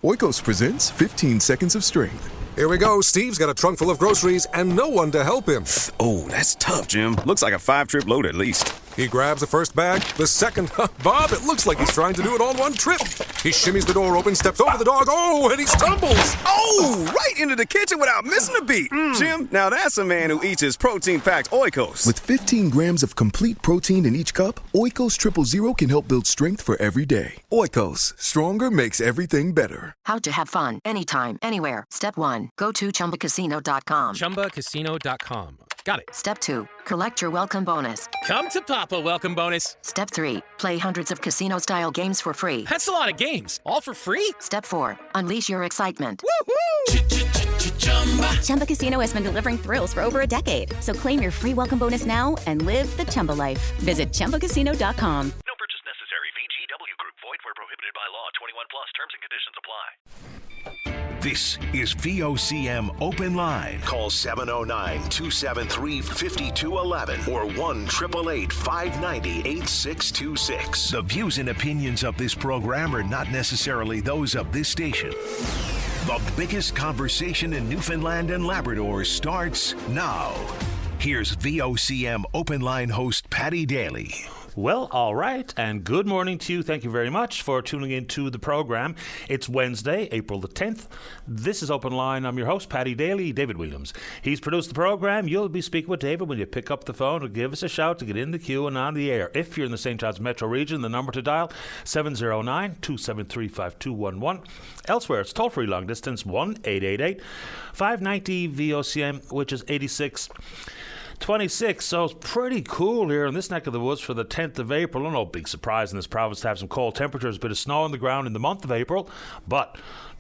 Oikos presents 15 Seconds of Strength. Here we go. Steve's got a trunk full of groceries and no one to help him. Oh, that's tough, Jim. Looks like a 5-trip load at least. He grabs the first bag, the second. Bob, it looks like he's trying to do it all in one trip. He shimmies the door open, steps over the dog, and he stumbles. Oh, right into the kitchen without missing a beat. Jim, now that's a man who eats his protein-packed Oikos. With 15 grams of complete protein in each cup, Oikos Triple Zero can help build strength for every day. Oikos, stronger makes everything better. How to have fun anytime, anywhere. Step 1, go to ChumbaCasino.com. ChumbaCasino.com. Got it. Step 2, collect your welcome bonus. Come to Papa welcome bonus. Step 3, play hundreds of casino-style games for free. That's a lot of games. All for free? Step 4, unleash your excitement. Woohoo! Chumba Casino has been delivering thrills for over a decade. So claim your free welcome bonus now and live the Chumba life. Visit ChumbaCasino.com. No purchase necessary. VGW Group. Void where prohibited by law. 21 plus. Terms and conditions apply. This is VOCM Open Line. Call 709-273-5211 or 1-888-590-8626. The views and opinions of this program are not necessarily those of this station. The biggest conversation in Newfoundland and Labrador starts now. Here's VOCM Open Line host Paddy Daly. Well, all right, and good morning to you. Thank you very much for tuning into the program. It's Wednesday, April the 10th. This is Open Line. I'm your host, Paddy Daly, David Williams. He's produced the program. You'll be speaking with David when you pick up the phone or give us a shout to get in the queue and on the air. If you're in the St. John's Metro region, the number to dial, 709-273-5211. Elsewhere, it's toll-free long distance, 1-888-590-VOCM, which is 8626, so it's pretty cool here in this neck of the woods for the 10th of April. No big surprise in this province to have some cold temperatures, a bit of snow on the ground in the month of April, but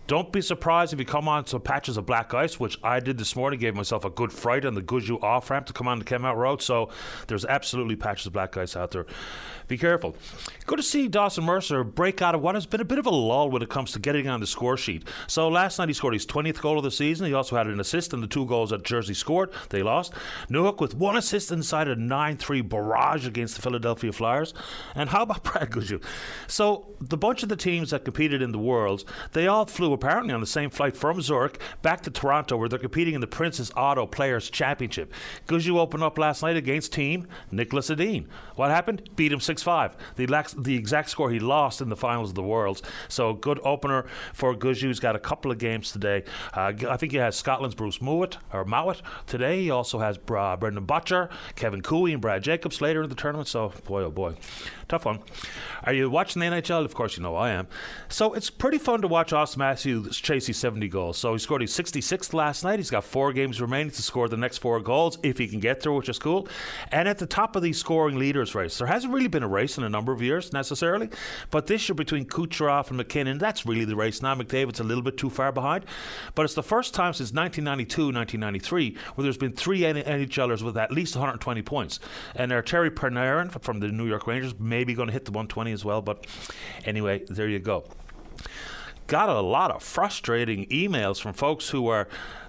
don't be surprised if you come on some patches of black ice, which I did this morning, gave myself a good fright on the Guzhou off-ramp to come on the Kenmount Road, so there's absolutely patches of black ice out there. Be careful. Good to see Dawson Mercer break out of what has been a bit of a lull when it comes to getting on the score sheet. So last night he scored his 20th goal of the season. He also had an assist in the 2 goals that Jersey scored. They lost. Newhook with 1 assist inside a 9-3 barrage against the Philadelphia Flyers. And how about Brad Guzhou? So the bunch of the teams that competed in the Worlds, they all flew apparently on the same flight from Zurich back to Toronto, where they're competing in the Princess Auto Players Championship. Guzhou opened up last night against team Nicholas Edin. What happened? Beat him 6-5. The exact score he lost in the finals of the Worlds. So good opener for Guzhou. He's got a couple of games today. I think he has Scotland's Bruce Mowat today. He also has Brendan Butcher, Kevin Cooey, and Brad Jacobs later in the tournament. So boy, oh boy, tough one. Are you watching the NHL? Of course you know I am. So it's pretty fun to watch Austin Matthews chase his 70 goals. So he scored his 66th last night. He's got 4 games remaining to score the next 4 goals if he can get through, which is cool. And at the top of the scoring leaders race, there hasn't really been a race in a number of years necessarily, but this year between Kucherov and McKinnon, that's really the race now. McDavid's a little bit too far behind, but it's the first time since 1992-1993 where there's been 3 NHLers with at least 120 points, and Terry Panarin from the New York Rangers maybe going to hit the 120 as well, but anyway, there you go. Got a lot of frustrating emails from folks who are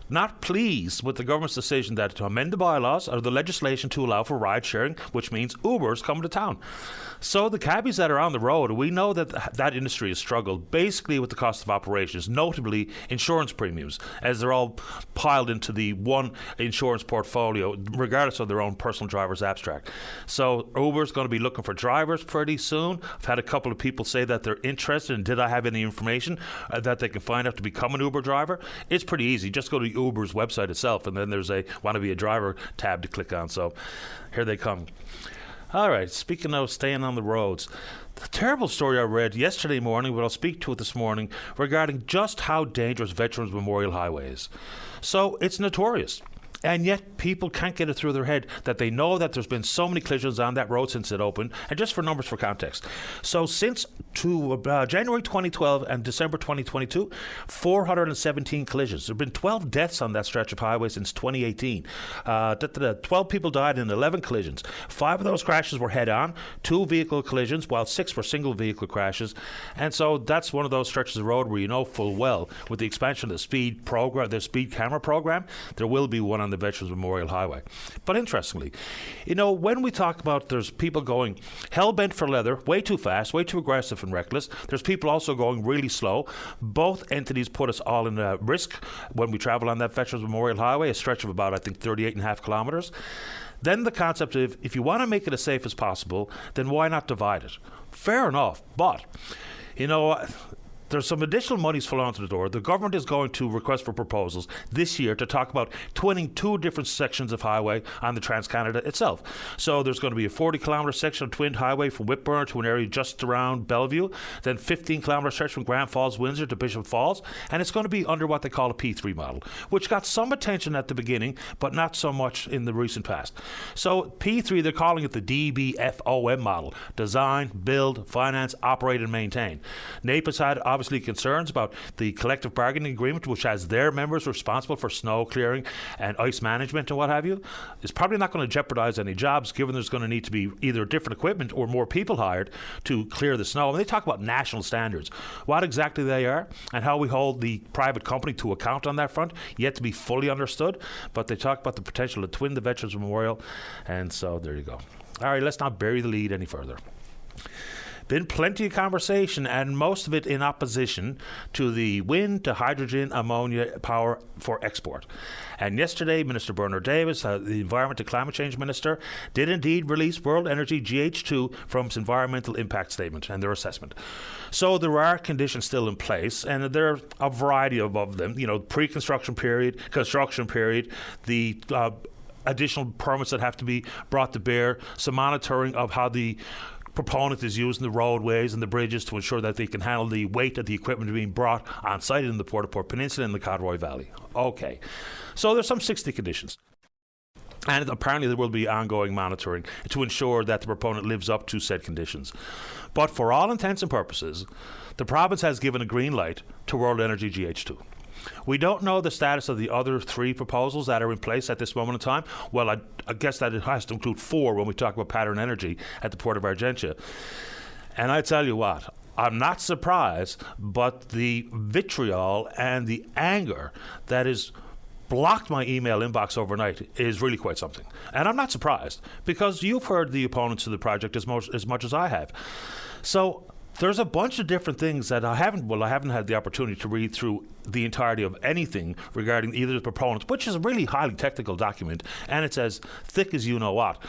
not pleased with the government's decision that to amend the bylaws or the legislation to allow for ride sharing, which means Ubers come to town. So the cabbies that are on the road, we know that that industry has struggled basically with the cost of operations, notably insurance premiums, as they're all piled into the one insurance portfolio, regardless of their own personal driver's abstract. So Uber's going to be looking for drivers pretty soon. I've had a couple of people say that they're interested, and did I have any information that they can find out to become an Uber driver? It's pretty easy. Just go to Uber's website itself, and then there's a want to be a driver tab to click on. So here they come. All right, speaking of staying on the roads, the terrible story I read yesterday morning, but I'll speak to it this morning, regarding just how dangerous Veterans Memorial Highway is. So it's notorious. And yet people can't get it through their head that they know that there's been so many collisions on that road since it opened. And just for numbers for context. So since January 2012 and December 2022, 417 collisions. There have been 12 deaths on that stretch of highway since 2018. 12 people died in 11 collisions. 5 of those crashes were head-on, 2 vehicle collisions, while 6 were single vehicle crashes. And so that's one of those stretches of road where you know full well, with the expansion of the speed camera program, there will be one on the the Veterans Memorial Highway. But interestingly, when we talk about there's people going hell-bent for leather, way too fast, way too aggressive and reckless, there's people also going really slow. Both entities put us all in risk when we travel on that Veterans Memorial Highway, a stretch of about, I think, 38.5 kilometres. Then the concept of, if you want to make it as safe as possible, then why not divide it? Fair enough, but, there's some additional monies flowing to the door. The government is going to request for proposals this year to talk about twinning 2 different sections of highway on the Trans-Canada itself. So there's going to be a 40-kilometre section of twinned highway from Whitburn to an area just around Bellevue, then 15-kilometre stretch from Grand Falls, Windsor to Bishop Falls, and it's going to be under what they call a P3 model, which got some attention at the beginning, but not so much in the recent past. So P3, they're calling it the DBFOM model: design, build, finance, operate, and maintain. NAPA's had obviously concerns about the collective bargaining agreement, which has their members responsible for snow clearing and ice management and what have you. It's probably not going to jeopardize any jobs, given there's going to need to be either different equipment or more people hired to clear the snow. And they talk about national standards. What exactly they are and how we hold the private company to account on that front, yet to be fully understood. But they talk about the potential to twin the Veterans Memorial, and so there you go. All right, let's not bury the lead any further. Been plenty of conversation, and most of it in opposition to the wind to hydrogen ammonia power for export. And yesterday, Minister Bernard Davis, the Environment and Climate Change Minister, did indeed release World Energy GH2 from its environmental impact statement and their assessment. So there are conditions still in place, and there are a variety of them. Pre-construction period, construction period, the additional permits that have to be brought to bear, some monitoring of how the proponent is using the roadways and the bridges to ensure that they can handle the weight of the equipment being brought on site in the Port-au-Port Peninsula and the Codroy Valley. Okay, so there's some 60 conditions. And apparently there will be ongoing monitoring to ensure that the proponent lives up to said conditions. But for all intents and purposes, the province has given a green light to World Energy GH2. We don't know the status of the other 3 proposals that are in place at this moment in time. Well, I guess that it has to include 4 when we talk about Pattern Energy at the Port of Argentia. And I tell you what, I'm not surprised, but the vitriol and the anger that is blocked my email inbox overnight is really quite something. And I'm not surprised, because you've heard the opponents of the project as much as I have. So there's a bunch of different things that I haven't had the opportunity to read through the entirety of anything regarding either the proponents, which is a really highly technical document, and it's as thick as you know what.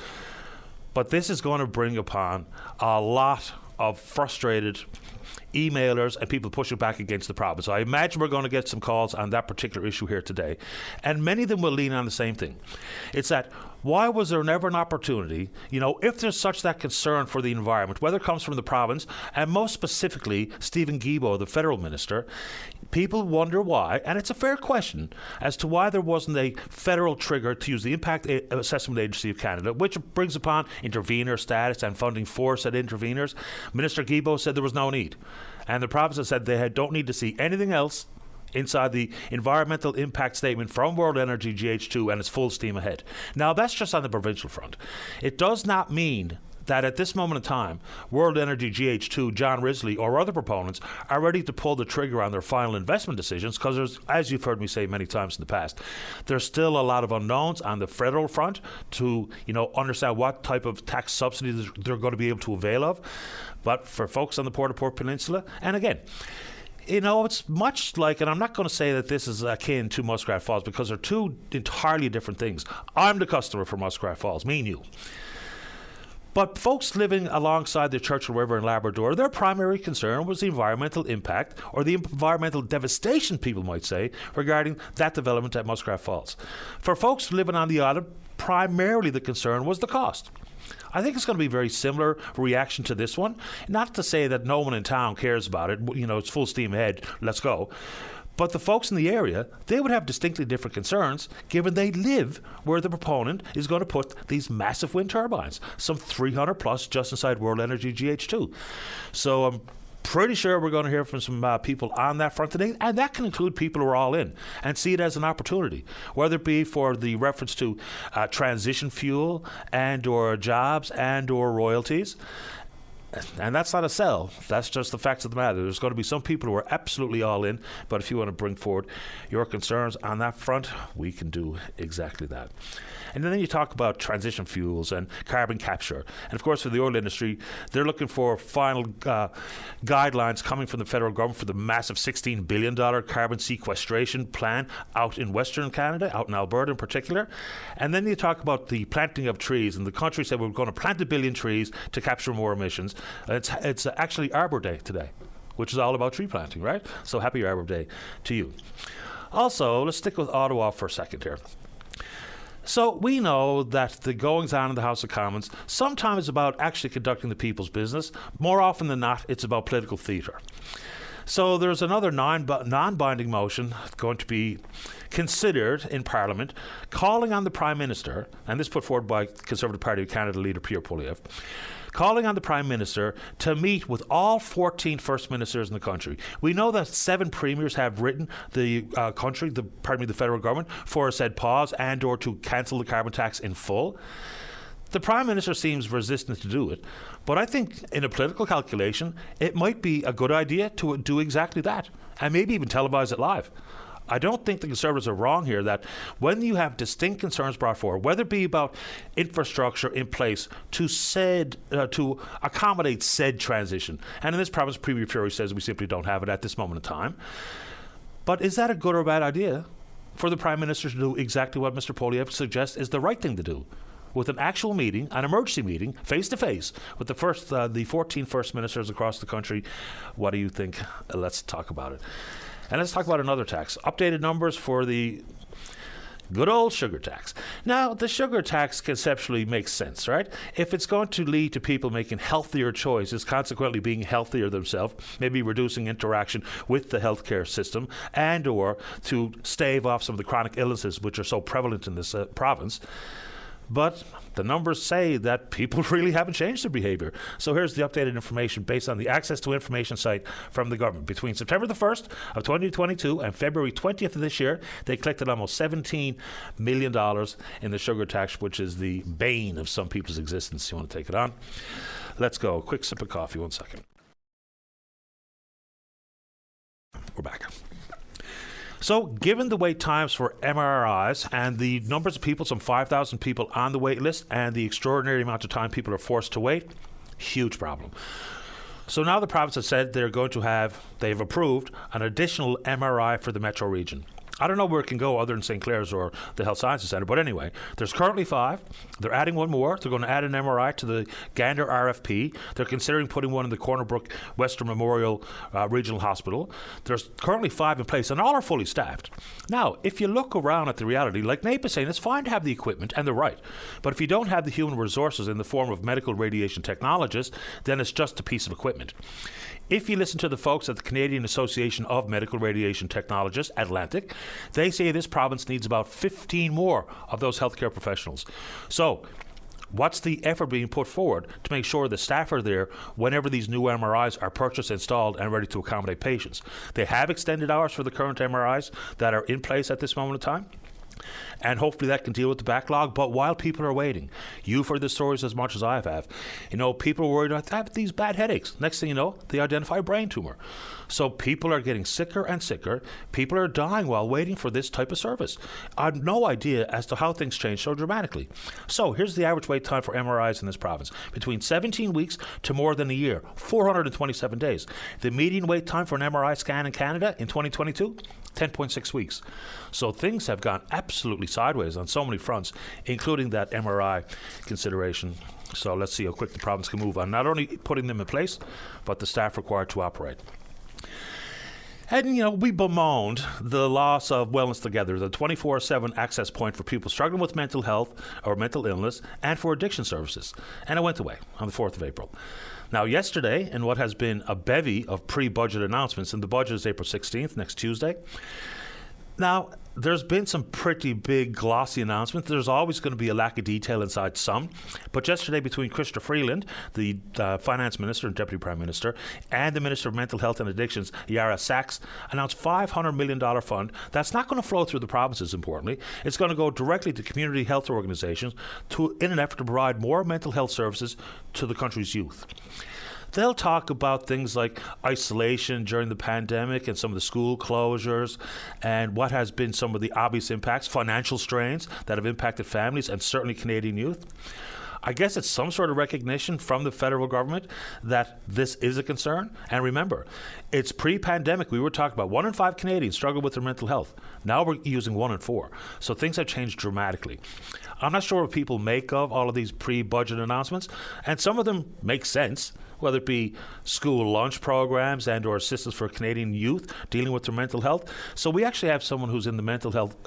But this is going to bring upon a lot of frustrated emailers and people pushing back against the province. So I imagine we're going to get some calls on that particular issue here today, and many of them will lean on the same thing. It's that, why was there never an opportunity, if there's such that concern for the environment, whether it comes from the province, and most specifically Stephen Guilbeault, the federal minister, people wonder why, and it's a fair question, as to why there wasn't a federal trigger to use the Impact Assessment Agency of Canada, which brings upon intervener status and funding for said interveners. Minister Guilbeault said there was no need, and the province has said they don't need to see anything else inside the environmental impact statement from World Energy GH2, and it's full steam ahead. Now, that's just on the provincial front. It does not mean that at this moment in time, World Energy GH2, John Risley, or other proponents are ready to pull the trigger on their final investment decisions, because there's, as you've heard me say many times in the past, there's still a lot of unknowns on the federal front to understand what type of tax subsidies they're going to be able to avail of. But for folks on the Port-au-Port Peninsula, and again, it's much like, and I'm not going to say that this is akin to Muskrat Falls, because they're 2 entirely different things. I'm the customer for Muskrat Falls, me and you. But folks living alongside the Churchill River in Labrador, their primary concern was the environmental impact, or the environmental devastation, people might say, regarding that development at Muskrat Falls. For folks living on the island, primarily the concern was the cost. I think it's going to be a very similar reaction to this one. Not to say that no one in town cares about it. It's full steam ahead. Let's go. But the folks in the area, they would have distinctly different concerns, given they live where the proponent is going to put these massive wind turbines, some 300 plus just inside World Energy GH2. So I'm pretty sure we're going to hear from some people on that front today, and that can include people who are all in and see it as an opportunity, whether it be for the reference to transition fuel and or jobs and or royalties. And that's not a sell. That's just the facts of the matter. There's going to be some people who are absolutely all in, but if you want to bring forward your concerns on that front, we can do exactly that. And then you talk about transition fuels and carbon capture. And of course, for the oil industry, they're looking for final guidelines coming from the federal government for the massive $16 billion carbon sequestration plan out in Western Canada, out in Alberta in particular. And then you talk about the planting of trees. And the country said we're going to plant 1 billion trees to capture more emissions. It's actually Arbor Day today, which is all about tree planting, right? So happy Arbor Day to you. Also, let's stick with Ottawa for a second here. So we know that the goings-on in the House of Commons sometimes is about actually conducting the people's business. More often than not, it's about political theatre. So there's another non-binding motion going to be considered in Parliament calling on the Prime Minister, and this put forward by Conservative Party of Canada leader Pierre Poilievre, calling on the Prime Minister to meet with all 14 First Ministers in the country. We know that 7 premiers have written the the federal government for a said pause and or to cancel the carbon tax in full. The Prime Minister seems resistant to do it, but I think in a political calculation, it might be a good idea to do exactly that, and maybe even televise it live. I don't think the Conservatives are wrong here that when you have distinct concerns brought forward, whether it be about infrastructure in place to accommodate said transition, and in this province, Premier Fury says we simply don't have it at this moment in time. But is that a good or bad idea for the Prime Minister to do exactly what Mr. Poilievre suggests is the right thing to do? With an actual meeting, an emergency meeting, face-to-face, with the 14 First Ministers across the country. What do you think? Let's talk about it. And let's talk about another tax. Updated numbers for the good old sugar tax. Now, the sugar tax conceptually makes sense, right? If it's going to lead to people making healthier choices, consequently being healthier themselves, maybe reducing interaction with the healthcare system, and or to stave off some of the chronic illnesses which are so prevalent in this province. But the numbers say that people really haven't changed their behaviour. So here's the updated information based on the Access to Information site from the government. Between September the 1st of 2022 and February 20th of this year, they collected almost $17 million in the sugar tax, which is the bane of some people's existence. You want to take it on? Let's go. Quick sip of coffee. 1 second. We're back. So, given the wait times for MRIs and the numbers of people, some 5,000 people on the wait list, and the extraordinary amount of time people are forced to wait, huge problem. So now the province has said they've approved an additional MRI for the metro region. I don't know where it can go other than St. Clair's or the Health Sciences Centre, but anyway, there's currently 5. They're adding one more. They're going to add an MRI to the Gander RFP. They're considering putting one in the Corner Brook Western Memorial Regional Hospital. There's currently 5 in place, and all are fully staffed. Now, if you look around at the reality, like Nape is saying, it's fine to have the equipment, and they're right. But if you don't have the human resources in the form of medical radiation technologists, then it's just a piece of equipment. If you listen to the folks at the Canadian Association of Medical Radiation Technologists, Atlantic, they say this province needs about 15 more of those healthcare professionals. So, what's the effort being put forward to make sure the staff are there whenever these new MRIs are purchased, installed, and ready to accommodate patients? They have extended hours for the current MRIs that are in place at this moment in time. And hopefully that can deal with the backlog. But while people are waiting, you've heard the stories as much as I have. People are worried about have these bad headaches. Next thing you know, they identify a brain tumor. So people are getting sicker and sicker. People are dying while waiting for this type of service. I have no idea as to how things change so dramatically. So here's the average wait time for MRIs in this province. Between 17 weeks to more than a year, 427 days. The median wait time for an MRI scan in Canada in 2022, 10.6 weeks. So things have gone absolutely sideways on so many fronts, including that MRI consideration. So let's see how quick the province can move on not only putting them in place, but the staff required to operate. And, we bemoaned the loss of Wellness Together, the 24/7 access point for people struggling with mental health or mental illness and for addiction services. And it went away on the 4th of April. Now, yesterday, in what has been a bevy of pre-budget announcements, and the budget is April 16th, next Tuesday. Now, there's been some pretty big glossy announcements. There's always going to be a lack of detail inside some. But yesterday, between Chrystia Freeland, the Finance Minister and Deputy Prime Minister, and the Minister of Mental Health and Addictions, Yara Sachs, announced $500 million fund that's not going to flow through the provinces, importantly. It's going to go directly to community health organisations in an effort to provide more mental health services to the country's youth. they'll talk about things like isolation during the pandemic and some of the school closures and what has been some of the obvious impacts, financial strains that have impacted families and certainly Canadian youth. I guess it's some sort of recognition from the federal government that this is a concern. And remember, it's pre-pandemic. We were talking about 1 in 5 Canadians struggle with their mental health. Now we're using 1 in 4. So things have changed dramatically. I'm not sure what people make of all of these pre-budget announcements, and some of them make sense, whether it be school lunch programs and or assistance for Canadian youth dealing with their mental health. So we actually have someone who's in the mental health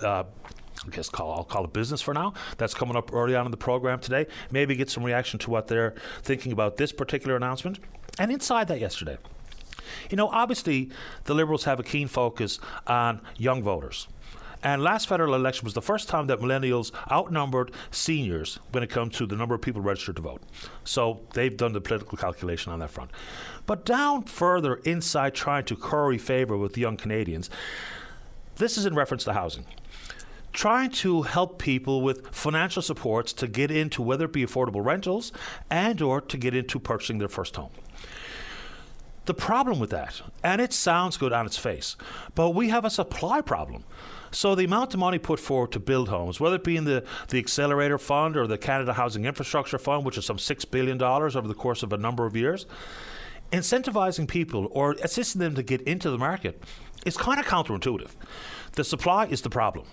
I'll call it business for now. That's coming up early on in the program today. Maybe get some reaction to what they're thinking about this particular announcement. And inside that yesterday, obviously the Liberals have a keen focus on young voters. And last federal election was the first time that millennials outnumbered seniors when it comes to the number of people registered to vote. So they've done the political calculation on that front. But down further inside trying to curry favor with young Canadians, this is in reference to housing. Trying to help people with financial supports to get into whether it be affordable rentals and or to get into purchasing their first home. The problem with that, and it sounds good on its face, but we have a supply problem. So the amount of money put forward to build homes, whether it be in the Accelerator Fund or the Canada Housing Infrastructure Fund, which is some $6 billion over the course of a number of years, incentivizing people or assisting them to get into the market is kind of counterintuitive. The supply is the problem.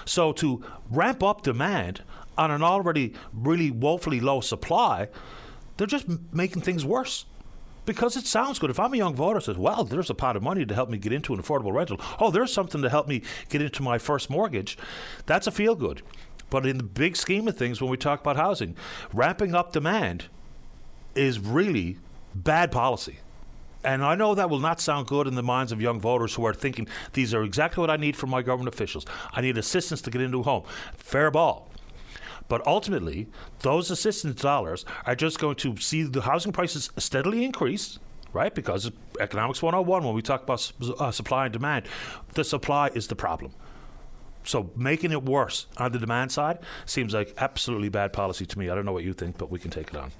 So to ramp up demand on an already really woefully low supply, they're just making things worse. Because it sounds good. If I'm a young voter who says, well, there's a pot of money to help me get into an affordable rental. Oh, there's something to help me get into my first mortgage. That's a feel good. But in the big scheme of things, when we talk about housing, ramping up demand is really bad policy. And I know that will not sound good in the minds of young voters who are thinking, these are exactly what I need from my government officials. I need assistance to get into a home. Fair ball. But ultimately, those assistance dollars are just going to see the housing prices steadily increase, right? Because economics 101, when we talk about supply and demand, the supply is the problem. So making it worse on the demand side seems like absolutely bad policy to me. I don't know what you think, but we can take it on.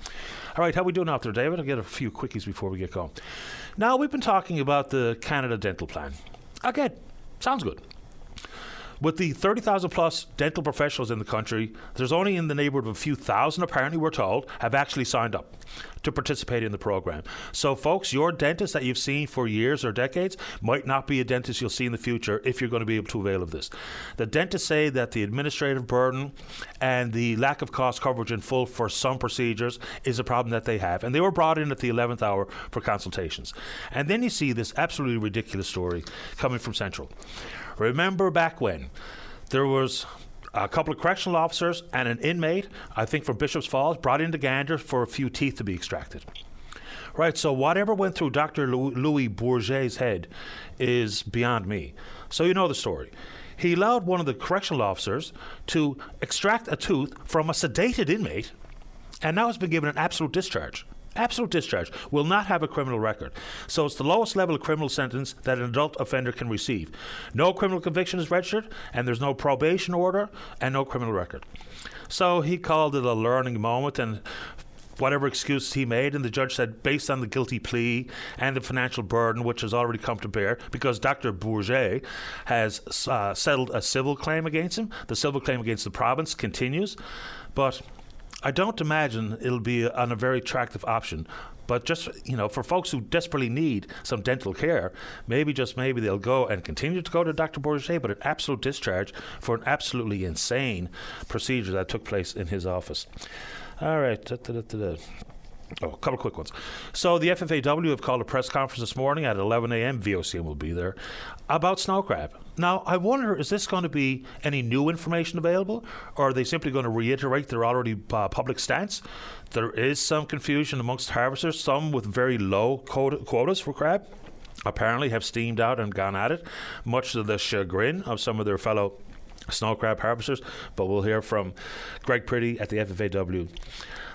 All right, how are we doing out there, David? I'll get a few quickies before we get going. Now, we've been talking about the Canada Dental Plan. Again, sounds good. With the 30,000 plus dental professionals in the country, there's only in the neighborhood of a few thousand, apparently we're told, have actually signed up to participate in the program. So folks, your dentist that you've seen for years or decades might not be a dentist you'll see in the future if you're going to be able to avail of this. The dentists say that the administrative burden and the lack of cost coverage in full for some procedures is a problem that they have. And they were brought in at the 11th hour for consultations. And then you see this absolutely ridiculous story coming from Central. Remember back when there was a couple of correctional officers and an inmate, I think from Bishop's Falls, brought into Gander for a few teeth to be extracted. Right, so whatever went through Dr. Louis Bourget's head is beyond me. So you know the story. He allowed one of the correctional officers to extract a tooth from a sedated inmate, and now has been given an absolute discharge. Absolute discharge, will not have a criminal record. So it's the lowest level of criminal sentence that an adult offender can receive. No criminal conviction is registered, and there's no probation order, and no criminal record. So he called it a learning moment, and whatever excuses he made, and the judge said, based on the guilty plea and the financial burden which has already come to bear, because Dr. Bourget has settled a civil claim against him, the civil claim against the province continues, but I don't imagine it'll be a very attractive option. But just, for folks who desperately need some dental care, maybe they'll go and continue to go to Dr. Bourget, but an absolute discharge for an absolutely insane procedure that took place in his office. All right. Oh, a couple of quick ones. So the FFAW have called a press conference this morning at 11 a.m. VOCM will be there about snow crab. Now, I wonder, is this going to be any new information available, or are they simply going to reiterate their already public stance? There is some confusion amongst harvesters, some with very low quotas for crab, apparently have steamed out and gone at it, much to the chagrin of some of their fellow snow crab harvesters. But we'll hear from Greg Priddy at the FFAW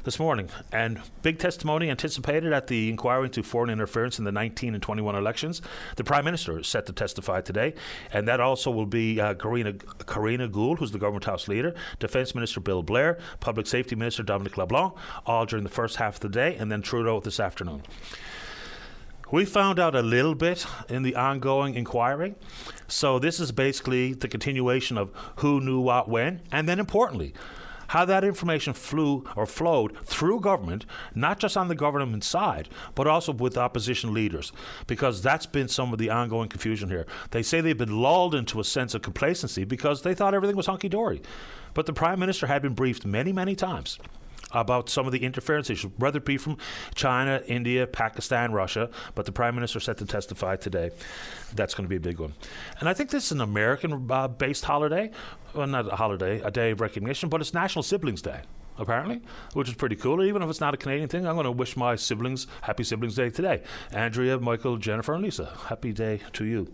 this morning. And big testimony anticipated at the inquiry into foreign interference in the 19 and 21 elections. The Prime Minister is set to testify today, and that also will be Karina Gould, who's the Government House Leader, Defence Minister Bill Blair, Public Safety Minister Dominic LeBlanc, all during the first half of the day, and then Trudeau this afternoon. We found out a little bit in the ongoing inquiry. So this is basically the continuation of who knew what when, and then importantly, how that information flowed through government, not just on the government side, but also with opposition leaders, because that's been some of the ongoing confusion here. They say they've been lulled into a sense of complacency because they thought everything was hunky-dory. But the Prime Minister had been briefed many, many times about some of the interference issues, whether it be from China, India, Pakistan, Russia, but the Prime Minister set to testify today. That's going to be a big one. And I think this is an American-based holiday. Well, not a holiday, a day of recognition, but it's National Siblings Day, apparently, which is pretty cool. Even if it's not a Canadian thing, I'm going to wish my siblings Happy Siblings Day today. Andrea, Michael, Jennifer, and Lisa, happy day to you.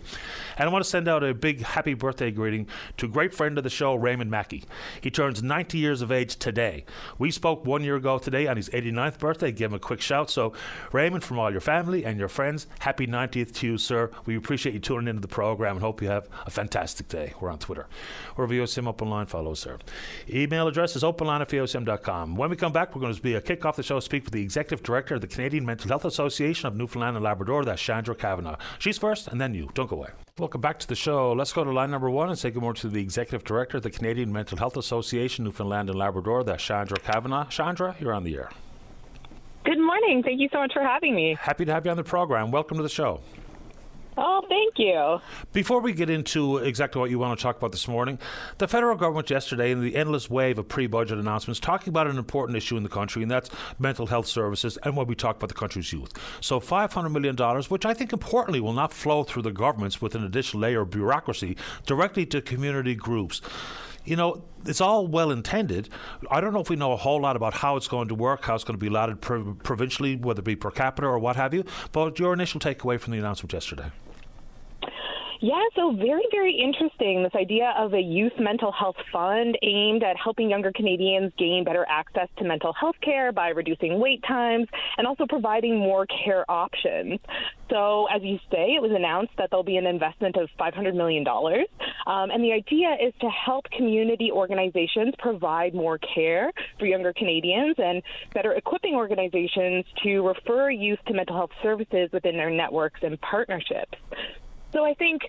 And I want to send out a big happy birthday greeting to a great friend of the show, Raymond Mackey. He turns 90 years of age today. We spoke 1 year ago today on his 89th birthday. Give him a quick shout. So, Raymond, from all your family and your friends, happy 90th to you, sir. We appreciate you tuning into the program and hope you have a fantastic day. We're on Twitter. We're VOCM Openline. Follow us, sir. Email address is openline@vocm.com. When we come back, we're going to kick off the show, speak with the Executive Director of the Canadian Mental Health Association of Newfoundland and Labrador. That's Chandra Kavanagh. She's first, and then you. Don't go away. Welcome back to the show. Let's go to line number one and say good morning to the Executive Director of the Canadian Mental Health Association, Newfoundland and Labrador. That's Chandra Kavanagh. Chandra, you're on the air. Good morning. Thank you so much for having me. Happy to have you on the program. Welcome to the show. Oh, thank you. Before we get into exactly what you want to talk about this morning, the federal government yesterday, in the endless wave of pre-budget announcements, talking about an important issue in the country, and that's mental health services and when we talk about the country's youth. So $500 million, which I think importantly will not flow through the governments with an additional layer of bureaucracy, directly to community groups. You know, it's all well intended. I don't know if we know a whole lot about how it's going to work, how it's going to be allotted provincially, whether it be per capita or what have you, but your initial takeaway from the announcement yesterday. Yeah, so very, very interesting, this idea of a youth mental health fund aimed at helping younger Canadians gain better access to mental health care by reducing wait times and also providing more care options. So, as you say, it was announced that there'll be an investment of $500 million. And the idea is to help community organizations provide more care for younger Canadians and better equipping organizations to refer youth to mental health services within their networks and partnerships. So I think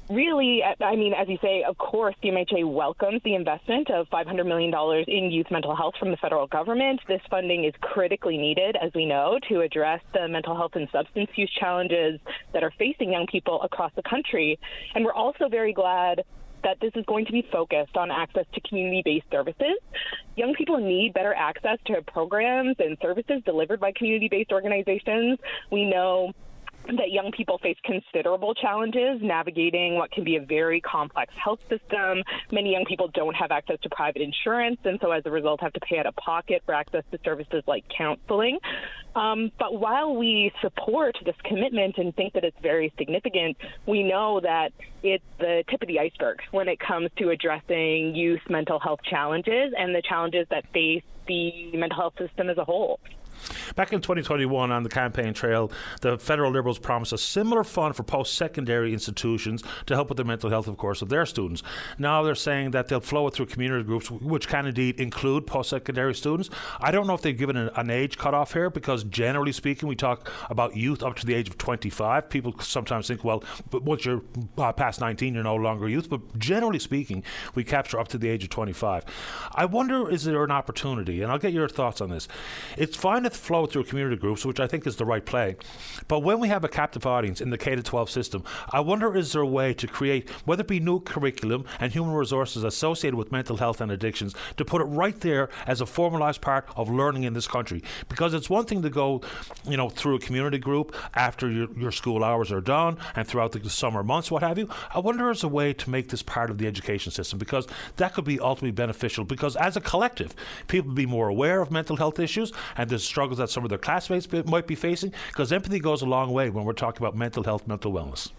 really, I mean, as you say, of course, the MHA welcomes the investment of $500 million in youth mental health from the federal government. This funding is critically needed, as we know, to address the mental health and substance use challenges that are facing young people across the country. And we're also very glad that this is going to be focused on access to community-based services. Young people need better access to programs and services delivered by community-based organizations. We know that young people face considerable challenges navigating what can be a very complex health system. Many young people don't have access to private insurance, and so as a result have to pay out of pocket for access to services like counseling. But while we support this commitment and think that it's very significant, we know that it's the tip of the iceberg when it comes to addressing youth mental health challenges and the challenges that face the mental health system as a whole. Back in 2021 on the campaign trail, the federal Liberals promised a similar fund for post-secondary institutions to help with the mental health, of course, of their students. Now they're saying that they'll flow it through community groups, which can indeed include post-secondary students. I don't know if they've given an age cutoff here, because generally speaking, we talk about youth up to the age of 25. People sometimes think, well, but once you're past 19, you're no longer youth. But generally speaking, we capture up to the age of 25. I wonder, is there an opportunity, and I'll get your thoughts on this. It's fine to flow through community groups, which I think is the right play. But when we have a captive audience in the K-12 system, I wonder, is there a way to create, whether it be new curriculum and human resources associated with mental health and addictions, to put it right there as a formalized part of learning in this country? Because it's one thing to go, you know, through a community group after your school hours are done and throughout the summer months, what have you. I wonder, is a way to make this part of the education system, because that could be ultimately beneficial, because as a collective, people be more aware of mental health issues and the struggles that some of their classmates might be facing, because empathy goes a long way when we're talking about mental health, mental wellness.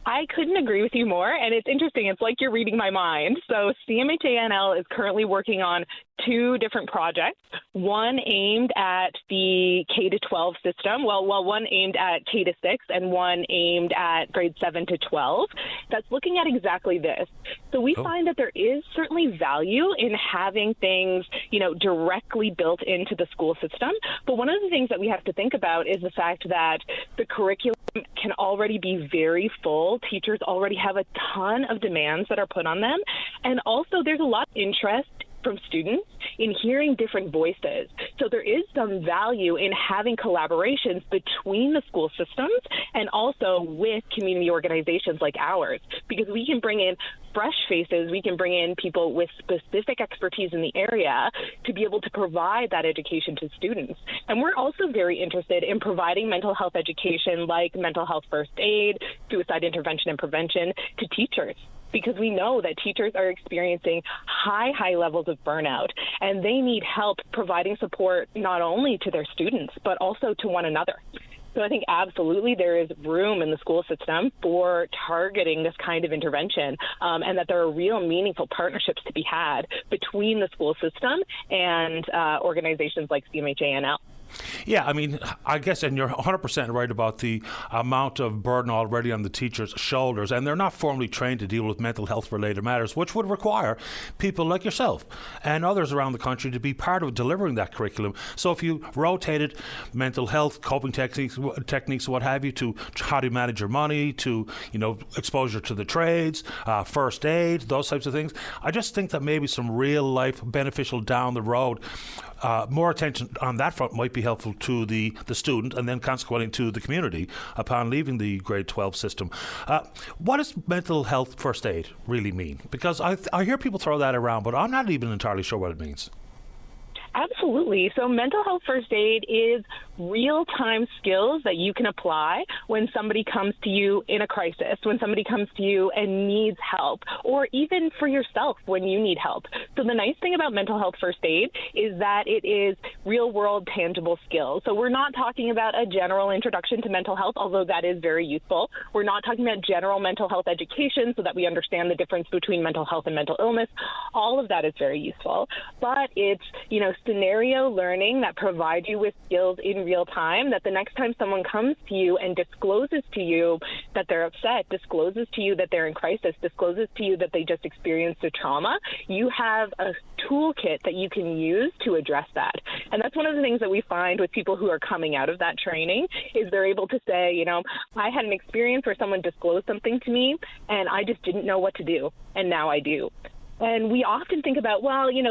I couldn't agree with you more, and it's interesting. It's like you're reading my mind. So CMHANL is currently working on 2 different projects, one aimed at the K-12 system, one aimed at K-6 and one aimed at grade 7 to 12, that's looking at exactly this. So we find that there is certainly value in having things, directly built into the school system. But one of the things that we have to think about is the fact that the curriculum can already be very full. Teachers already have a ton of demands that are put on them. And also there's a lot of interest from students in hearing different voices. So there is some value in having collaborations between the school systems and also with community organizations like ours, because we can bring in fresh faces, we can bring in people with specific expertise in the area to be able to provide that education to students. And we're also very interested in providing mental health education like mental health first aid, suicide intervention and prevention to teachers, because we know that teachers are experiencing high levels of burnout, and they need help providing support not only to their students, but also to one another. So I think absolutely there is room in the school system for targeting this kind of intervention, and that there are real meaningful partnerships to be had between the school system and organizations like CMHANL. Yeah, I mean, I guess, and you're 100% right about the amount of burden already on the teachers' shoulders, and they're not formally trained to deal with mental health-related matters, which would require people like yourself and others around the country to be part of delivering that curriculum. So if you rotated mental health, coping techniques, what have you, to how to manage your money, to, exposure to the trades, first aid, those types of things, I just think that maybe some real-life beneficial down the road, more attention on that front might be helpful to the student and then consequently to the community upon leaving the grade 12 system. What does mental health first aid really mean? Because I hear people throw that around, but I'm not even entirely sure what it means. Absolutely. So mental health first aid is real-time skills that you can apply when somebody comes to you in a crisis, when somebody comes to you and needs help, or even for yourself when you need help. So the nice thing about mental health first aid is that it is real-world tangible skills. So we're not talking about a general introduction to mental health, although that is very useful. We're not talking about general mental health education so that we understand the difference between mental health and mental illness. All of that is very useful. But it's, scenario learning that provides you with skills in real time, that the next time someone comes to you and discloses to you that they're upset, discloses to you that they're in crisis, discloses to you that they just experienced a trauma, you have a toolkit that you can use to address that. And that's one of the things that we find with people who are coming out of that training is they're able to say, I had an experience where someone disclosed something to me and I just didn't know what to do, and now I do. And we often think about,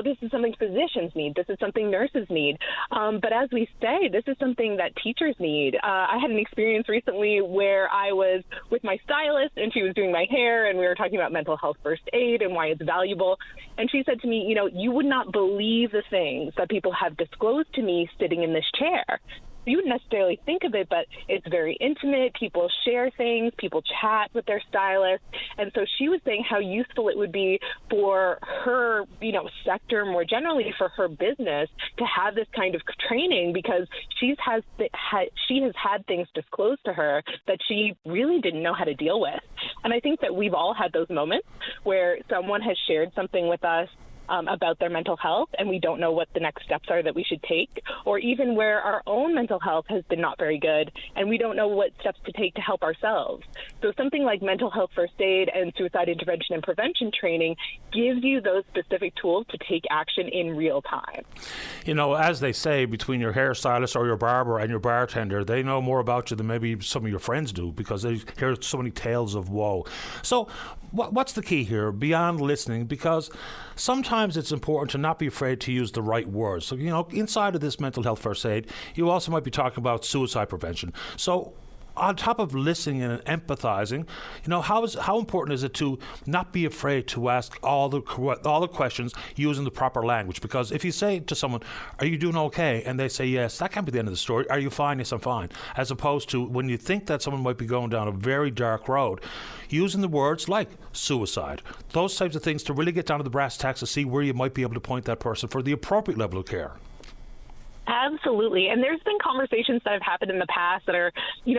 this is something physicians need. This is something nurses need. But as we say, this is something that teachers need. I had an experience recently where I was with my stylist and she was doing my hair and we were talking about mental health first aid and why it's valuable. And she said to me, you would not believe the things that people have disclosed to me sitting in this chair. You wouldn't necessarily think of it, but it's very intimate. People share things. People chat with their stylist. And so she was saying how useful it would be for her, sector more generally, for her business to have this kind of training because she has had things disclosed to her that she really didn't know how to deal with. And I think that we've all had those moments where someone has shared something with us about their mental health, and we don't know what the next steps are that we should take, or even where our own mental health has been not very good, and we don't know what steps to take to help ourselves. So something like mental health first aid and suicide intervention and prevention training gives you those specific tools to take action in real time. As they say, between your hairstylist or your barber and your bartender, they know more about you than maybe some of your friends do because they hear so many tales of woe. So what's the key here beyond listening? Because sometimes it's important to not be afraid to use the right words. So, inside of this mental health first aid, you also might be talking about suicide prevention. So on top of listening and empathizing, how important is it to not be afraid to ask all the questions using the proper language? Because if you say to someone, "Are you doing okay?" and they say yes, that can't be the end of the story. "Are you fine?" "Yes, I'm fine." As opposed to when you think that someone might be going down a very dark road, using the words like suicide, those types of things to really get down to the brass tacks to see where you might be able to point that person for the appropriate level of care. Absolutely. And there's been conversations that have happened in the past that are,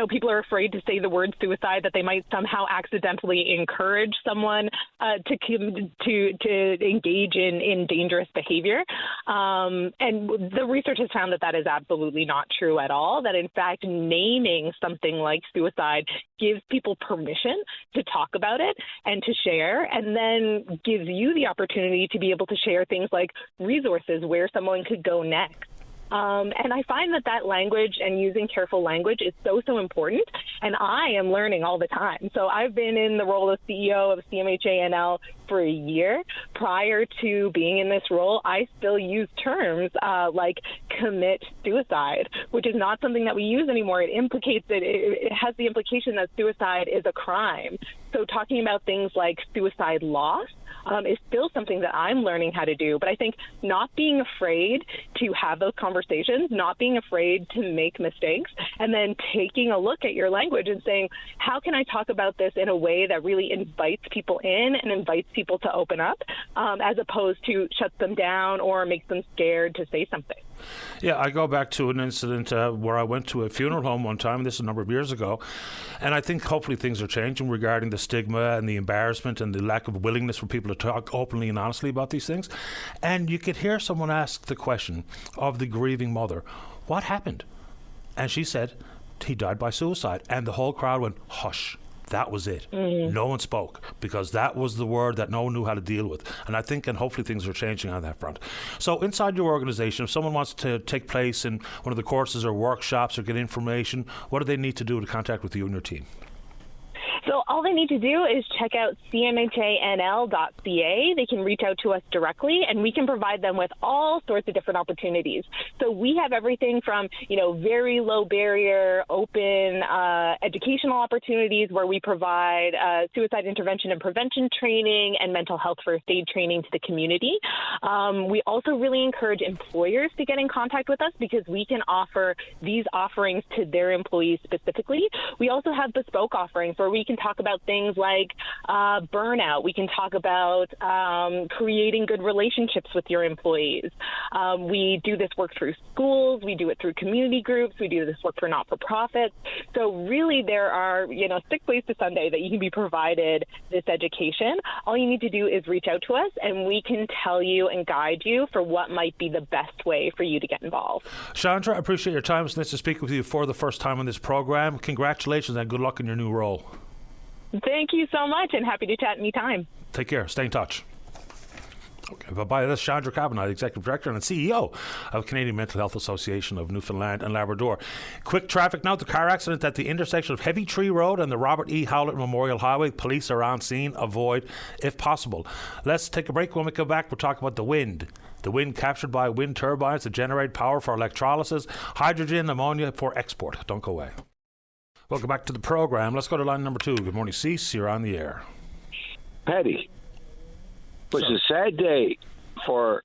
people are afraid to say the word suicide, that they might somehow accidentally encourage someone to engage in dangerous behavior. And the research has found that is absolutely not true at all, that in fact, naming something like suicide gives people permission to talk about it and to share, and then gives you the opportunity to be able to share things like resources where someone could go next. And I find that language and using careful language is so important, and I am learning all the time. So I've been in the role of CEO of CMHA-NL for a year. Prior to being in this role, I still use terms like commit suicide, which is not something that we use anymore. It has the implication that suicide is a crime. So talking about things like suicide loss is still something that I'm learning how to do. But I think not being afraid to have those conversations, not being afraid to make mistakes, and then taking a look at your language and saying, how can I talk about this in a way that really invites people in and invites people to open up, as opposed to shuts them down or makes them scared to say something. Yeah, I go back to an incident where I went to a funeral home one time, this is a number of years ago, and I think hopefully things are changing regarding the stigma and the embarrassment and the lack of willingness for people to talk openly and honestly about these things. And you could hear someone ask the question of the grieving mother, what happened? And she said, he died by suicide. And the whole crowd went, hush. That was it. Mm-hmm. No one spoke because that was the word that no one knew how to deal with. And I think, and hopefully things are changing on that front. So inside your organization, if someone wants to take place in one of the courses or workshops or get information, what do they need to do to contact with you and your team? So all they need to do is check out cmhanl.ca. They can reach out to us directly, and we can provide them with all sorts of different opportunities. So we have everything from, very low barrier, open educational opportunities where we provide suicide intervention and prevention training and mental health first aid training to the community. We also really encourage employers to get in contact with us because we can offer these offerings to their employees specifically. We also have bespoke offerings where we can talk about things like burnout. We can talk about creating good relationships with your employees. We do this work through schools. We do it through community groups. We do this work for not-for-profits. So really there are, 6 ways to Sunday that you can be provided this education. All you need to do is reach out to us, and we can tell you and guide you for what might be the best way for you to get involved. Chandra, I appreciate your time. It's nice to speak with you for the first time on this program. Congratulations and good luck in your new role. Thank you so much, and happy to chat anytime. Take care. Stay in touch. Okay, bye-bye. That's Chandra Kavanagh, Executive Director and CEO of Canadian Mental Health Association of Newfoundland and Labrador. Quick traffic note, the car accident at the intersection of Heavy Tree Road and the Robert E. Howlett Memorial Highway. Police are on scene. Avoid if possible. Let's take a break. When we come back, we'll talk about the wind. The wind captured by wind turbines that generate power for electrolysis, hydrogen, ammonia for export. Don't go away. Welcome back to the program. Let's go to line number 2. Good morning, Cease. You're on the air. Paddy, it was a sad day for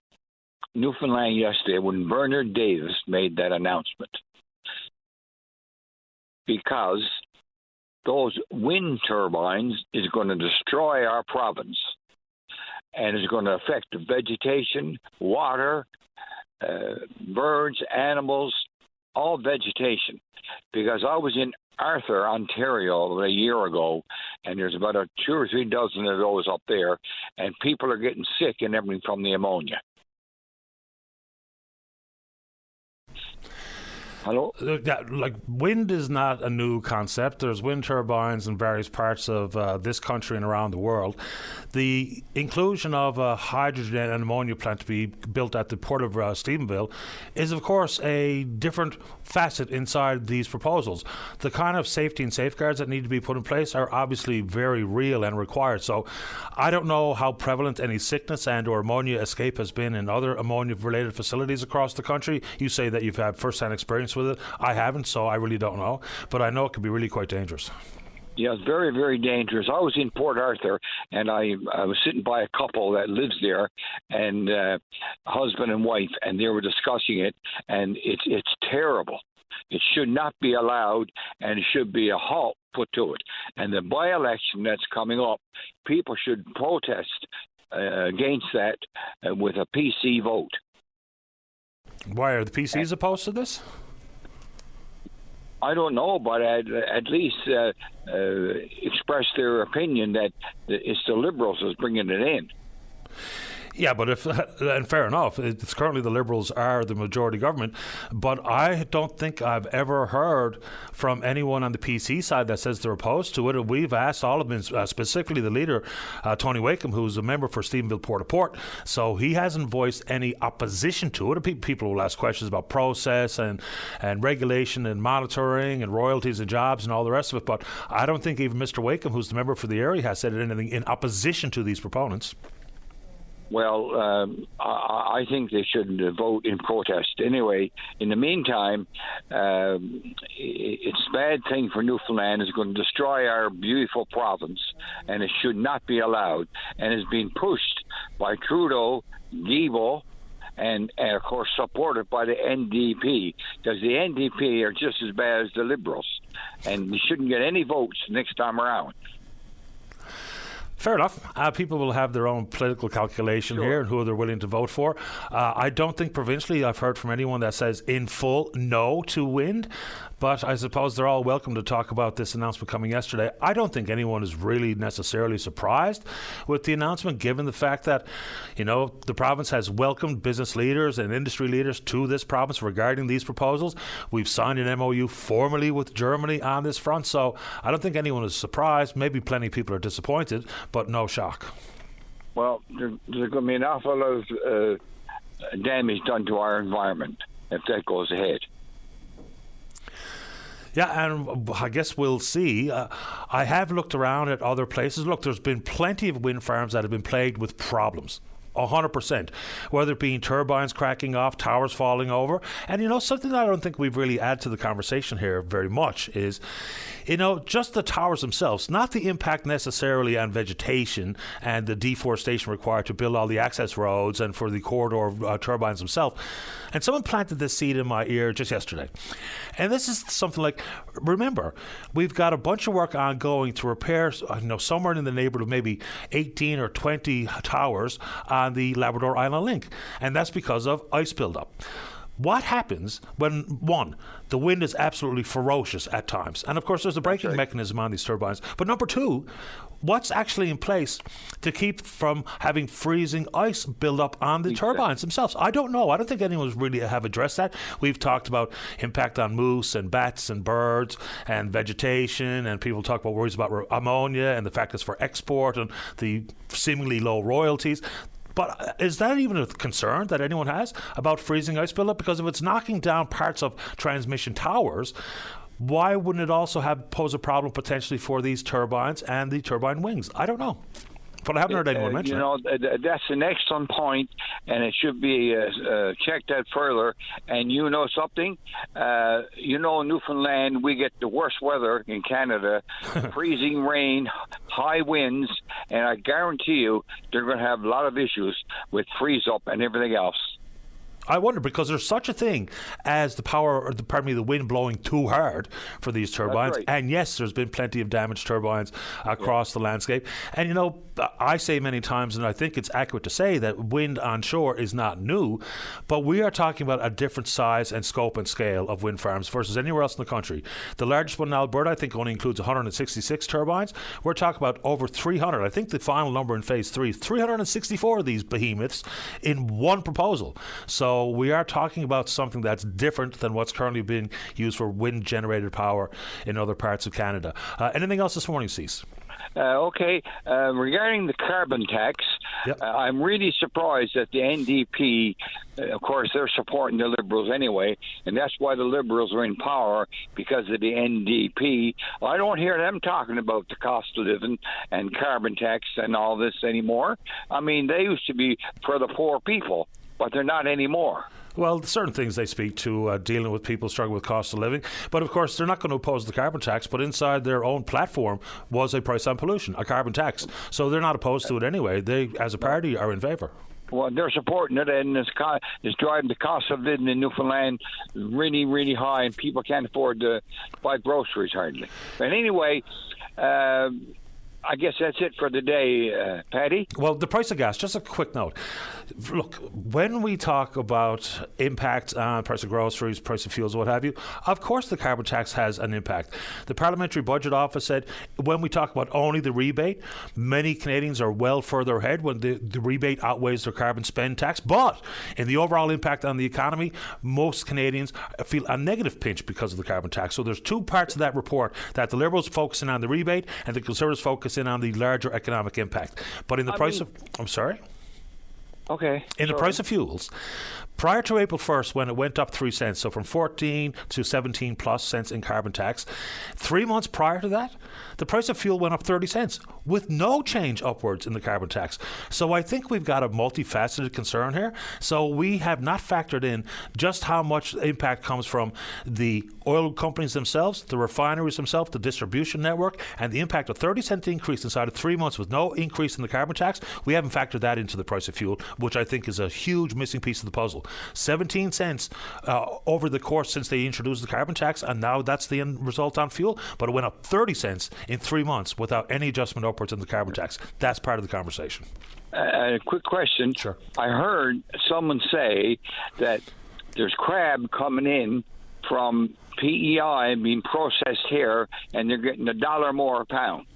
Newfoundland yesterday when Bernard Davis made that announcement, because those wind turbines is going to destroy our province and is going to affect the vegetation, water, birds, animals, all vegetation. Because I was in Arthur, Ontario, a year ago, and there's about 2 or 3 dozen of those up there, and people are getting sick and everything from the ammonia. Hello? Wind is not a new concept. There's wind turbines in various parts of this country and around the world. The inclusion of a hydrogen and ammonia plant to be built at the port of Stephenville is, of course, a different facet inside these proposals. The kind of safety and safeguards that need to be put in place are obviously very real and required. So I don't know how prevalent any sickness and or ammonia escape has been in other ammonia-related facilities across the country. You say that you've had first-hand experience with it. I haven't, so I really don't know. But I know it can be really quite dangerous. Yeah, it's very, very dangerous. I was in Port Arthur, and I was sitting by a couple that lives there, and husband and wife, and they were discussing it, and it's terrible. It should not be allowed, and it should be a halt put to it. And the by-election that's coming up, people should protest against that with a PC vote. Why are the PCs opposed to this? I don't know, but at least express their opinion that it's the Liberals that's bringing it in. Yeah, but and fair enough, it's currently the Liberals are the majority government, but I don't think I've ever heard from anyone on the PC side that says they're opposed to it. And we've asked all of them, specifically the leader, Tony Wakeham, who's a member for Stephenville Port-au-Port, so he hasn't voiced any opposition to it. People will ask questions about process and regulation and monitoring and royalties and jobs and all the rest of it, but I don't think even Mr. Wakeham, who's the member for the area, has said anything in opposition to these proponents. Well, I think they should vote in protest. Anyway, in the meantime, it's a bad thing for Newfoundland. It's going to destroy our beautiful province, and it should not be allowed. And it's being pushed by Trudeau, Guilbeault, and of course supported by the NDP, because the NDP are just as bad as the Liberals, and they shouldn't get any votes next time around. Fair enough. People will have their own political calculation here and who they're willing to vote for. I don't think provincially I've heard from anyone that says in full no to wind, but I suppose they're all welcome to talk about this announcement coming yesterday. I don't think anyone is really necessarily surprised with the announcement, given the fact that, the province has welcomed business leaders and industry leaders to this province regarding these proposals. We've signed an MOU formally with Germany on this front, so I don't think anyone is surprised. Maybe plenty of people are disappointed, but no shock. Well, there's going to be an awful lot of damage done to our environment if that goes ahead. Yeah, and I guess we'll see. I have looked around at other places. Look, there's been plenty of wind farms that have been plagued with problems. 100%, whether it being turbines cracking off, towers falling over. And, something that I don't think we've really added to the conversation here very much is, just the towers themselves, not the impact necessarily on vegetation and the deforestation required to build all the access roads and for the corridor turbines themselves. And someone planted this seed in my ear just yesterday. And this is something like, remember, we've got a bunch of work ongoing to repair, somewhere in the neighborhood of maybe 18 or 20 towers on the Labrador Island Link. And that's because of ice buildup. What happens when, one, the wind is absolutely ferocious at times? And, of course, there's a braking mechanism on these turbines. But number two, what's actually in place to keep from having freezing ice build up on the turbines themselves? I don't know. I don't think anyone's really have addressed that. We've talked about impact on moose and bats and birds and vegetation, and people talk about worries about ammonia and the fact it's for export and the seemingly low royalties. But is that even a concern that anyone has about freezing ice buildup? Because if it's knocking down parts of transmission towers, why wouldn't it also pose a problem potentially for these turbines and the turbine wings? I don't know. But I haven't heard anyone mention it. That's an excellent point, and it should be checked out further. And something? Newfoundland, we get the worst weather in Canada, freezing rain, high winds, and I guarantee you they're going to have a lot of issues with freeze up and everything else. I wonder, because there's such a thing as the wind blowing too hard for these turbines. Right. And yes, there's been plenty of damaged turbines across the landscape. And, I say many times, and I think it's accurate to say, that wind on shore is not new, but we are talking about a different size and scope and scale of wind farms versus anywhere else in the country. The largest one in Alberta, I think, only includes 166 turbines. We're talking about over 300. I think the final number in phase 3 is 364 of these behemoths in one proposal. So we are talking about something that's different than what's currently being used for wind-generated power in other parts of Canada. Anything else this morning, Cease? Okay. Regarding the carbon tax, I'm really surprised that the NDP, of course, they're supporting the Liberals anyway, and that's why the Liberals are in power, because of the NDP. Well, I don't hear them talking about the cost of living and carbon tax and all this anymore. I mean, they used to be for the poor people, but they're not anymore. Well, certain things they speak to dealing with people struggling with cost of living. But, of course, they're not going to oppose the carbon tax. But inside their own platform was a price on pollution, a carbon tax. So they're not opposed to it anyway. They, as a party, are in favour. Well, they're supporting it, and it's driving the cost of living in Newfoundland really, really high, and people can't afford to buy groceries hardly. But anyway, I guess that's it for the day, Patty. Well, the price of gas, just a quick note. Look, when we talk about impact on price of groceries, price of fuels, what have you, of course the carbon tax has an impact. The Parliamentary Budget Office said when we talk about only the rebate, many Canadians are well further ahead when the rebate outweighs their carbon spend tax. But in the overall impact on the economy, most Canadians feel a negative pinch because of the carbon tax. So there's two parts of that report, that the Liberals focusing on the rebate and the Conservatives focusing on the larger economic impact. But in the I'm sorry? Okay. In the price of fuels, prior to April 1st, when it went up 3 cents, so from 14 to 17 plus cents in carbon tax, 3 months prior to that, the price of fuel went up 30 cents with no change upwards in the carbon tax. So I think we've got a multifaceted concern here. So we have not factored in just how much impact comes from the oil companies themselves, the refineries themselves, the distribution network, and the impact of 30-cent increase inside of 3 months with no increase in the carbon tax. We haven't factored that into the price of fuel, which I think is a huge missing piece of the puzzle. 17 cents over the course since they introduced the carbon tax, and now that's the end result on fuel, but it went up 30 cents in 3 months without any adjustment upwards in the carbon tax. That's part of the conversation. A quick question. Sure. I heard someone say that there's crab coming in from PEI being processed here, and they're getting $1 more a pound.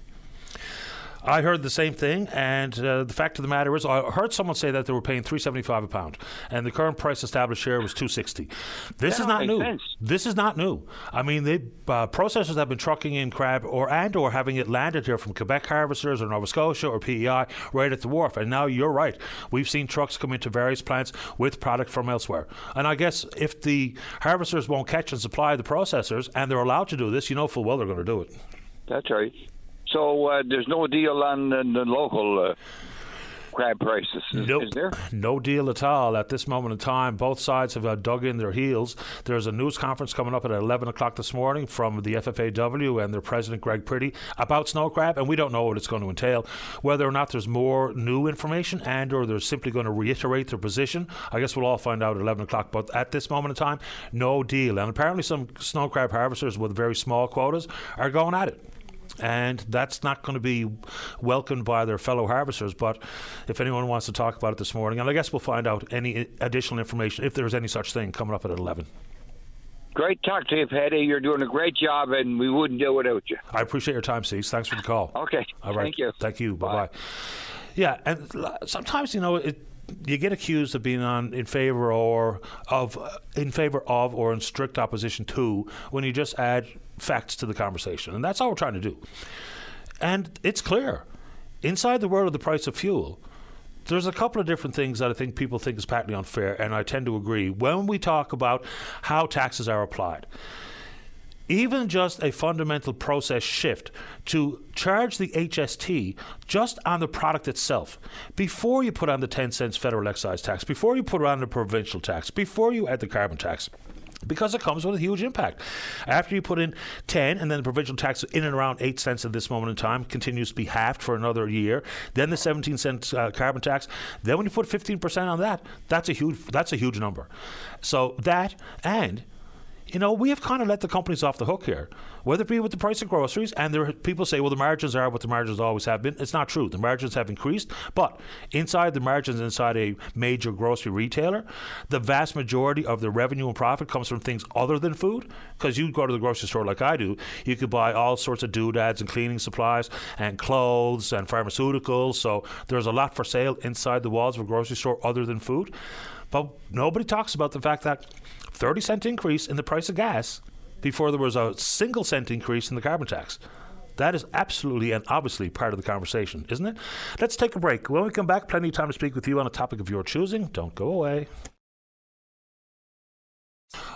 I heard the same thing, and the fact of the matter is, I heard someone say that they were paying $3.75 a pound, and the current price established here was $2.60. This is not new. Sense. This is not new. I mean, the processors have been trucking in crab or having it landed here from Quebec harvesters or Nova Scotia or PEI right at the wharf. And now you're right. We've seen trucks come into various plants with product from elsewhere. And I guess if the harvesters won't catch and supply the processors, and they're allowed to do this, you know full well they're going to do it. That's right. So there's no deal on the local crab prices, nope. Is there? No deal at all at this moment in time. Both sides have dug in their heels. There's a news conference coming up at 11 o'clock this morning from the FFAW and their president, Greg Priddy, about snow crab, and we don't know what it's going to entail. Whether or not there's more new information and or they're simply going to reiterate their position, I guess we'll all find out at 11 o'clock. But at this moment in time, no deal. And apparently some snow crab harvesters with very small quotas are going at it. And that's not going to be welcomed by their fellow harvesters. But if anyone wants to talk about it this morning, and I guess we'll find out any additional information, if there's any such thing, coming up at 11. Great talk to you, Patty. You're doing a great job, and we wouldn't do it without you. I appreciate your time, Cease. Thanks for the call. Okay. All right. Thank you. Thank you. Bye-bye. Yeah, and sometimes, you get accused of being in favor of or in strict opposition to when you just add facts to the conversation, and that's all we're trying to do. And it's clear inside the world of the price of fuel, there's a couple of different things that I think people think is patently unfair, and I tend to agree when we talk about how taxes are applied. Even just a fundamental process shift to charge the HST just on the product itself, before you put on the 10 cents federal excise tax, before you put on the provincial tax, before you add the carbon tax, because it comes with a huge impact. After you put in 10 and then the provincial tax in and around 8 cents at this moment in time continues to be halved for another year, then the 17 cent carbon tax, then when you put 15% on that, that's a huge number. So that, and we have kind of let the companies off the hook here, whether it be with the price of groceries, and there are people say, well, the margins are what the margins always have been. It's not true. The margins have increased, but inside the margins inside a major grocery retailer, the vast majority of the revenue and profit comes from things other than food, because you go to the grocery store like I do, you could buy all sorts of doodads and cleaning supplies and clothes and pharmaceuticals, so there's a lot for sale inside the walls of a grocery store other than food. But nobody talks about the fact that 30-cent increase in the price of gas before there was a single cent increase in the carbon tax. That is absolutely and obviously part of the conversation, isn't it? Let's take a break. When we come back, plenty of time to speak with you on a topic of your choosing. Don't go away.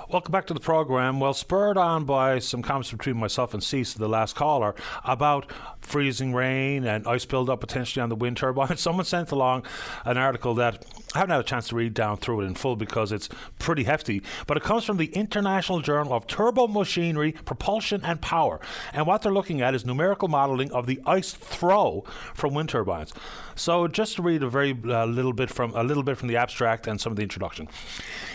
Welcome back to the program. Well, spurred on by some comments between myself and Cease, the last caller, about freezing rain and ice build-up potentially on the wind turbine, someone sent along an article that I haven't had a chance to read down through it in full because it's pretty hefty, but it comes from the International Journal of Turbo Machinery, Propulsion and Power. And what they're looking at is numerical modeling of the ice throw from wind turbines. So just to read a little bit from the abstract and some of the introduction.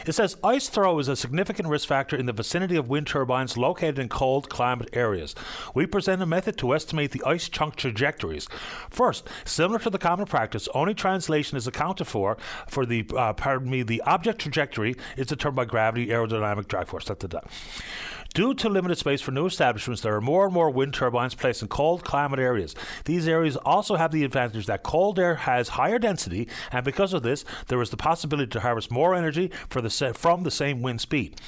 It says, ice throw is a significant significant risk factor in the vicinity of wind turbines located in cold climate areas. We present a method to estimate the ice chunk trajectories. First, similar to the common practice, only translation is accounted for the object trajectory is determined by gravity, aerodynamic drag force. Due to limited space for new establishments, there are more and more wind turbines placed in cold climate areas. These areas also have the advantage that cold air has higher density, and because of this, there is the possibility to harvest more energy from the same wind speed.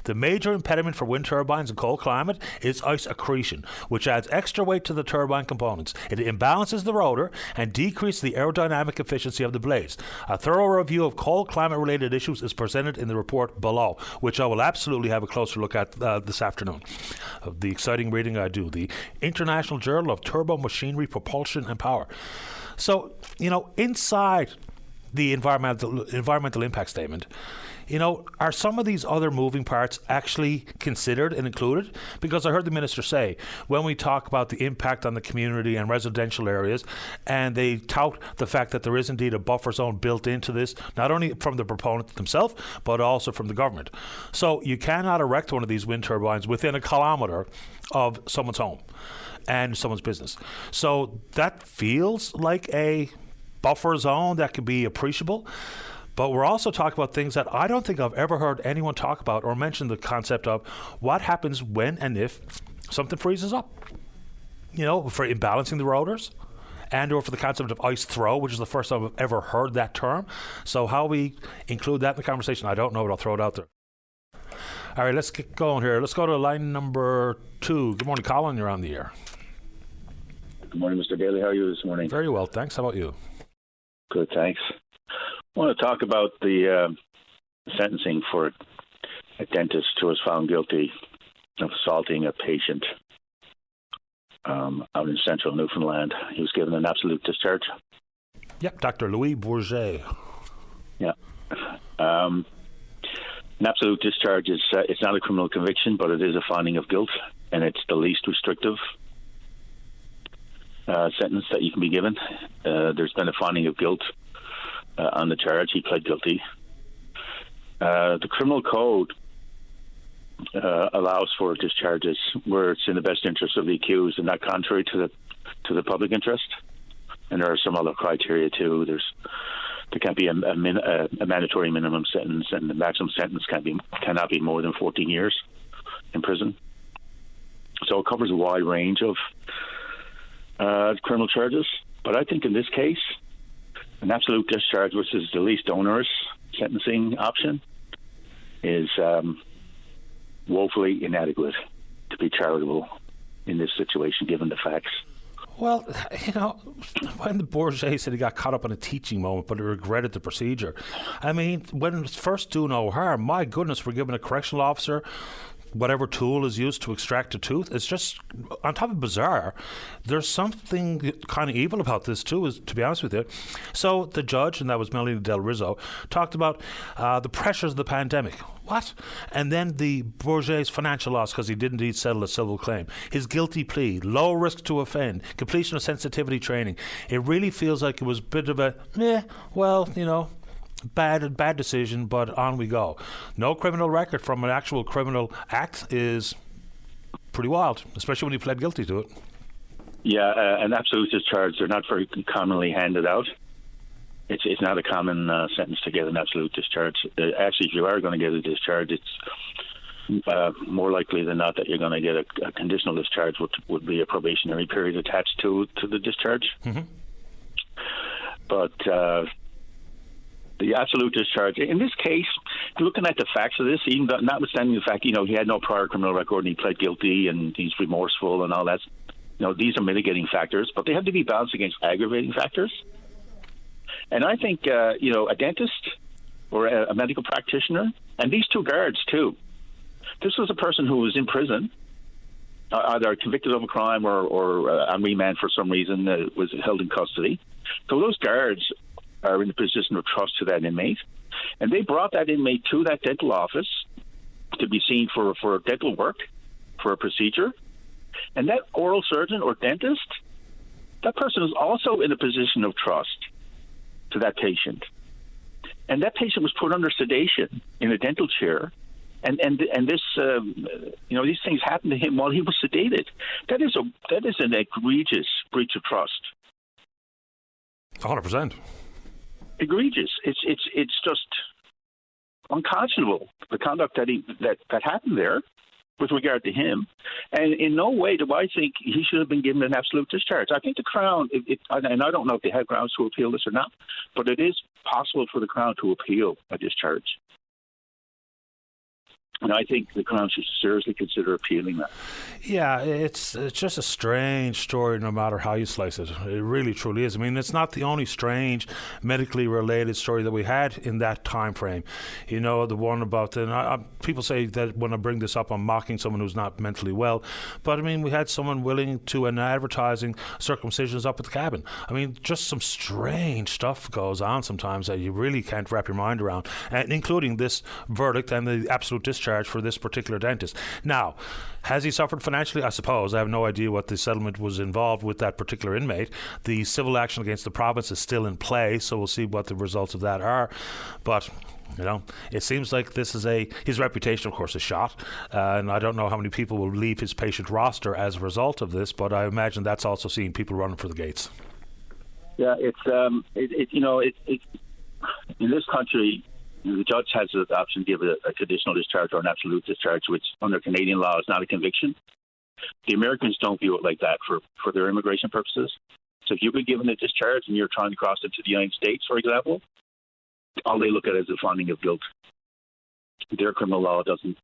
The major impediment for wind turbines in cold climate is ice accretion, which adds extra weight to the turbine components. It imbalances the rotor and decreases the aerodynamic efficiency of the blades. A thorough review of cold climate-related issues is presented in the report below, which I will absolutely have a closer look at this afternoon. The exciting reading I do, the International Journal of Turbo Machinery, Propulsion and Power. So, inside the environmental impact statement, are some of these other moving parts actually considered and included? Because I heard the minister say, when we talk about the impact on the community and residential areas, and they tout the fact that there is indeed a buffer zone built into this, not only from the proponent themselves, but also from the government. So you cannot erect one of these wind turbines within a kilometre of someone's home and someone's business. So that feels like a buffer zone that could be appreciable. But we're also talking about things that I don't think I've ever heard anyone talk about or mention the concept of what happens when and if something freezes up. For imbalancing the rotors and or for the concept of ice throw, which is the first time I've ever heard that term. So how we include that in the conversation, I don't know, but I'll throw it out there. All right, let's get going here. Let's go to line number 2. Good morning, Colin. You're on the air. Good morning, Mr. Daly. How are you this morning? Very well, thanks. How about you? Good, thanks. I want to talk about the sentencing for a dentist who was found guilty of assaulting a patient out in central Newfoundland. He was given an absolute discharge. Yep, Dr. Louis Bourget. Yeah. An absolute discharge is it's not a criminal conviction, but it is a finding of guilt, and it's the least restrictive sentence that you can be given. There's been a finding of guilt on the charge. He pled guilty. The criminal code allows for discharges where it's in the best interest of the accused and not contrary to the public interest. And there are some other criteria too. There can't be a mandatory minimum sentence, and the maximum sentence cannot be more than 14 years in prison. So it covers a wide range of criminal charges. But I think in this case, an absolute discharge, which is the least onerous sentencing option, is woefully inadequate to be charitable in this situation, given the facts. Well, when the Bourget said he got caught up in a teaching moment, but he regretted the procedure. I mean, when it's first do no harm, my goodness, we're giving a correctional officer whatever tool is used to extract a tooth. It's just, on top of bizarre, there's something kind of evil about this too, to be honest with you. So the judge, and that was Melanie Del Rizzo, talked about the pressures of the pandemic. What? And then the Bourget's financial loss because he did indeed settle a civil claim. His guilty plea, low risk to offend, completion of sensitivity training. It really feels like it was a bit of a, bad decision, but on we go. No criminal record from an actual criminal act is pretty wild, especially when he pled guilty to it. Yeah, an absolute discharge, they're not very commonly handed out. It's not a common sentence to get an absolute discharge. Actually, if you are going to get a discharge, it's more likely than not that you're going to get a conditional discharge, which would be a probationary period attached to the discharge. Mm-hmm. But the absolute discharge, in this case, looking at the facts of this, even notwithstanding the fact, he had no prior criminal record and he pled guilty and he's remorseful and all that, these are mitigating factors, but they have to be balanced against aggravating factors. And I think, a dentist or a medical practitioner, and these two guards too, this was a person who was in prison, either convicted of a crime or on remand for some reason, was held in custody. So those guards are in the position of trust to that inmate. And they brought that inmate to that dental office to be seen for dental work, for a procedure. And that oral surgeon or dentist, that person is also in a position of trust to that patient. And that patient was put under sedation in a dental chair And this, these things happened to him while he was sedated. That is an egregious breach of trust. 100%. Egregious. It's just unconscionable, the conduct that happened there with regard to him. And in no way do I think he should have been given an absolute discharge. I think the Crown, and I don't know if they have grounds to appeal this or not, but it is possible for the Crown to appeal a discharge. And I think the Crown should seriously consider appealing that. Yeah, it's just a strange story no matter how you slice it. It really, truly is. I mean, it's not the only strange medically related story that we had in that time frame. You know, the one about, people say that when I bring this up, I'm mocking someone who's not mentally well. But, I mean, we had someone willing to, and advertising circumcisions up at the cabin. I mean, just some strange stuff goes on sometimes that you really can't wrap your mind around, and including this verdict and the absolute discharge for this particular dentist. Now, has he suffered financially? I suppose. I have no idea what the settlement was involved with that particular inmate. The civil action against the province is still in play, so we'll see what the results of that are. But, you know, it seems like this is his reputation, of course, is shot. And I don't know how many people will leave his patient roster as a result of this, but I imagine that's also seeing people running for the gates. Yeah, in this country, the judge has the option to give a conditional discharge or an absolute discharge, which under Canadian law is not a conviction. The Americans don't view it like that for their immigration purposes. So if you've been given a discharge and you're trying to cross into the United States, for example, all they look at is a finding of guilt. Their criminal law doesn't,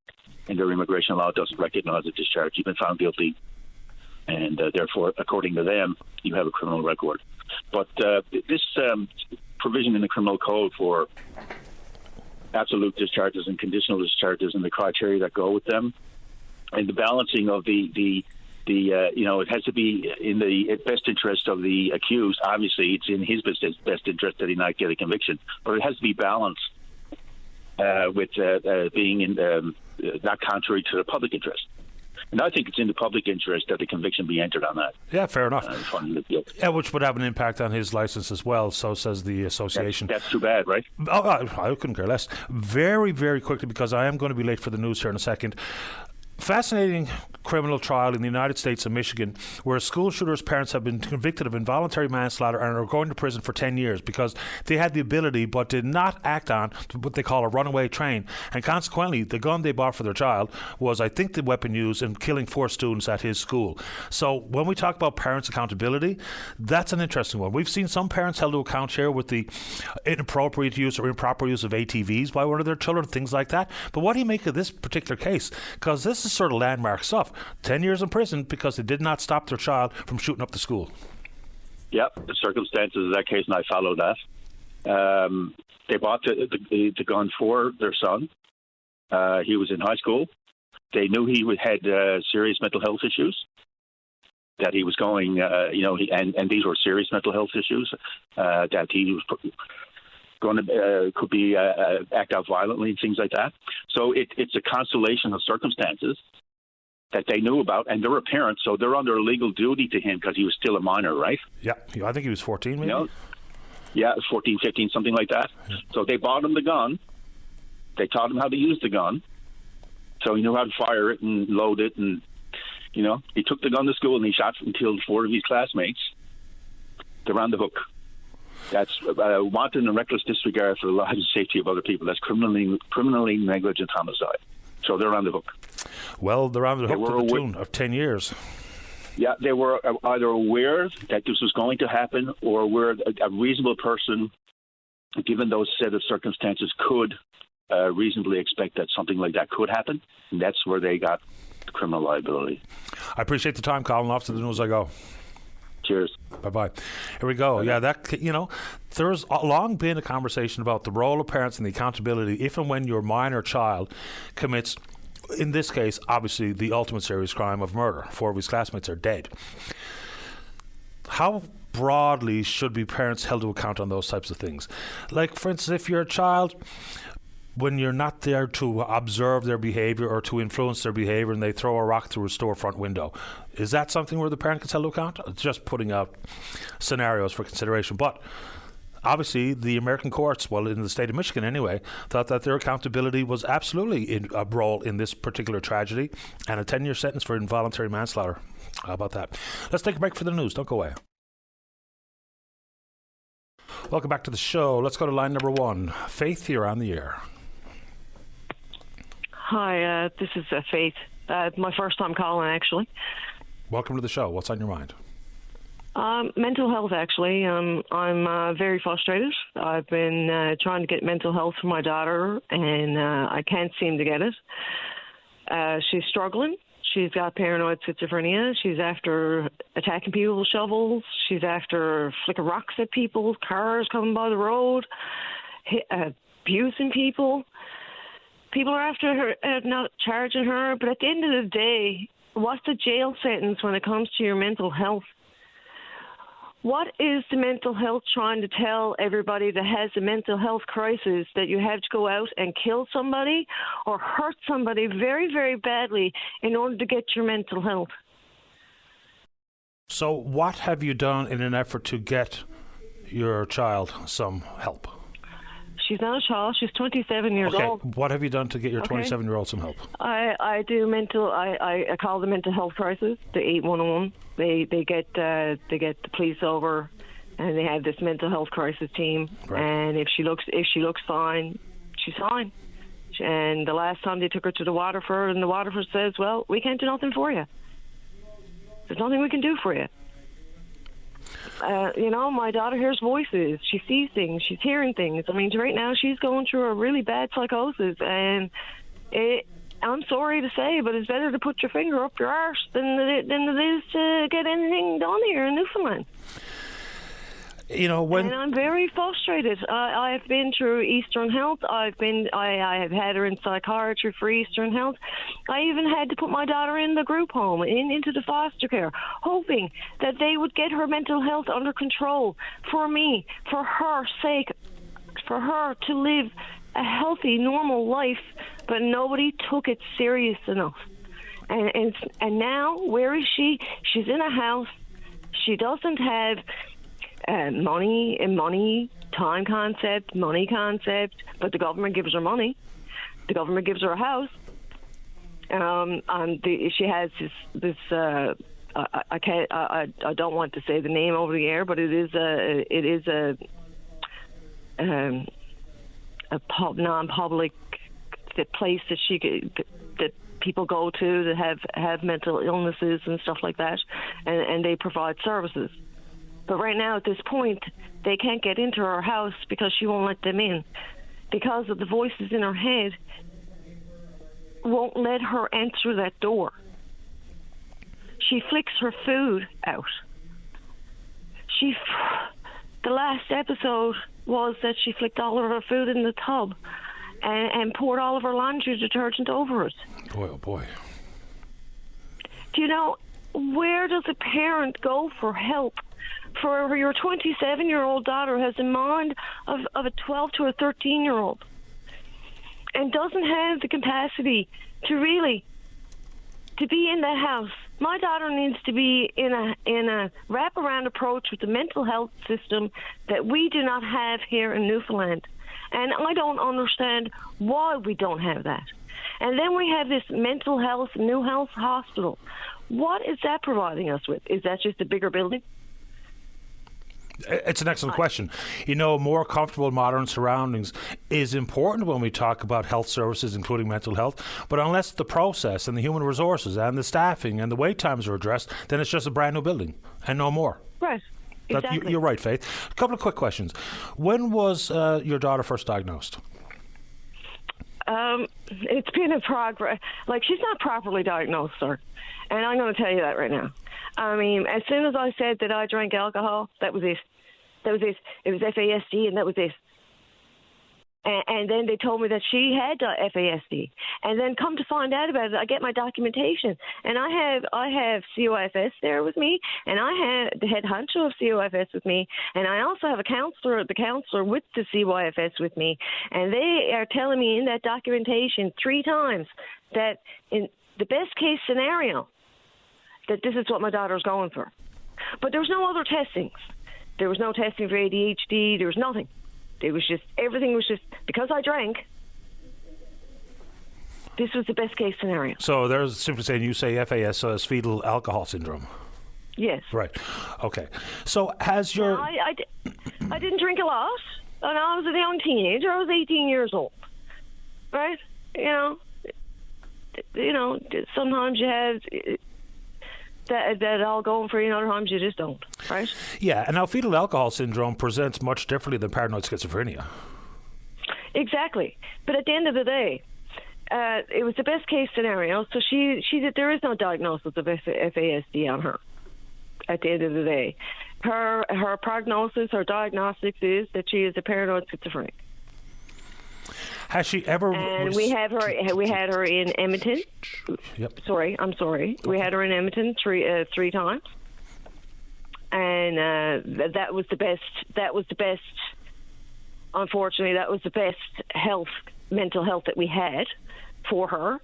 and their immigration law doesn't recognize a discharge. You've been found guilty, and therefore, according to them, you have a criminal record. But this provision in the criminal code for absolute discharges and conditional discharges and the criteria that go with them, and the balancing of it has to be in the best interest of the accused. Obviously, it's in his best interest that he not get a conviction, but it has to be balanced with being not contrary to the public interest. And I think it's in the public interest that the conviction be entered on that. Yeah, fair enough. Yeah, which would have an impact on his license as well, so says the association. That's too bad, right? Oh, I couldn't care less. Very, very quickly, because I am going to be late for the news here in a second. Fascinating criminal trial in the United States and Michigan where a school shooter's parents have been convicted of involuntary manslaughter and are going to prison for 10 years because they had the ability but did not act on what they call a runaway train. And consequently, the gun they bought for their child was, I think, the weapon used in killing 4 students at his school. So when we talk about parents' accountability, that's an interesting one. We've seen some parents held to account here with the inappropriate use or improper use of ATVs by one of their children, things like that. But what do you make of this particular case? Because this is sort of landmark stuff. 10 years in prison because they did not stop their child from shooting up the school. Yep, the circumstances of that case, and I follow that. They bought the gun for their son. He was in high school. They knew he had serious mental health issues. That he was going, and these were serious mental health issues. That he was going to could be act out violently and things like that. So it's a constellation of circumstances that they knew about, and they're a parent, so they're under legal duty to him because he was still a minor, right? Yeah, I think he was 14, maybe. Yeah, 14, 15, something like that. Yeah. So they bought him the gun. They taught him how to use the gun, so he knew how to fire it and load it, and he took the gun to school and he shot and killed 4 of his classmates. They're on the hook. That's wanton and reckless disregard for the lives and safety of other people. That's criminally negligent homicide. So they're on the hook. Well, they're on the hook to the tune of 10 years. Yeah, they were either aware that this was going to happen or were a reasonable person, given those set of circumstances, could reasonably expect that something like that could happen. And that's where they got the criminal liability. I appreciate the time, Colin. Off to the news I go. Cheers. Bye-bye. Here we go. Yeah, there's long been a conversation about the role of parents and the accountability if and when your minor child commits, in this case, obviously, the ultimate serious crime of murder. 4 of his classmates are dead. How broadly should be parents held to account on those types of things? Like, for instance, if you're a child, when you're not there to observe their behavior or to influence their behavior and they throw a rock through a storefront window, is that something where the parent gets held to account? It's just putting out scenarios for consideration. But Obviously, the American courts, well, in the state of Michigan anyway, thought that their accountability was absolutely a role in this particular tragedy, and a 10-year sentence for involuntary manslaughter. How about that? Let's take a break for the news. Don't go away. Welcome back to the show. Let's go to line number 1. Faith, you're on the air. Hi, this is Faith. My first time calling, actually. Welcome to the show. What's on your mind? Mental health, actually. I'm very frustrated. I've been trying to get mental health for my daughter, and I can't seem to get it. She's struggling. She's got paranoid schizophrenia. She's after attacking people with shovels. She's after flicking rocks at people, cars coming by the road, abusing people. People are after her, not charging her. But at the end of the day, what's the jail sentence when it comes to your mental health? What is the mental health trying to tell everybody that has a mental health crisis, that you have to go out and kill somebody or hurt somebody very, very badly in order to get your mental health? So what have you done in an effort to get your child some help? She's not a child. She's 27 years old. What have you done to get your 27-year-old some help? I do mental. I call the mental health crisis, the 811. They get the police over, and they have this mental health crisis team. Right. And if she looks fine, she's fine. And the last time they took her to the Waterford, and the Waterford says, "Well, we can't do nothing for you. There's nothing we can do for you." My daughter hears voices. She sees things. She's hearing things. I mean, right now she's going through a really bad psychosis, and I'm sorry to say, but it's better to put your finger up your arse than it is to get anything done here in Newfoundland. And I'm very frustrated. I've been through Eastern Health. I have had her in psychiatry for Eastern Health. I even had to put my daughter in the group home, into the foster care, hoping that they would get her mental health under control for me, for her sake, for her to live a healthy, normal life. But nobody took it serious enough. And now, where is she? She's in a house. She doesn't have money, time concept, money concept, but the government gives her money. The government gives her a house. She has this. I can't. I don't want to say the name over the air, but it is a non-public place that people go to that have mental illnesses and stuff like that, and they provide services. But right now, at this point, they can't get into her house because she won't let them in. Because of the voices in her head, won't let her enter that door. She flicks her food out. The last episode was that she flicked all of her food in the tub and poured all of her laundry detergent over it. Boy, oh boy. Do you know, where does a parent go for help? For your 27-year-old daughter has a mind of a 12 to a 13-year-old and doesn't have the capacity to be in that house. My daughter needs to be in a wraparound approach with the mental health system that we do not have here in Newfoundland. And I don't understand why we don't have that. And then we have this mental health, New Health Hospital. What is that providing us with? Is that just a bigger building? It's an excellent question. More comfortable modern surroundings is important when we talk about health services, including mental health. But unless the process and the human resources and the staffing and the wait times are addressed, then it's just a brand new building and no more. Right. Exactly. You're right, Faith. A couple of quick questions. When was your daughter first diagnosed? It's been in progress. She's not properly diagnosed, sir. And I'm going to tell you that right now. I mean, as soon as I said that I drank alcohol, that was it. It was FASD, and that was it. And then they told me that she had FASD. And then come to find out about it, I get my documentation. And I have COFS there with me, and I have the head honcho of COFS with me, and I also have the counselor with the CYFS with me. And they are telling me in that documentation 3 times that in the best case scenario, that this is what my daughter's going for. But there's no other testings. There was no testing for ADHD. There was nothing. It was just, everything was just, because I drank, this was the best case scenario. So there's simply saying you say FAS, so it's fetal alcohol syndrome. Yes. Right. Okay. So has your... No, I didn't drink a lot. And I was a young teenager. I was 18 years old. Right? You know, sometimes you have that all going for you, and other times you just don't. Right? Yeah. And now fetal alcohol syndrome presents much differently than paranoid schizophrenia. Exactly. But at the end of the day, it was the best case scenario. So she there is no diagnosis of FASD on her. At the end of the day, her prognosis, her diagnostics is that she is a paranoid schizophrenic. Has she ever? And we had her in Edmonton. Yep. I'm sorry. We had her in Edmonton three times, and that was the best. That was the best. Unfortunately, that was the best mental health that we had for her.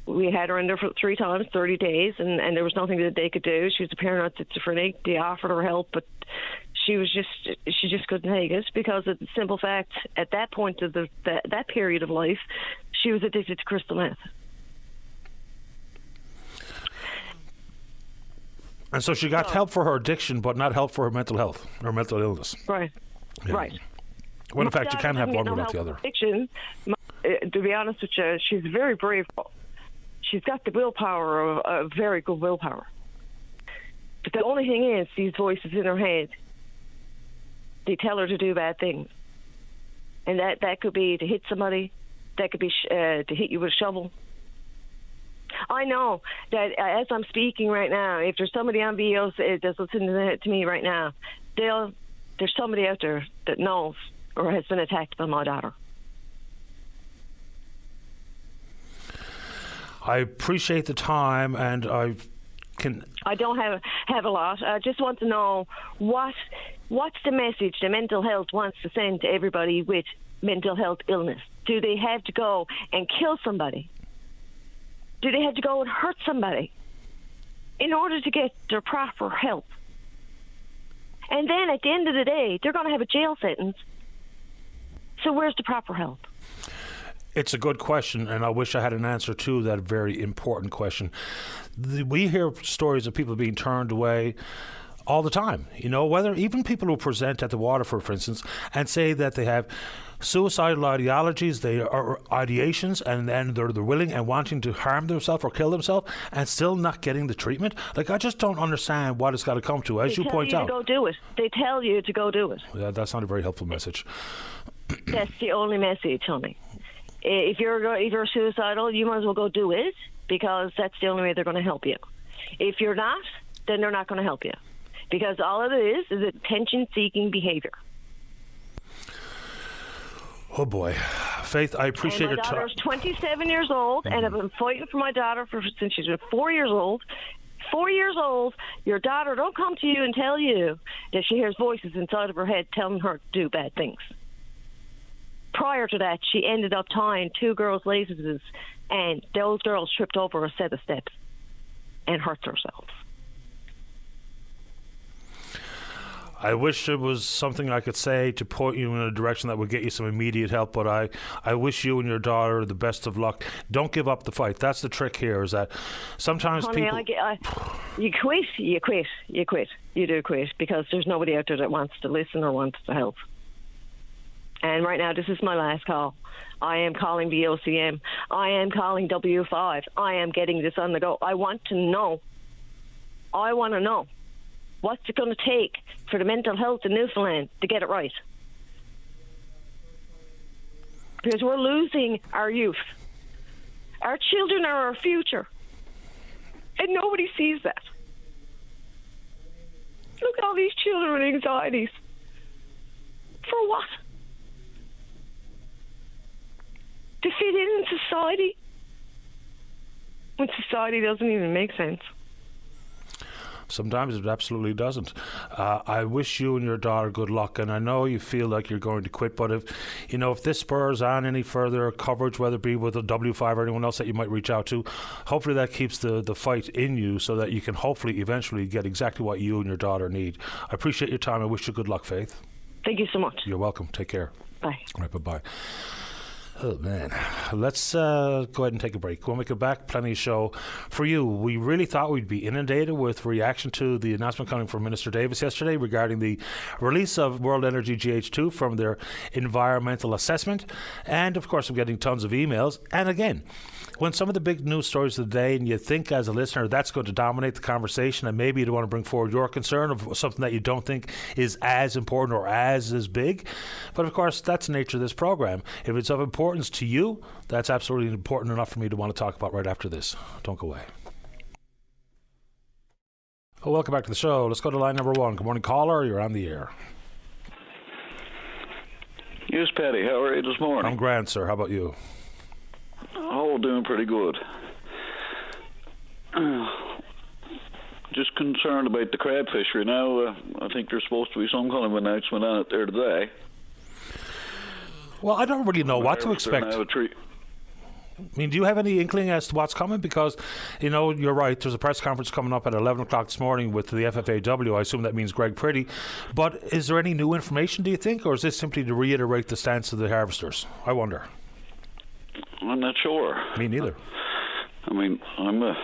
We had her in there for 3 times, 30 days, and there was nothing that they could do. She was a paranoid schizophrenic. They offered her help, but she just couldn't take it because of the simple fact, at that point of that period of life, she was addicted to crystal meth. And so she got help for her addiction, but not help for her mental health or mental illness. Right. Yeah. Right. Well, in fact, you can't have one without the other. Addiction, to be honest with you, she's very brave. She's got the willpower, a very good willpower. But the only thing is, these voices in her head, they tell her to do bad things. And that could be to hit somebody. That could be to hit you with a shovel. I know that as I'm speaking right now, if there's somebody on VOC that's listening to me right now, there's somebody out there that knows or has been attacked by my daughter. I appreciate the time, and I don't have a lot. I just want to know what's the message the mental health wants to send to everybody with mental health illness. Do they have to go and kill somebody? Do they have to go and hurt somebody in order to get their proper help? And then at the end of the day, they're going to have a jail sentence. So where's the proper help? It's a good question, and I wish I had an answer to that very important question. We hear stories of people being turned away all the time, whether even people who present at the Waterford, for instance, and say that they have suicidal ideologies, they are ideations, and then they're willing and wanting to harm themselves or kill themselves and still not getting the treatment. Like, I just don't understand what it's got to come to, as you point out. They tell you to go do it. They tell you to go do it. Yeah, that's not a very helpful message. That's the only message, honey. If you're suicidal, you might as well go do it, because that's the only way they're going to help you. If you're not, then they're not going to help you, because all of it is attention-seeking behavior. Oh boy, Faith, I appreciate your time. My daughter's 27 years old, and I've been fighting for my daughter since she's been 4 years old. 4 years old, your daughter don't come to you and tell you that she hears voices inside of her head telling her to do bad things. Prior to that, she ended up tying 2 girls' laces, and those girls tripped over a set of steps and hurt themselves. I wish there was something I could say to point you in a direction that would get you some immediate help, but I wish you and your daughter the best of luck. Don't give up the fight. That's the trick here, is that sometimes Honey, you quit, you do quit, because there's nobody out there that wants to listen or wants to help. And right now, this is my last call. I am calling the OCM. I am calling W5. I am getting this on the go. I want to know. What's it going to take for the mental health in Newfoundland to get it right? Because we're losing our youth. Our children are our future. And nobody sees that. Look at all these children with anxieties. For what? To fit in society? When society doesn't even make sense. Sometimes it absolutely doesn't. I wish you and your daughter good luck, and I know you feel like you're going to quit, but if this spurs on any further coverage, whether it be with the W5 or anyone else that you might reach out to, hopefully that keeps the fight in you so that you can hopefully eventually get exactly what you and your daughter need. I appreciate your time. I wish you good luck, Faith. Thank you so much. You're welcome. Take care. Bye. All right, bye-bye. Oh, man. Let's go ahead and take a break. When we come back, plenty of show for you. We really thought we'd be inundated with reaction to the announcement coming from Minister Davis yesterday regarding the release of World Energy GH2 from their environmental assessment. And, of course, I'm getting tons of emails. And, again, when some of the big news stories of the day, and you think as a listener that's going to dominate the conversation, and maybe you want to bring forward your concern of something that you don't think is as important or as big. But, of course, that's the nature of this program. If it's of importance to you, that's absolutely important enough for me to want to talk about right after this. Don't go away. Well, welcome back to the show. Let's go to line number 1. Good morning, caller. You're on the air. Yes, Patty. How are you this morning? I'm grand, sir. How about you? Oh, doing pretty good. Just concerned about the crab fishery now. I think there's supposed to be some kind of announcement on it there today. Well, I don't really know what to expect. I mean, do you have any inkling as to what's coming? Because, you're right, there's a press conference coming up at 11 o'clock this morning with the FFAW. I assume that means Greg Priddy. But is there any new information, do you think? Or is this simply to reiterate the stance of the harvesters? I wonder. I'm not sure. Me neither. I mean, I'm a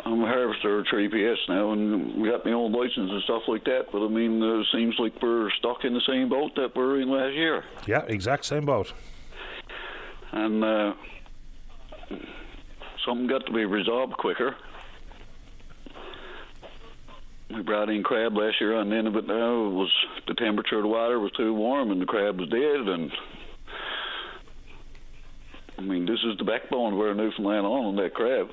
harvester at 3PS now, and we got my own license and stuff like that. But I mean, it seems like we're stuck in the same boat that we were in last year. Yeah, exact same boat. And something got to be resolved quicker. We brought in crab last year on the end of it. Now it was the temperature of the water was too warm, and the crab was dead. And I mean, this is the backbone of our Newfoundland on that crab.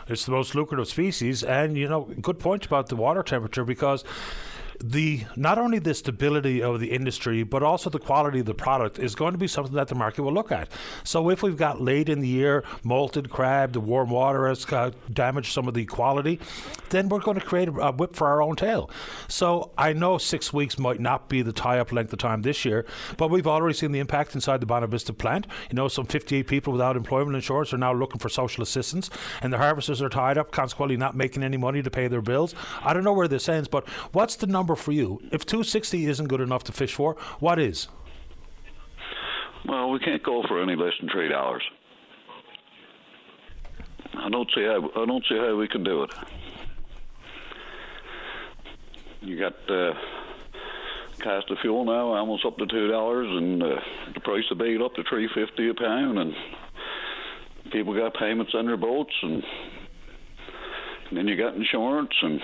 It's the most lucrative species, and good point about the water temperature, because not only the stability of the industry but also the quality of the product is going to be something that the market will look at. So if we've got late in the year molted crab, the warm water has damaged some of the quality, then we're going to create a whip for our own tail. So I know 6 weeks might not be the tie-up length of time this year, but we've already seen the impact inside the Bonavista plant. Some 58 people without employment insurance are now looking for social assistance, and the harvesters are tied up, consequently not making any money to pay their bills. I don't know where this ends, but what's the number for you? If 260 isn't good enough to fish for, what is? Well, we can't go for any less than $3. I don't see how we can do it. You got cost of fuel now almost up to $2, and the price of bait up to $3.50 a pound, and people got payments on their boats, and then you got insurance, and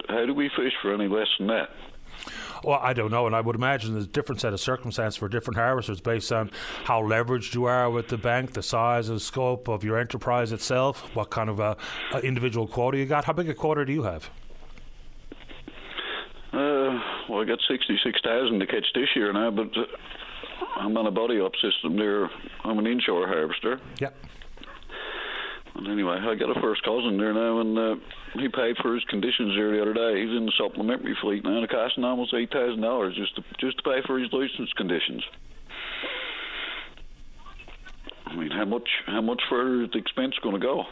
how do we fish for any less than that? Well, I don't know, and I would imagine there's a different set of circumstances for different harvesters based on how leveraged you are with the bank, the size and scope of your enterprise itself, what kind of individual quota you got. How big a quota do you have? Well, I got 66,000 to catch this year now, but I'm on a buddy-up system there. I'm an inshore harvester. Yep. And anyway, I got a first cousin there now, and he paid for his conditions there the other day. He's in the supplementary fleet now, and it cost him almost $8,000 just to pay for his license conditions. I mean, how much further is the expense going to go?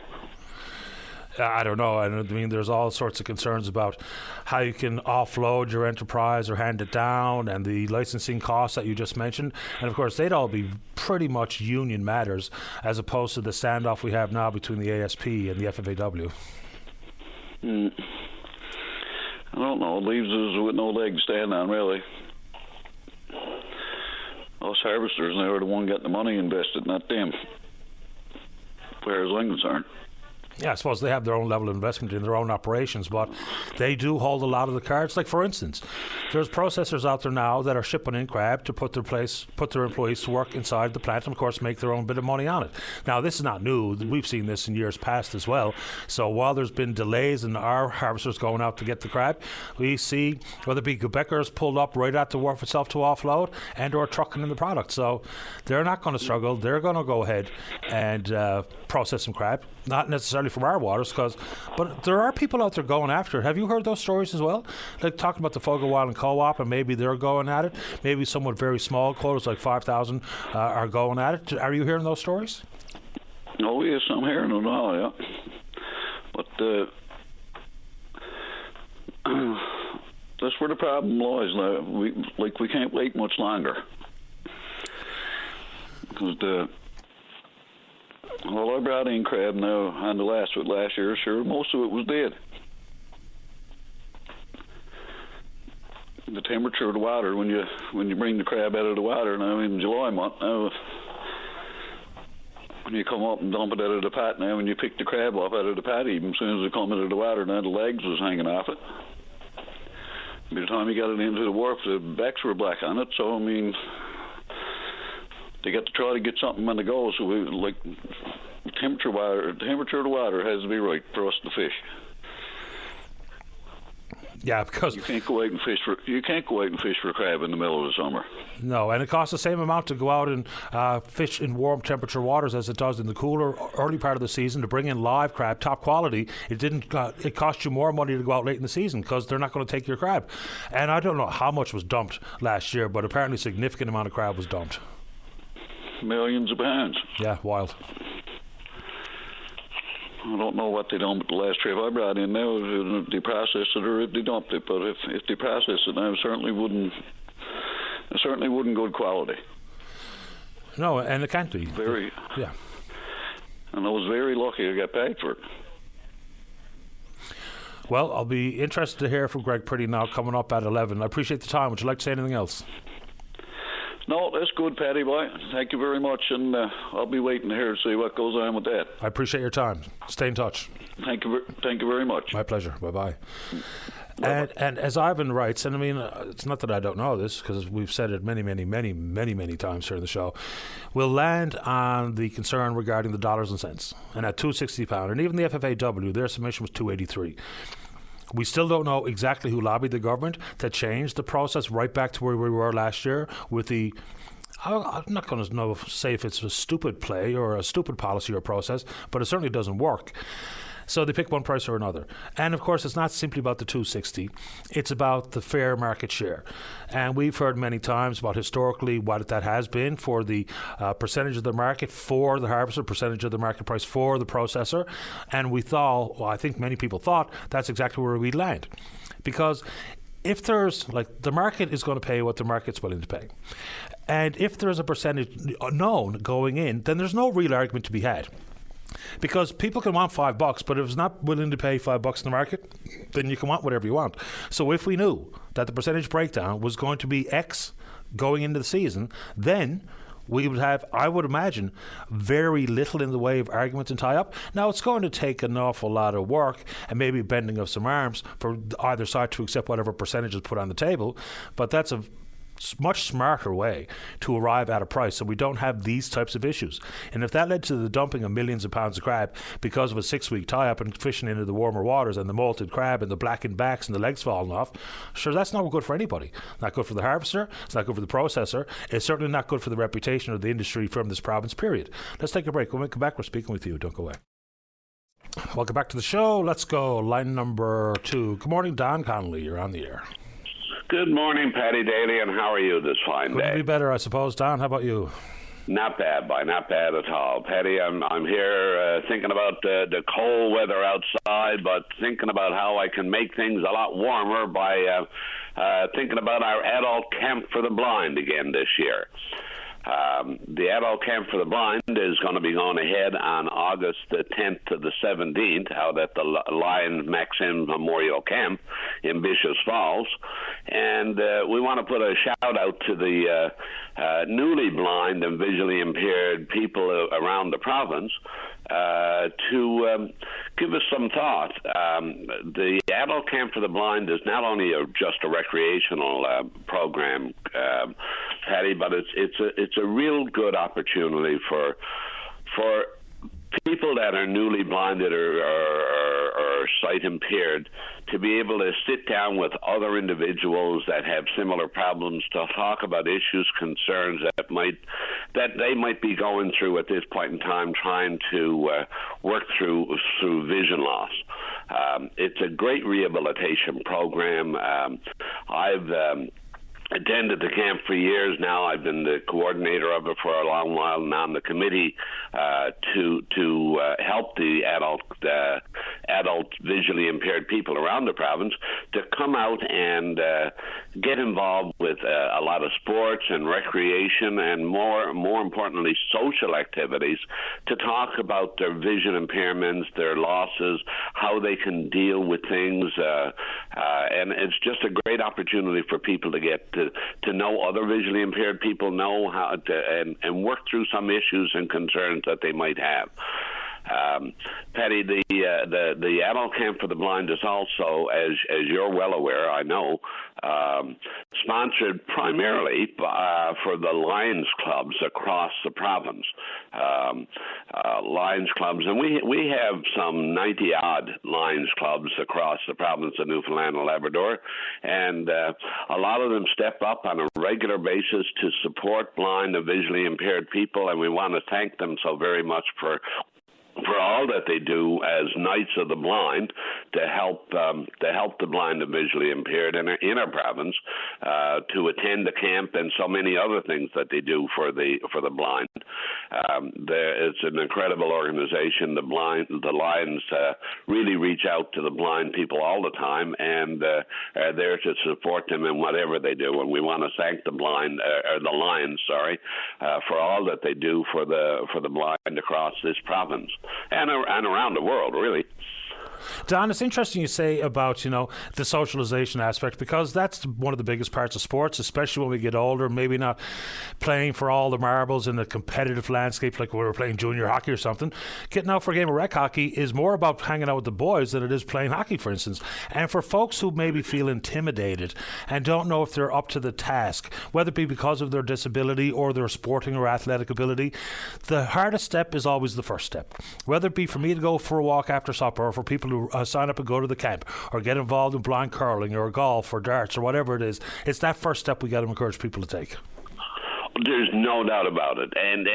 I don't know. I mean, there's all sorts of concerns about how you can offload your enterprise or hand it down, and the licensing costs that you just mentioned. And of course, they'd all be pretty much union matters, as opposed to the standoff we have now between the ASP and the FFAW. I don't know. It leaves us with no leg to stand on, really. Us harvesters now are the one getting the money invested, not them, as far as I'm concerned. Yeah, I suppose they have their own level of investment in their own operations, but they do hold a lot of the cards. Like, for instance, there's processors out there now that are shipping in crab to put their employees to work inside the plant and, of course, make their own bit of money on it. Now, this is not new. We've seen this in years past as well. So while there's been delays in our harvesters going out to get the crab, we see whether it be Quebecers pulled up right at the wharf itself to offload and or trucking in the product. So they're not going to struggle. They're going to go ahead and process some crab. not necessarily from our waters, but there are people out there going after it. Have you heard those stories as well? Like talking about the Fogo Island Co-op, and maybe they're going at it. Maybe somewhat very small quotas like 5,000 are going at it. Are you hearing those stories? Oh yes, I'm hearing them all. Yeah, but that's where the problem lies. Now we can't wait much longer because I brought in crab now on the last year. Sure, most of it was dead. The temperature of the water when you bring the crab out of the water now in July month now. When you come up and dump it out of the pot now, when you pick the crab up out of the pot, even as soon as it come into the water, now the legs was hanging off it. By the time you got it into the wharf, the backs were black on it. So I mean, they got to try to get something on the go. So the temperature of the water has to be right for us to fish. Yeah, because you can't go out and fish for crab in the middle of the summer. No, and it costs the same amount to go out and fish in warm temperature waters as it does in the cooler early part of the season to bring in live crab, top quality. It cost you more money to go out late in the season because they're not going to take your crab. And I don't know how much was dumped last year, but apparently a significant amount of crab was dumped. Millions of pounds. Yeah, wild. I don't know what they done with the last trip I brought in now. If they processed it or if they dumped it, but if they processed it now, it certainly wouldn't good quality. No, and it can't be. Very. Yeah. And I was very lucky I got paid for it. Well, I'll be interested to hear from Greg Pretty now coming up at 11. I appreciate the time. Would you like to say anything else? No, that's good, Paddy boy. Thank you very much, and I'll be waiting here to see what goes on with that. I appreciate your time. Stay in touch. Thank you very much. My pleasure. Bye-bye. And as Ivan writes, and I mean, it's not that I don't know this, because we've said it many times here in the show, we'll land on the concern regarding the dollars and cents, and at £2.60, and even the FFAW, their submission was $2.83. We still don't know exactly who lobbied the government to change the process right back to where we were last year with the I'm not going to say if it's a stupid play or a stupid policy or process, but it certainly doesn't work. So they pick one price or another. And of course, it's not simply about the 260. It's about the fair market share. And we've heard many times about historically what that has been for the percentage of the market for the harvester, percentage of the market price for the processor. And we thought, well, I think many people thought that's exactly where we'd land. Because if there's, the market is going to pay what the market's willing to pay. And if there's a percentage known going in, then there's no real argument to be had. Because people can want $5, but if it's not willing to pay $5 in the market, then you can want whatever you want. So if we knew that the percentage breakdown was going to be X going into the season, then we would have, I would imagine, very little in the way of arguments and tie-up. Now, it's going to take an awful lot of work and maybe bending of some arms for either side to accept whatever percentage is put on the table, but that's a much smarter way to arrive at a price so we don't have these types of issues. And if that led to the dumping of millions of pounds of crab because of a 6-week tie-up and fishing into the warmer waters and the molted crab and the blackened backs and the legs falling off, sure, that's not good for anybody. Not good for the harvester, it's not good for the processor, it's certainly not good for the reputation of the industry from this province, period. Let's take a break. When we come back, we're speaking with you. Don't go away. Welcome back to the show. Let's go. Line number 2. Good morning, Don Connolly. You're on the air. Good morning, Paddy Daly, and how are you this fine day? Couldn't be better, I suppose. Don, how about you? Not bad, boy. Not bad at all. Paddy, I'm here thinking about the cold weather outside, but thinking about how I can make things a lot warmer by thinking about our adult camp for the blind again this year. The adult camp for the blind is going to be going ahead on August the 10th to the 17th out at the Lion Maxim Memorial Camp in Bishop's Falls. And we want to put a shout out to the newly blind and visually impaired people around the province to give us some thought. The adult camp for the blind is not only just a recreational program, Patty, but it's a real good opportunity for people that are newly blinded or sight impaired to be able to sit down with other individuals that have similar problems to talk about issues, concerns that might that they might be going through at this point in time, trying to work through vision loss. It's a great rehabilitation program. I've attended the camp for years now. I've been the coordinator of it for a long while, and on the committee to help the adult visually impaired people around the province to come out and get involved with a lot of sports and recreation, and more importantly, social activities, to talk about their vision impairments, their losses, how they can deal with things, and it's just a great opportunity for people to get to know other visually impaired people, know how to and work through some issues and concerns that they might have. Patty, the adult camp for the blind is also, as you're well aware, I know, sponsored primarily for the Lions clubs across the province. Lions clubs, and we have some 90-odd Lions clubs across the province of Newfoundland and Labrador, and a lot of them step up on a regular basis to support blind and visually impaired people, and we want to thank them so very much for all that they do as Knights of the Blind to help the blind and visually impaired in our province, to attend the camp and so many other things that they do for the blind. It's an incredible organization. The Lions really reach out to the blind people all the time, and are there to support them in whatever they do. And we want to thank the Lions, for all that they do for the blind across this province and around the world, really. Don, it's interesting you say about, the socialization aspect, because that's one of the biggest parts of sports, especially when we get older, maybe not playing for all the marbles in the competitive landscape like when we're playing junior hockey or something. Getting out for a game of rec hockey is more about hanging out with the boys than it is playing hockey, for instance. And for folks who maybe feel intimidated and don't know if they're up to the task, whether it be because of their disability or their sporting or athletic ability, the hardest step is always the first step. Whether it be for me to go for a walk after supper, or for people who sign up and go to the camp, or get involved in blind curling or golf or darts or whatever it is, it's that first step we got to encourage people to take. There's no doubt about it. And,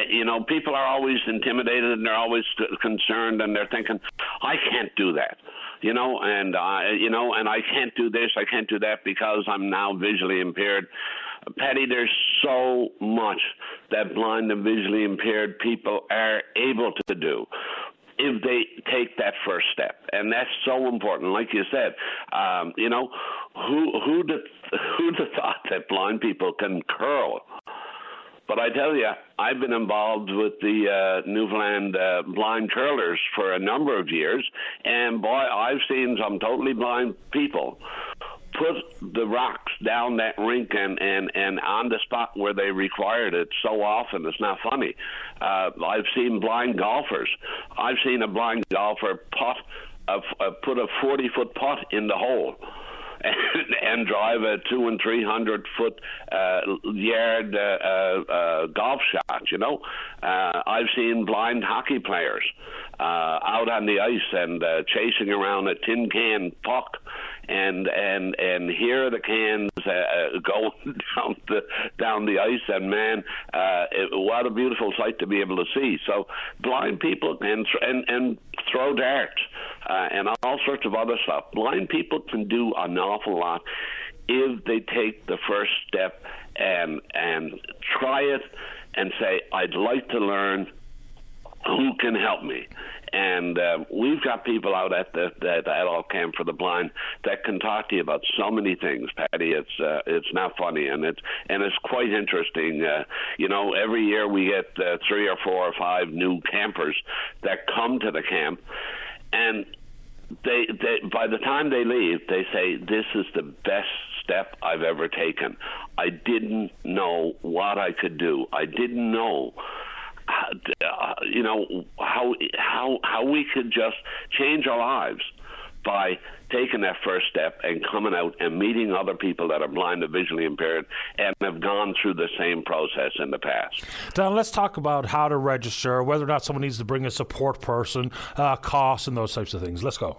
people are always intimidated, and they're always concerned, and they're thinking, I can't do that. And I can't do this, I can't do that because I'm now visually impaired. Patty, there's so much that blind and visually impaired people are able to do if they take that first step, and that's so important. Like you said, who'd have thought that blind people can curl? But I tell you, I've been involved with the Newfoundland blind curlers for a number of years, and boy, I've seen some totally blind people put the rocks down that rink and on the spot where they required it so often. It's not funny. I've seen blind golfers. I've seen a blind golfer put a 40-foot putt in the hole and drive a 200 and 300 foot yard golf shot. I've seen blind hockey players out on the ice and chasing around a tin can puck, and here are the cans going down the ice, and man, what a beautiful sight to be able to see. So blind people can and throw darts and all sorts of other stuff. Blind people can do an awful lot if they take the first step and try it and say, I'd like to learn. Who can help me? And we've got people out at the adult camp for the blind that can talk to you about so many things, Patty. It's not funny, and it's quite interesting. Every year we get 3 or 4 or 5 new campers that come to the camp, and they by the time they leave, they say, this is the best step I've ever taken. I didn't know what I could do. I didn't know how we could just change our lives by taking that first step and coming out and meeting other people that are blind or visually impaired and have gone through the same process in the past. Don, let's talk about how to register, whether or not someone needs to bring a support person, costs and those types of things. Let's go.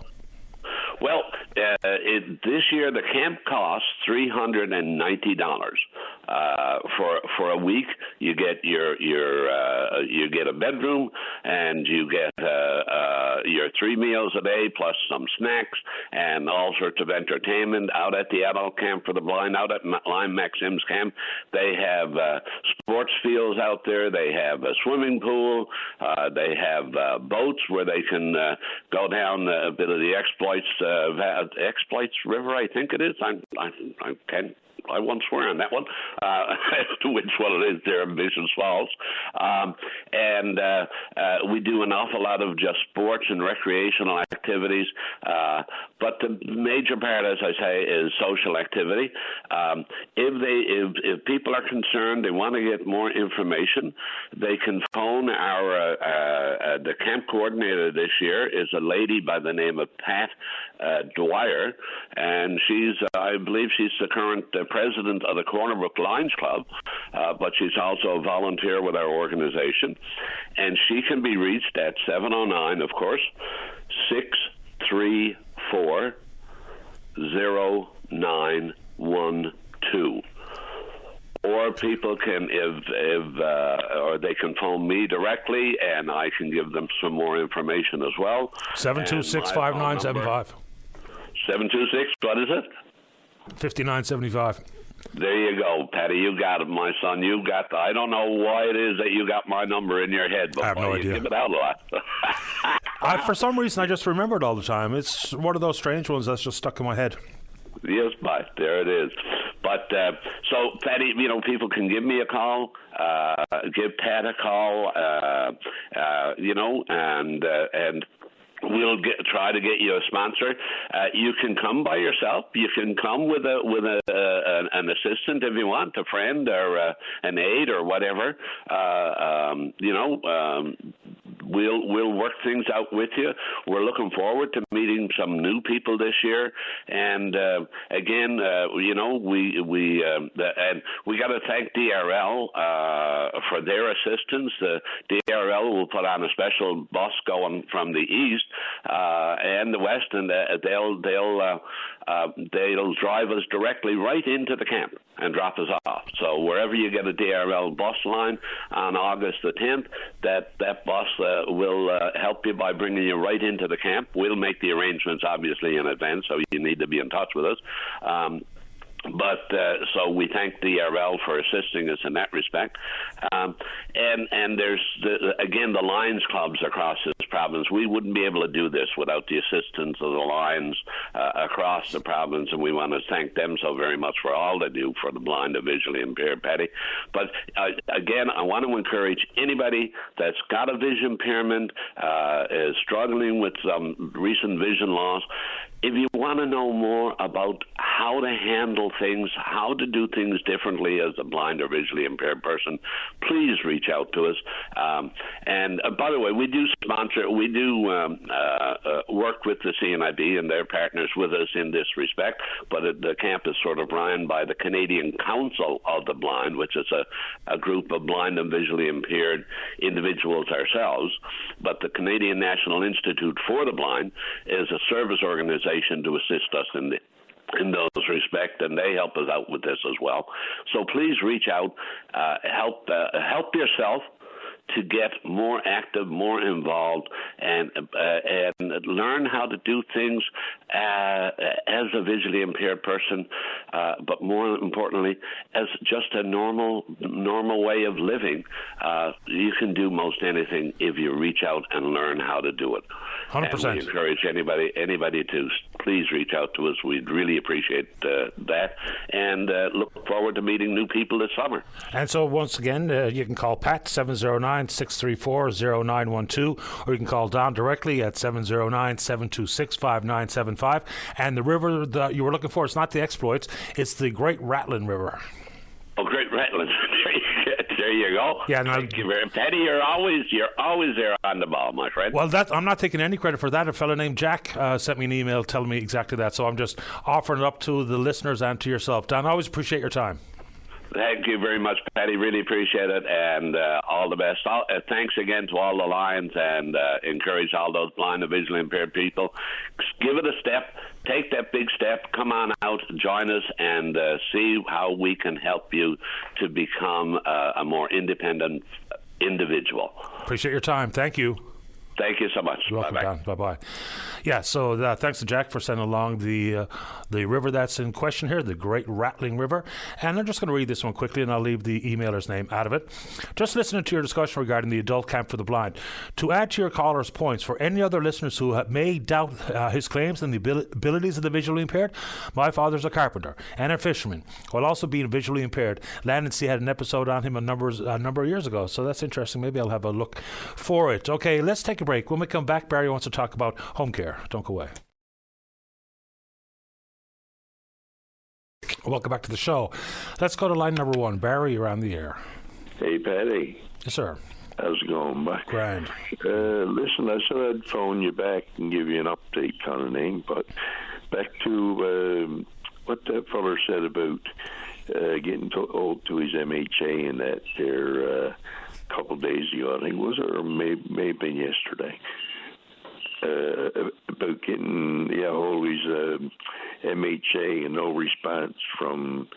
Well, this year the camp costs $390. For a week, you get you get a bedroom, and you get your 3 meals a day plus some snacks and all sorts of entertainment out at the adult camp for the blind. Out at Lyme Maxim's camp, they have sports fields out there. They have a swimming pool. They have boats where they can go down a bit of the Exploits River, I think it is. I won't swear on that one, as to which one it is there in Bishop's Falls. And we do an awful lot of just sports and recreational activities. But the major part, as I say, is social activity. If people are concerned, they want to get more information, they can phone the camp coordinator this year is a lady by the name of Pat Dwyer, and I believe she's the current president of the Cornerbrook Lions Club, but she's also a volunteer with our organization, and she can be reached at 709, of course, 634-0912. Or people can, or they can phone me directly, and I can give them some more information as well. 726-5975. 726, what is it? 5975. There you go, Patty. You got it, my son. You got I don't know why it is that you got my number in your head, but I have no idea. You give it out a lot. For some reason, I just remember it all the time. It's one of those strange ones that's just stuck in my head. Yes, but there it is. But so, Patty, people can give me a call, give Pat a call, and we'll try to get you a sponsor. You can come by yourself. You can come with an assistant if you want, a friend or an aide or whatever. We'll work things out with you. We're looking forward to meeting some new people this year. And again, we got to thank DRL for their assistance. DRL will put on a special bus going from the east and the west, and they'll drive us directly right into the camp and drop us off. So wherever you get a DRL bus line on August the 10th, that bus will help you by bringing you right into the camp. We'll make the arrangements, obviously, in advance, so you need to be in touch with us. So we thank DRL for assisting us in that respect. And there's, the Lions clubs across this province. We wouldn't be able to do this without the assistance of the Lions across the province, and we want to thank them so very much for all they do for the blind and visually impaired, Patty. But again, I want to encourage anybody that's got a vision impairment, is struggling with some recent vision loss. If you want to know more about how to handle things, how to do things differently as a blind or visually impaired person, please reach out to us. And by the way, we do work with the CNIB, and they're partners with us in this respect, but the camp is sort of run by the Canadian Council of the Blind, which is a group of blind and visually impaired individuals ourselves. But the Canadian National Institute for the Blind is a service organization to assist us in those respects, and they help us out with this as well. So please reach out, help yourself to get more active, more involved, and learn how to do things as a visually impaired person, but more importantly, as just a normal way of living. You can do most anything if you reach out and learn how to do it. 100%. And we encourage anybody to please reach out to us. We'd really appreciate that, and look forward to meeting new people this summer. And so once again, you can call Pat 709-634-0912, or you can call Don directly at 709-726-5975. And the river that you were looking for, it's not the Exploits, it's the Great Ratlin River. Oh, Great Ratlin. There you go. Yeah, no, thank you very much. Patty, you're always there on the ball, my friend. Well, I'm not taking any credit for that. A fellow named Jack sent me an email telling me exactly that. So I'm just offering it up to the listeners and to yourself. Don, I always appreciate your time. Thank you very much, Patty. Really appreciate it, and all the best. Thanks again to all the Lions, and encourage all those blind and visually impaired people. Give it a step. Take that big step. Come on out, join us, and see how we can help you to become a more independent individual. Appreciate your time. Thank you. Thank you so much. You're welcome, Bye-bye. Dan. Bye-bye. Yeah, so thanks to Jack for sending along the river that's in question here, the Great Rattling River. And I'm just going to read this one quickly, and I'll leave the emailer's name out of it. Just listening to your discussion regarding the adult camp for the blind. To add to your caller's points, for any other listeners who may doubt his claims and the abilities of the visually impaired, my father's a carpenter and a fisherman, while also being visually impaired. Landon had an episode on him a number of years ago, so that's interesting. Maybe I'll have a look for it. Okay, let's take a break. When we come back, Barry wants to talk about home care. Don't go away. Welcome back to the show. Let's go to line number 1. Barry, you're on the air. Hey, Patty. Yes, sir. How's it going, Mike? Grand. Listen, I said I'd phone you back and give you an update kind of thing, but back to what that feller said about getting old to his MHA and that there a couple days ago, I think, was it, or may have been yesterday, about getting always MHA and no response from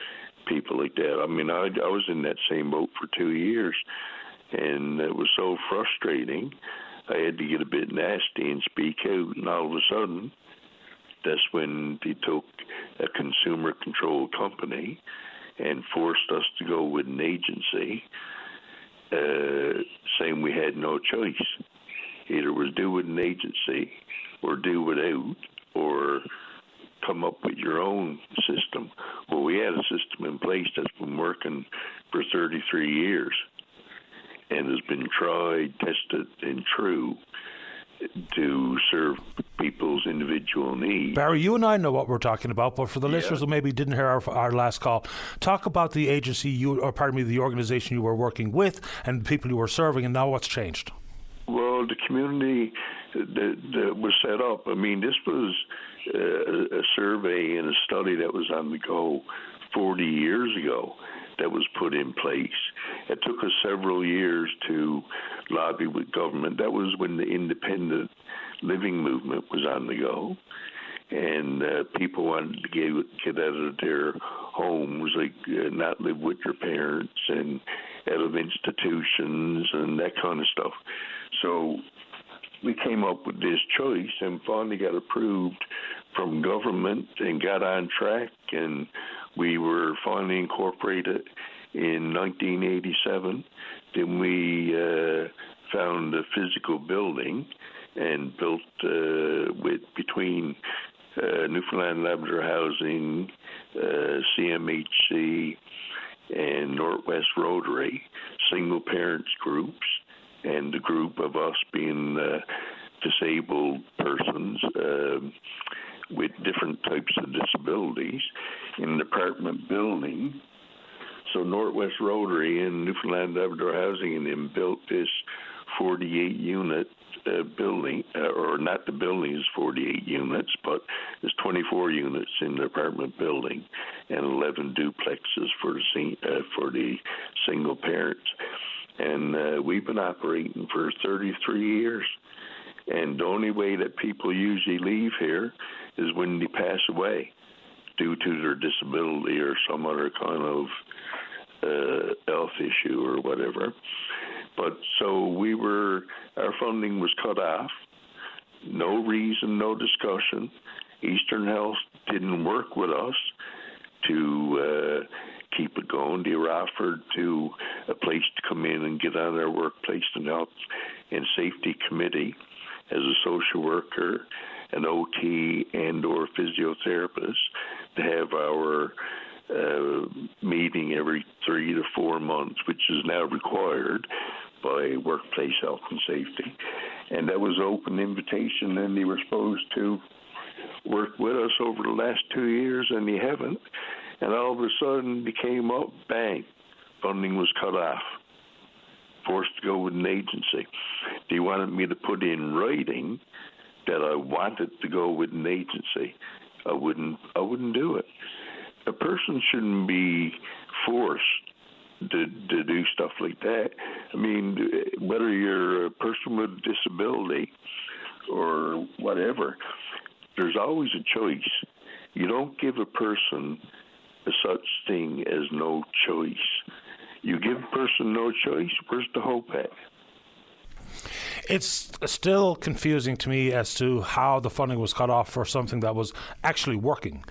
people like that. I mean, I was in that same boat for 2 years, and it was so frustrating. I had to get a bit nasty and speak out, and all of a sudden, that's when they took a consumer-controlled company and forced us to go with an agency, saying we had no choice. Either was do with an agency or do without, or come up with your own system. Well, we had a system in place that's been working for 33 years and has been tried, tested, and true to serve people's individual needs. Barry, you and I know what we're talking about, but for the listeners who maybe didn't hear our last call, talk about the agency the organization you were working with and the people you were serving, and now what's changed. Well, the community that was set up, I mean, this was a survey and a study that was on the go 40 years ago that was put in place. It took us several years to lobby with government. That was when the independent living movement was on the go, and people wanted to get out of their homes, like not live with their parents and out of institutions and that kind of stuff. So we came up with this choice and finally got approved from government and got on track, and we were finally incorporated in 1987. Then we found a physical building and built between Newfoundland Labrador Housing, CMHC, and Northwest Rotary, single parents groups, and the group of us being disabled persons with different types of disabilities in an apartment building. So Northwest Rotary and Newfoundland Labrador Housing and them built this 48-unit building, or not the building is 48 units, but there's 24 units in the apartment building and 11 duplexes for the single parents. And we've been operating for 33 years. And the only way that people usually leave here is when they pass away due to their disability or some other kind of health issue or whatever. But so our funding was cut off. No reason, no discussion. Eastern Health didn't work with us to keep it going. They were offered to a place to come in and get on their workplace and health and safety committee as a social worker, an OT, and or physiotherapist to have our meeting every 3 to 4 months, which is now required by workplace health and safety. And that was open invitation, and they were supposed to work with us over the last 2 years, and they haven't. And all of a sudden, they came up, bang, funding was cut off, forced to go with an agency. They wanted me to put in writing that I wanted to go with an agency. I wouldn't do it. A person shouldn't be forced do stuff like that. I mean, whether you're a person with a disability or whatever, there's always a choice. You don't give a person a such thing as no choice. You give a person no choice, where's the hope at? It's still confusing to me as to how the funding was cut off for something that was actually working.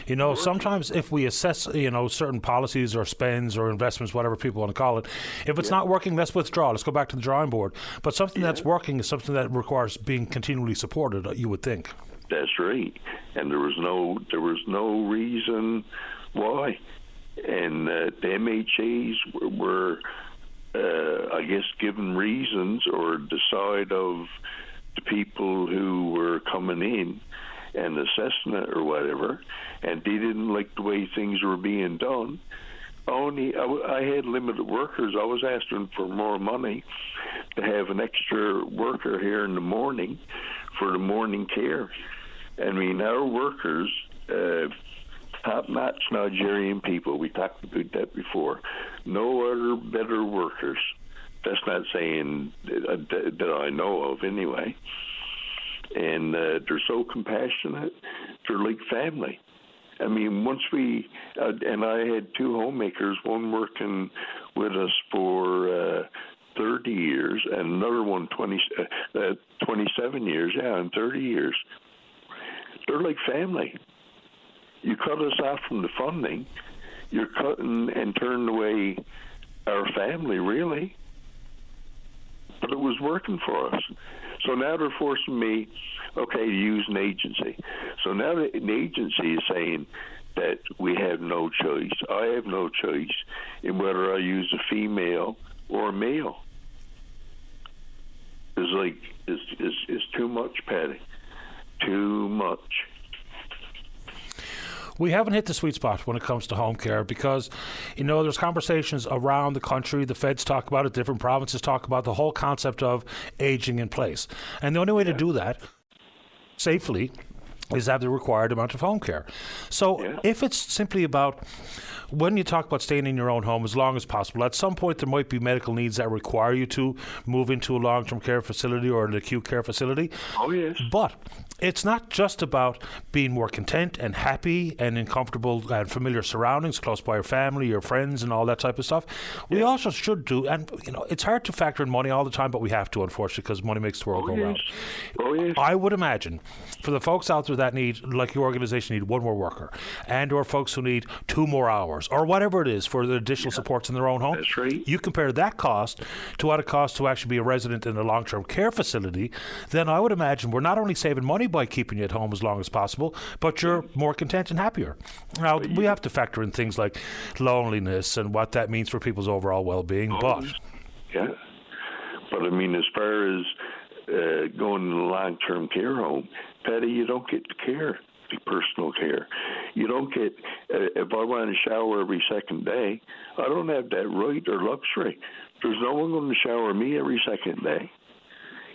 You know, sometimes if we assess, certain policies or spends or investments, whatever people want to call it, if it's not working, let's withdraw. Let's go back to the drawing board. But something that's working is something that requires being continually supported, you would think. That's right. And there was no reason why. And the MHAs were I guess, given reasons or decide of the people who were coming in and assessing it or whatever, and they didn't like the way things were being done. I had limited workers. I was asking for more money to have an extra worker here in the morning for the morning care. I mean, our workers, top-notch Nigerian people, we talked about that before. No other better workers. That's not saying that I know of anyway. And they're so compassionate. They're like family. I mean, once and I had two homemakers, one working with us for 30 years and another one 27 years, and 30 years. They're like family. You cut us off from the funding, you're cutting and turning away our family, really. But it was working for us. So now they're forcing me, to use an agency. So now the agency is saying that we have no choice. I have no choice in whether I use a female or a male. It's too much, Patty. Too much. We haven't hit the sweet spot when it comes to home care because, there's conversations around the country. The feds talk about it. Different provinces talk about the whole concept of aging in place. And the only way to do that safely is have the required amount of home care. So if it's simply about, when you talk about staying in your own home as long as possible, at some point there might be medical needs that require you to move into a long-term care facility or an acute care facility. Oh, yes. But it's not just about being more content and happy and in comfortable and familiar surroundings, close by your family, your friends, and all that type of stuff. We also should do, and it's hard to factor in money all the time, but we have to, unfortunately, because money makes the world go round. Oh, yes. I would imagine for the folks out there that need, like your organization, need one more worker, and or folks who need 2 more hours, or whatever it is for the additional supports in their own home. That's right. You compare that cost to what it costs to actually be a resident in a long-term care facility, then I would imagine we're not only saving money by keeping you at home as long as possible, but you're more content and happier. Now, we have to factor in things like loneliness and what that means for people's overall well-being, but I mean, as far as going to the long-term care home, Patty, you don't get the care, the personal care. You don't get, if I want to shower every second day, I don't have that right or luxury. There's no one going to shower me every second day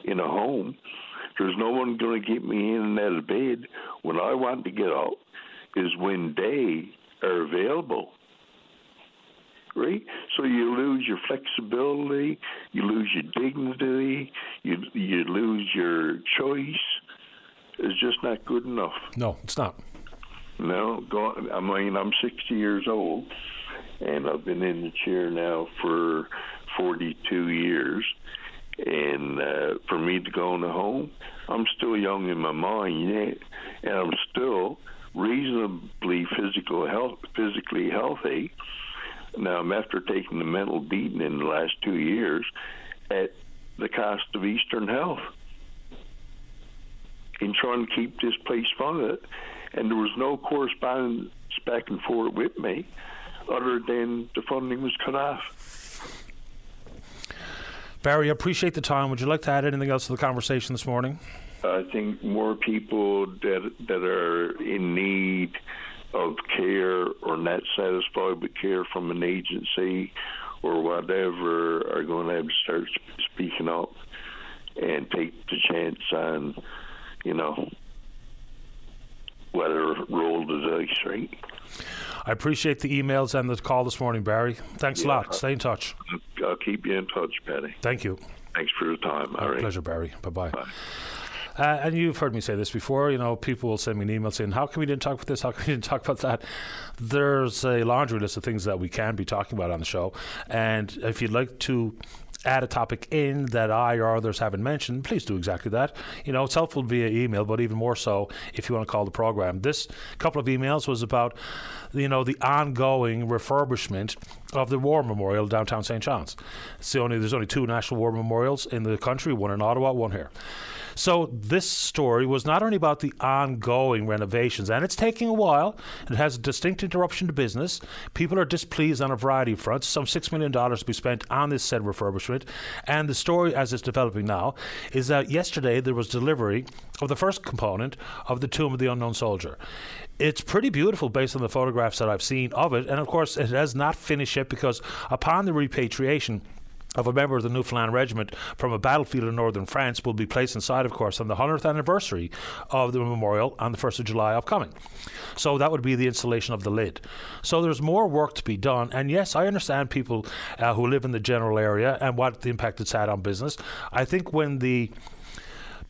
in a home. There's no one going to get me in and out of bed when I want to get up is when they are available. Right? So you lose your flexibility, you lose your dignity, you lose your choice. It's just not good enough. No, it's not. No, I'm 60 years old, and I've been in the chair now for 42 years. And for me to go in a home, I'm still young in my mind yet, and I'm still reasonably physically healthy. Now, I'm after taking the mental beating in the last 2 years at the cost of Eastern Health in trying to keep this place funded, and there was no correspondence back and forth with me other than the funding was cut off. Barry, I appreciate the time. Would you like to add anything else to the conversation this morning? I think more people that are in need of care or not satisfied with care from an agency or whatever are going to have to start speaking up and take the chance on, whether roll the dice, right? I appreciate the emails and the call this morning, Barry. Thanks a lot. Stay in touch. I'll keep you in touch, Paddy. Thank you. Thanks for your time. All right. Pleasure, Barry. Bye-bye. And you've heard me say this before, people will send me an email saying, how come we didn't talk about this? How come we didn't talk about that? There's a laundry list of things that we can be talking about on the show. And if you'd like to add a topic in that I or others haven't mentioned, please do exactly that. It's helpful via email, but even more so if you want to call the program. This couple of emails was about, the ongoing refurbishment of the War Memorial downtown St. John's. There's only 2 national war memorials in the country, one in Ottawa, one here. So this story was not only about the ongoing renovations, and it's taking a while. It has a distinct interruption to business. People are displeased on a variety of fronts. Some $6 million to be spent on this said refurbishment. And the story, as it's developing now, is that yesterday there was delivery of the first component of the Tomb of the Unknown Soldier. It's pretty beautiful based on the photographs that I've seen of it. And, of course, it has not finished yet because upon the repatriation of a member of the Newfoundland Regiment from a battlefield in northern France will be placed inside, of course, on the 100th anniversary of the memorial on the 1st of July upcoming. So that would be the installation of the lid. So there's more work to be done. And yes, I understand people who live in the general area and what the impact it's had on business. I think when the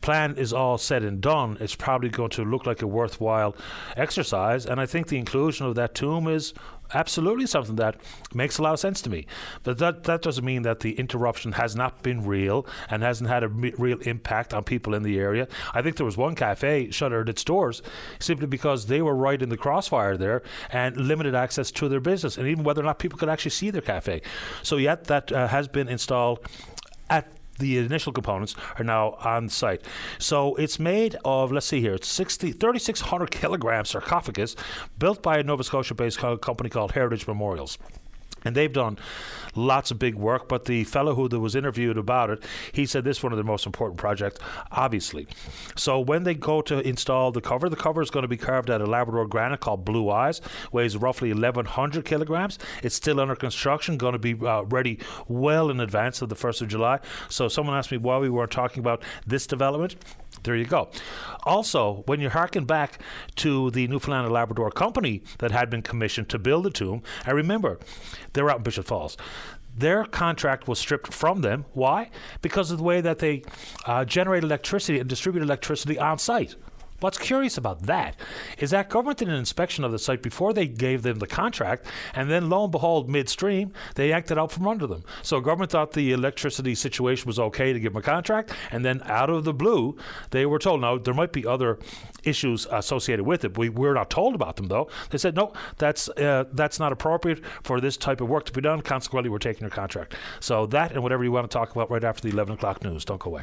plan is all said and done, it's probably going to look like a worthwhile exercise. And I think the inclusion of that tomb is absolutely something that makes a lot of sense to me. But that doesn't mean that the interruption has not been real and hasn't had a real impact on people in the area. I think there was one cafe shuttered its doors simply because they were right in the crossfire there and limited access to their business, and even whether or not people could actually see their cafe. So yet that has been installed at the initial components are now on site. So it's made of, let's see here, it's 3,600 kilogram sarcophagus built by a Nova Scotia-based company called Heritage Memorials. And they've done lots of big work, but the fellow who was interviewed about it, he said this is one of the most important projects, obviously. So when they go to install the cover is going to be carved out of Labrador granite called Blue Eyes, weighs roughly 1,100 kilograms. It's still under construction, going to be ready well in advance of the 1st of July. So someone asked me why we weren't talking about this development. There you go. Also, when you harken back to the Newfoundland and Labrador company that had been commissioned to build the tomb, and remember, they're out in Bishop Falls. Their contract was stripped from them. Why? Because of the way that they generate electricity and distribute electricity on site. What's curious about that is that government did an inspection of the site before they gave them the contract, and then lo and behold, midstream, they yanked it out from under them. So government thought the electricity situation was okay to give them a contract, and then out of the blue, they were told, now, there might be other issues associated with it. We're not told about them, though. They said, no, that's not appropriate for this type of work to be done. Consequently, we're taking your contract. So that and whatever you want to talk about right after the 11 o'clock news. Don't go away.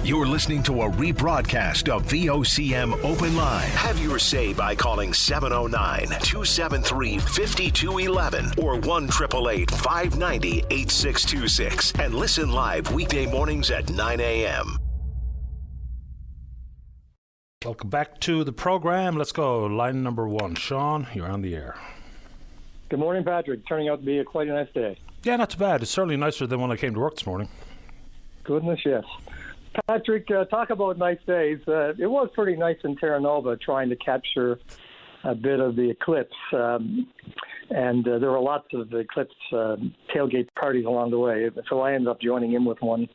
You're listening to a rebroadcast of VOCM Open Line. Have your say by calling 709-273-5211 or 1-888-590-8626 and listen live weekday mornings at 9 a.m. Welcome back to the program. Let's go. Line number 1. Sean, you're on the air. Good morning, Patrick. Turning out to be quite a nice day. Yeah, not too bad. It's certainly nicer than when I came to work this morning. Goodness, yes. Patrick, talk about nice days. It was pretty nice in Terra Nova trying to capture a bit of the eclipse. And there were lots of eclipse tailgate parties along the way. So I ended up joining in with one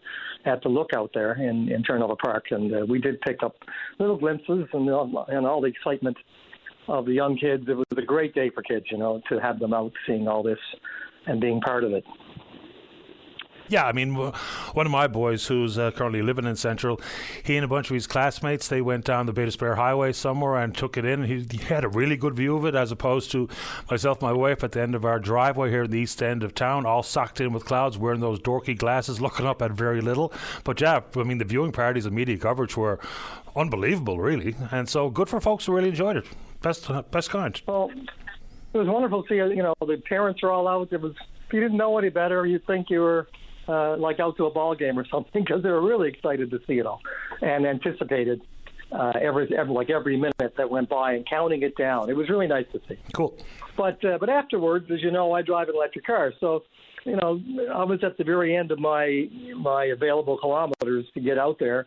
at the lookout there in Terra Nova Park. And we did pick up little glimpses and all the excitement of the young kids. It was a great day for kids, to have them out seeing all this and being part of it. Yeah, I mean, one of my boys who's currently living in Central, he and a bunch of his classmates, they went down the Bay d'Espoir Highway somewhere and took it in. He had a really good view of it, as opposed to myself and my wife at the end of our driveway here in the east end of town, all socked in with clouds, wearing those dorky glasses, looking up at very little. But yeah, I mean, the viewing parties and media coverage were unbelievable, really. And so good for folks who really enjoyed it. Best kind. Well, it was wonderful to see, the parents were all out. If you didn't know any better, you'd think you were like out to a ball game or something, because they were really excited to see it all and anticipated every minute that went by and counting it down. It was really nice to see. Cool. But afterwards, as you know, I drive an electric car, so I was at the very end of my available kilometers to get out there,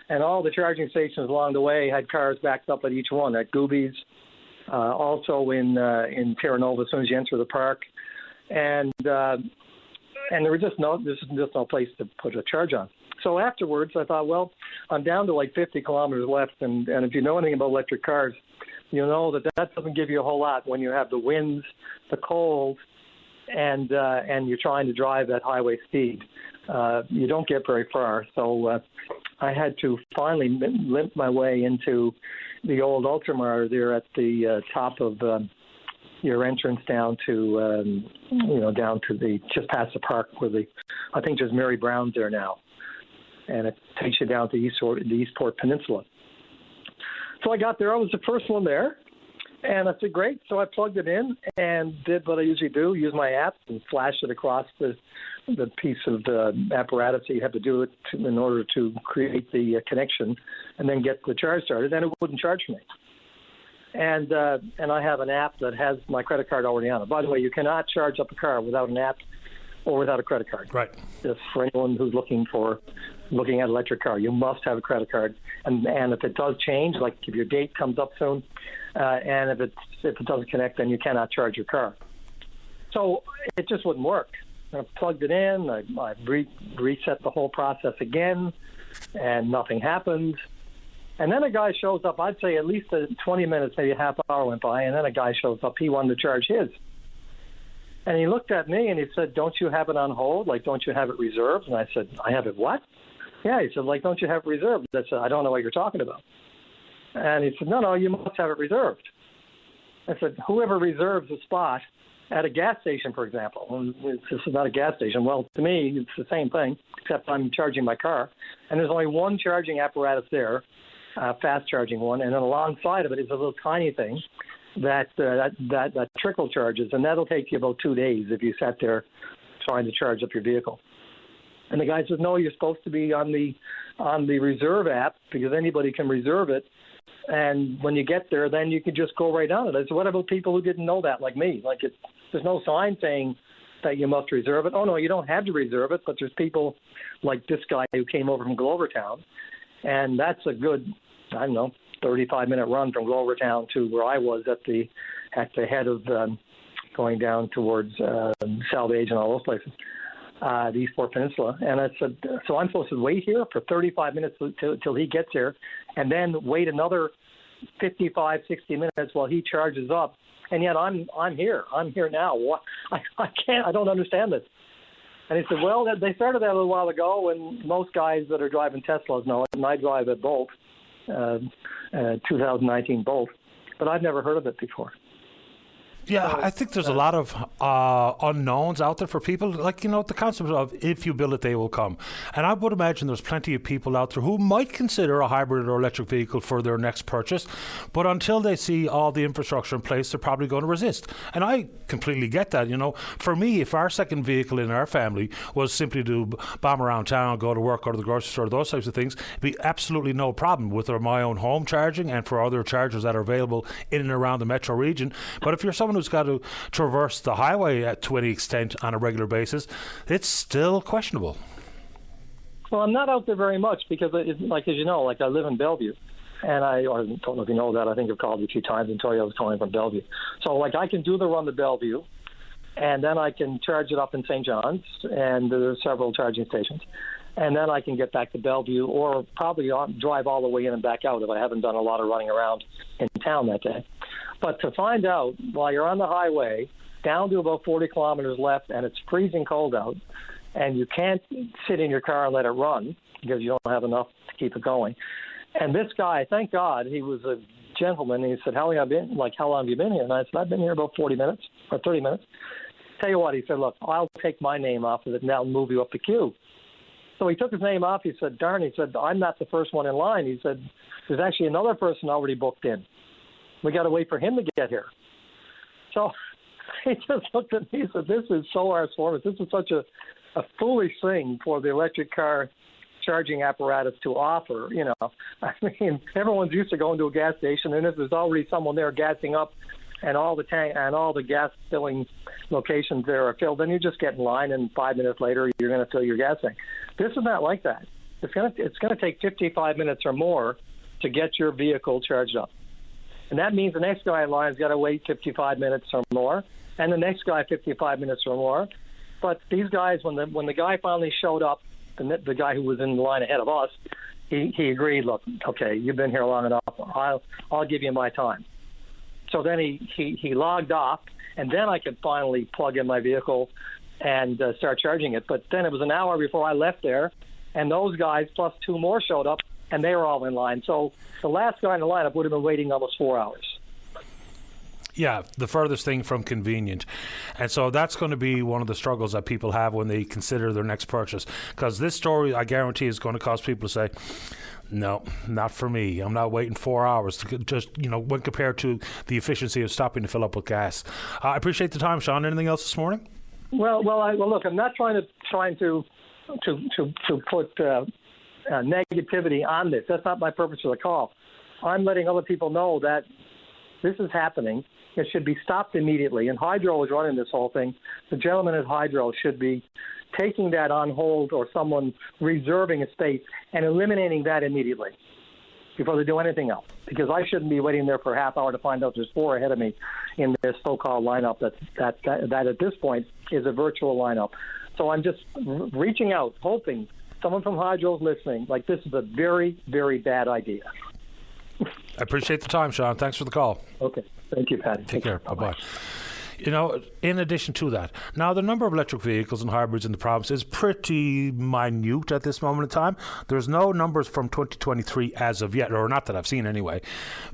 and all the charging stations along the way had cars backed up at each one, at Goobies, also in Terra Nova as soon as you enter the park, and there was just no place to put a charge on. So afterwards, I thought, well, I'm down to like 50 kilometers left, and if you know anything about electric cars, you know that doesn't give you a whole lot when you have the winds, the cold, and you're trying to drive at highway speed. You don't get very far. So I had to finally limp my way into the old Ultramar there at the top of your entrance down to just past the park where I think there's Mary Brown's there now. And it takes you down to the Eastport Peninsula. So I got there. I was the first one there. And I said, great. So I plugged it in and did what I usually do, use my app and flash it across the piece of the apparatus that you have to do it in order to create the connection and then get the charge started. And it wouldn't charge me. And I have an app that has my credit card already on it. By the way, you cannot charge up a car without an app or without a credit card. Right. Just for anyone who's looking at electric car, you must have a credit card. And if it does change, like if your date comes up soon, and if it doesn't connect, then you cannot charge your car. So it just wouldn't work. I plugged it in. I reset the whole process again, and nothing happened. And then a guy shows up. I'd say at least 20 minutes, maybe a half hour went by, and then a guy shows up. He wanted to charge his. And he looked at me and he said, don't you have it on hold? Like, don't you have it reserved? And I said, I have it what? Yeah, he said, like, don't you have it reserved? I said, I don't know what you're talking about. And he said, no, you must have it reserved. I said, whoever reserves a spot at a gas station, for example, and this is not a gas station. Well, to me, it's the same thing, except I'm charging my car. And there's only one charging apparatus there, fast charging one. And then alongside of it is a little tiny thing that trickle charges, and that'll take you about 2 days if you sat there trying to charge up your vehicle. And the guy says, no, you're supposed to be on the reserve app because anybody can reserve it. And when you get there, then you can just go right on it. I said, what about people who didn't know that, like me? Like there's no sign saying that you must reserve it. Oh, no, you don't have to reserve it, but there's people like this guy who came over from Glovertown, and that's a good, 35-minute run from Glovertown to where I was at the head of going down towards Salvage and all those places, the Eastport Peninsula. And I said, so I'm supposed to wait here for 35 minutes till he gets here and then wait another 55, 60 minutes while he charges up. And yet I'm here. I'm here now. What? I don't understand this. And he said, well, they started that a little while ago, and most guys that are driving Teslas know it, and I drive a Bolt. 2019 Bolt, but I've never heard of it before. Yeah, I think there's a lot of unknowns out there for people. Like, the concept of if you build it, they will come. And I would imagine there's plenty of people out there who might consider a hybrid or electric vehicle for their next purchase. But until they see all the infrastructure in place, they're probably going to resist. And I completely get that. For me, if our second vehicle in our family was simply to bomb around town, go to work, go to the grocery store, those types of things, it'd be absolutely no problem with my own home charging and for other chargers that are available in and around the metro region. But if you're someone who's got to traverse the highway to any extent on a regular basis, it's still questionable. Well, I'm not out there very much because, as you know, I live in Bellevue, and I don't know if you know that. I think I've called you a few times and told you I was calling from Bellevue. So, I can do the run to Bellevue, and then I can charge it up in St. John's, and there's several charging stations. And then I can get back to Bellevue or probably drive all the way in and back out if I haven't done a lot of running around in town that day. But to find out while you're on the highway, down to about 40 kilometers left, and it's freezing cold out, and you can't sit in your car and let it run because you don't have enough to keep it going. And this guy, thank God, he was a gentleman. He said, how long have you been here? And I said, I've been here about 40 minutes or 30 minutes. Tell you what, he said, look, I'll take my name off of it and that'll move you up the queue. So he took his name off. He said, darn, he said, I'm not the first one in line. He said, there's actually another person already booked in. We got to wait for him to get here. So he just looked at me and said, this is so arse for us. This is such a foolish thing for the electric car charging apparatus to offer. I mean, everyone's used to going to a gas station, and if there's already someone there gassing up and all the gas filling locations there are filled, then you just get in line, and 5 minutes later you're going to fill your gas tank. This is not like that. It's going to take 55 minutes or more to get your vehicle charged up. And that means the next guy in line has got to wait 55 minutes or more, and the next guy 55 minutes or more. But these guys, when the guy finally showed up, the guy who was in the line ahead of us, he agreed, look, okay, you've been here long enough. I'll give you my time. So then he logged off, and then I could finally plug in my vehicle and start charging it. But then it was an hour before I left there, and those guys plus two more showed up, and they were all in line. So the last guy in the lineup would have been waiting almost 4 hours. Yeah, the furthest thing from convenient. And so that's going to be one of the struggles that people have when they consider their next purchase. Because this story, I guarantee, is going to cause people to say, no, not for me. I'm not waiting 4 hours to just, when compared to the efficiency of stopping to fill up with gas. I appreciate the time, Sean. Anything else this morning? Well, look, I'm not trying to put negativity on this. That's not my purpose of the call. I'm letting other people know that this is happening. It should be stopped immediately. And Hydro is running this whole thing. The gentleman at Hydro should be taking that on hold, or someone reserving a space and eliminating that immediately before they do anything else. Because I shouldn't be waiting there for a half hour to find out there's 4 ahead of me in this so-called lineup that at this point is a virtual lineup. So I'm just reaching out, hoping someone from Hydro is listening. Like, this is a very, very bad idea. I appreciate the time, Sean. Thanks for the call. Okay. Thank you, Patty. Take care. Bye-bye. In addition to that, now the number of electric vehicles and hybrids in the province is pretty minute at this moment in time. There's no numbers from 2023 as of yet, or not that I've seen anyway.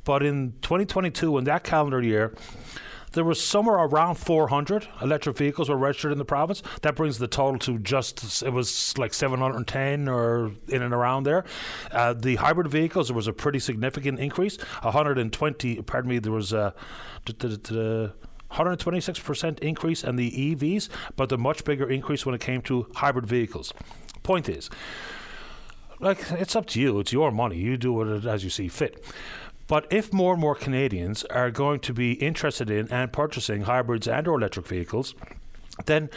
But in 2022, in that calendar year, there was somewhere around 400 electric vehicles were registered in the province. That brings the total to it was like 710 or in and around there. The hybrid vehicles, there was a pretty significant increase. 126% increase in the EVs, but a much bigger increase when it came to hybrid vehicles. Point is, it's up to you. It's your money. You do it as you see fit. But if more and more Canadians are going to be interested in and purchasing hybrids and or electric vehicles, then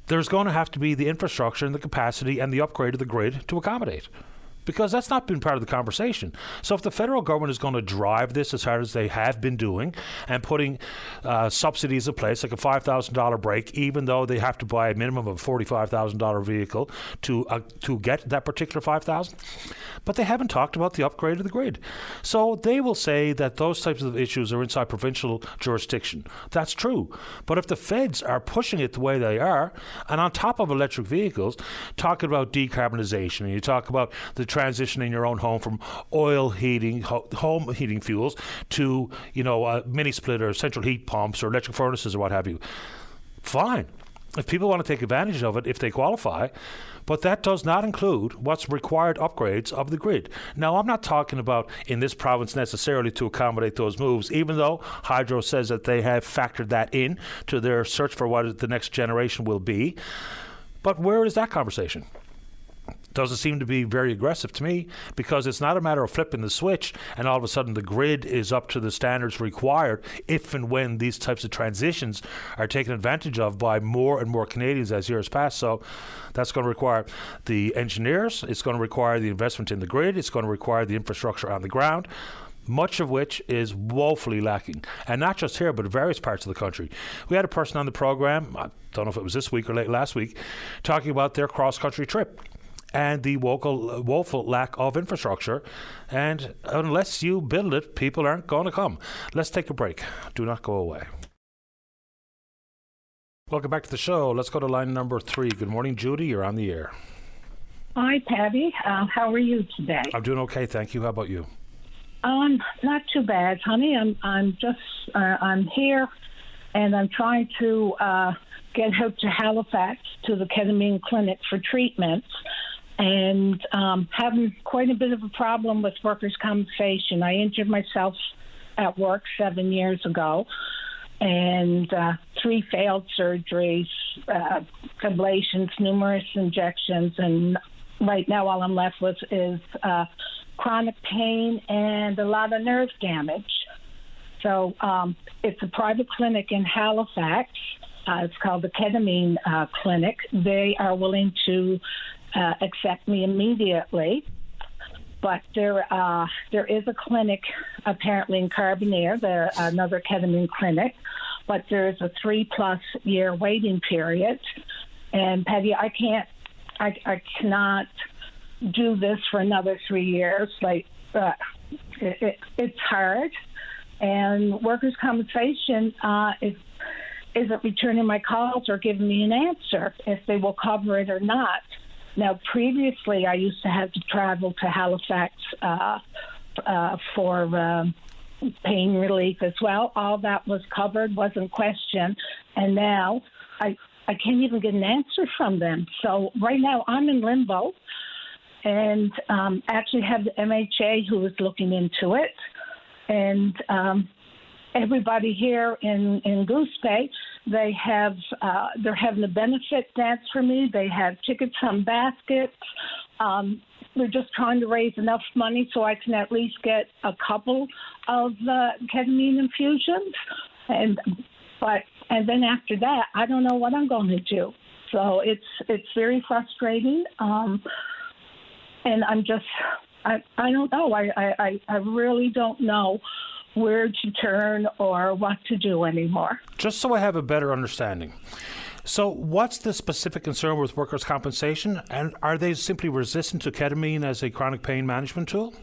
there's going to have to be the infrastructure and the capacity and the upgrade of the grid to accommodate. Because that's not been part of the conversation. So if the federal government is going to drive this as hard as they have been doing and putting subsidies in place, like a $5,000 break, even though they have to buy a minimum of a $45,000 vehicle to get that particular $5,000, but they haven't talked about the upgrade of the grid. So they will say that those types of issues are inside provincial jurisdiction. That's true. But if the feds are pushing it the way they are, and on top of electric vehicles, talking about decarbonisation, and you talk about the transitioning your own home from oil heating, home heating fuels to, mini splitters, central heat pumps, or electric furnaces, or what have you. Fine. If people want to take advantage of it, if they qualify, but that does not include what's required upgrades of the grid. Now, I'm not talking about in this province necessarily to accommodate those moves, even though Hydro says that they have factored that in to their search for what the next generation will be. But where is that conversation? Doesn't seem to be very aggressive to me, because it's not a matter of flipping the switch and all of a sudden the grid is up to the standards required if and when these types of transitions are taken advantage of by more and more Canadians as years pass. So that's going to require the engineers, it's going to require the investment in the grid, it's going to require the infrastructure on the ground, much of which is woefully lacking. And not just here, but in various parts of the country. We had a person on the program, I don't know if it was this week or late last week, talking about their cross-country trip and the woeful lack of infrastructure. And unless you build it, people aren't going to come. Let's take a break. Do not go away. Welcome back to the show. Let's go to line number 3. Good morning, Judy. You're on the air. Hi, Patty. How are you today? I'm doing okay, thank you. How about you? Not too bad, honey. I'm here, and I'm trying to get out to Halifax to the ketamine clinic for treatments, and having quite a bit of a problem with workers' compensation. I injured myself at work 7 years ago, and 3 failed surgeries, ablations, numerous injections, and right now all I'm left with is chronic pain and a lot of nerve damage. So it's a private clinic in Halifax. It's called the Ketamine Clinic. They are willing to accept me immediately. But there is a clinic apparently in Carbonear, another ketamine clinic, but there is a 3+ year waiting period. And Patty, I cannot do this for another 3 years. It's hard, and workers' compensation isn't returning my calls or giving me an answer if they will cover it or not. Now, previously, I used to have to travel to Halifax for pain relief as well. All that was covered, wasn't questioned, and now I can't even get an answer from them. So right now, I'm in limbo, and actually have the MHA who is looking into it, and everybody here in Goose Bay, they're having a benefit dance for me. They have tickets on baskets. They're just trying to raise enough money so I can at least get a couple of ketamine infusions, and then after that, I don't know what I'm going to do. So it's very frustrating, and I'm just I don't know. I really don't know where to turn or what to do anymore. Just so I have a better understanding. So what's the specific concern with workers' compensation? And are they simply resistant to ketamine as a chronic pain management tool?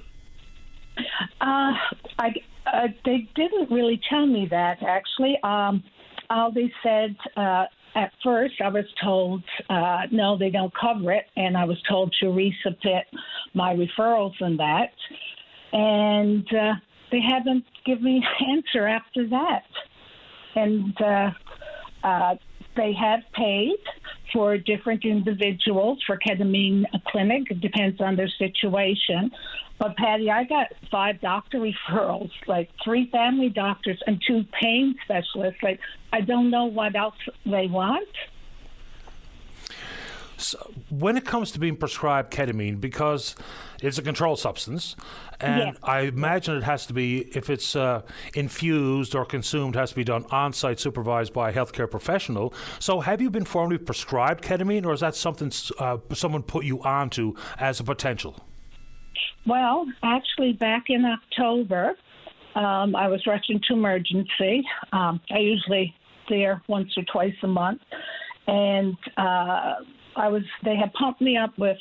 They didn't really tell me that, actually. All they said at first, I was told, no, they don't cover it. And I was told to resubmit my referrals and that. And they haven't given me an answer after that. And they have paid for different individuals for ketamine clinic. It depends on their situation. But, Patty, I got 5 doctor referrals, 3 family doctors and 2 pain specialists. I don't know what else they want. So when it comes to being prescribed ketamine, because it's a controlled substance, and yes. I imagine it has to be, if it's infused or consumed, has to be done on-site, supervised by a healthcare professional. So have you been formally prescribed ketamine, or is that something someone put you onto as a potential? Well, actually, back in October, I was rushing to emergency. I usually there once or twice a month, and they had pumped me up with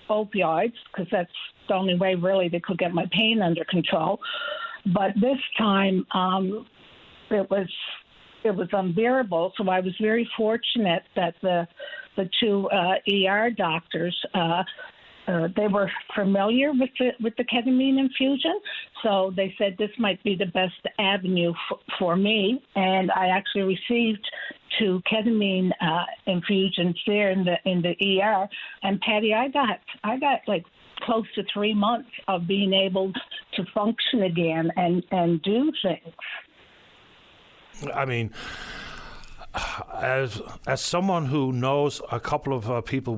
opioids because that's the only way really they could get my pain under control. But this time it was unbearable. So I was very fortunate that the 2 ER doctors they were familiar with the ketamine infusion, so they said this might be the best avenue for me, and I actually received 2 ketamine infusions there in the ER. And Patty, I got close to 3 months of being able to function again and do things. I mean, as someone who knows a couple of people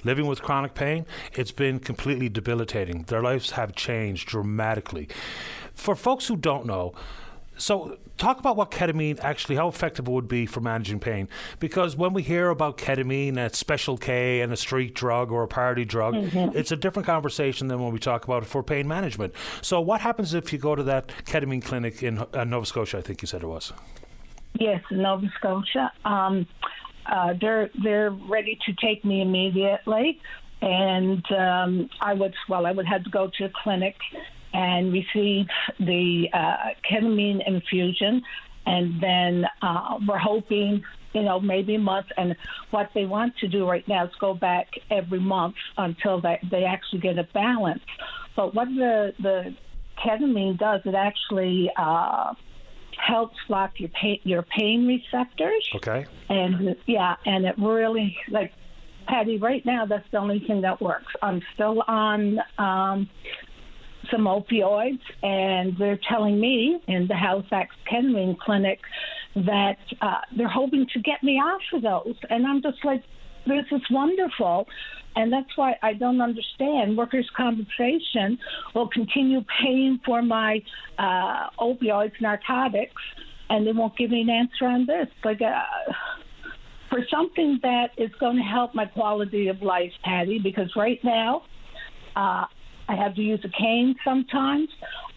living with chronic pain, it's been completely debilitating. Their lives have changed dramatically. For folks who don't know, so talk about what ketamine actually, how effective it would be for managing pain. Because when we hear about ketamine as Special K and a street drug or a party drug, it's a different conversation than when we talk about it for pain management. So what happens if you go to that ketamine clinic in Nova Scotia, I think you said it was? Yes, Nova Scotia. They're ready to take me immediately, and I would have to go to a clinic and receive the ketamine infusion, and then we're hoping, maybe a month. And what they want to do right now is go back every month until they actually get a balance. But what the ketamine does, it actually helps block your pain receptors. Okay. And it really, Patty, right now that's the only thing that works. I'm still on some opioids, and they're telling me in the Halifax ketamine clinic that they're hoping to get me off of those. And I'm just like, this is wonderful. And that's why I don't understand. Workers' compensation will continue paying for my opioids, narcotics, and they won't give me an answer on this. For something that is going to help my quality of life, Patty, because right now I have to use a cane sometimes.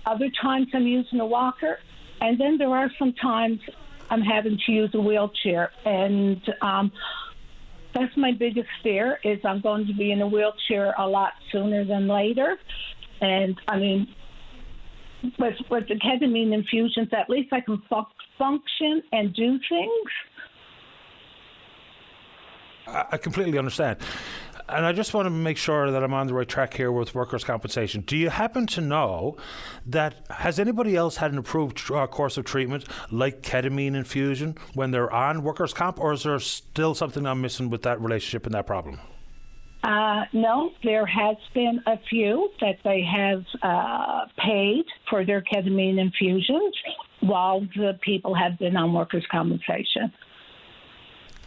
Other times I'm using a walker. And then there are some times I'm having to use a wheelchair. And that's my biggest fear, is I'm going to be in a wheelchair a lot sooner than later. And, I mean, with the ketamine infusions, at least I can function and do things. I completely understand. And I just want to make sure that I'm on the right track here with workers' compensation. Do you happen to know that has anybody else had an approved course of treatment like ketamine infusion when they're on workers' comp, or is there still something I'm missing with that relationship and that problem? No, there has been a few that they have paid for their ketamine infusions while the people have been on workers' compensation.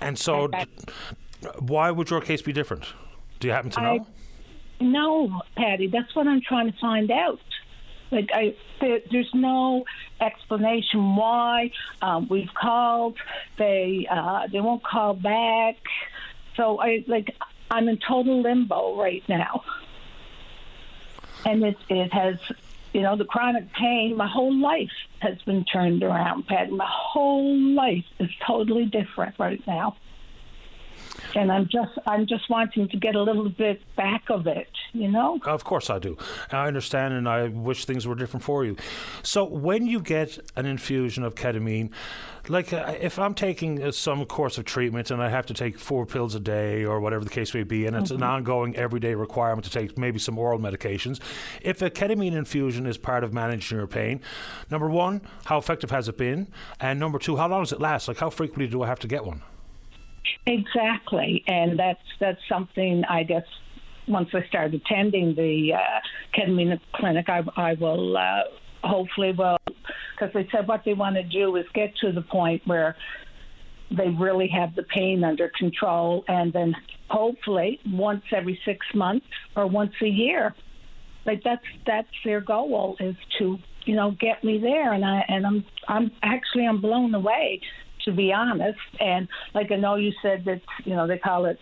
And so why would your case be different? Do you happen to know? No, Patty, that's what I'm trying to find out. Like, there's no explanation why. We've called, they won't call back. So I'm in total limbo right now. And it has, the chronic pain, my whole life has been turned around, Patty. My whole life is totally different right now. And I'm just wanting to get a little bit back of it, Of course I do. I understand, and I wish things were different for you. So when you get an infusion of ketamine, like if I'm taking some course of treatment and I have to take 4 pills a day or whatever the case may be, and it's an ongoing everyday requirement to take maybe some oral medications, if a ketamine infusion is part of managing your pain, number one, how effective has it been? And number two, how long does it last? Like, how frequently do I have to get one? Exactly, and that's something, I guess, once I start attending the ketamine clinic, I will hopefully because they said what they want to do is get to the point where they really have the pain under control, and then hopefully once every 6 months or once a year, like that's their goal, is to get me there, and I'm blown away, to be honest. And like I know you said that they call it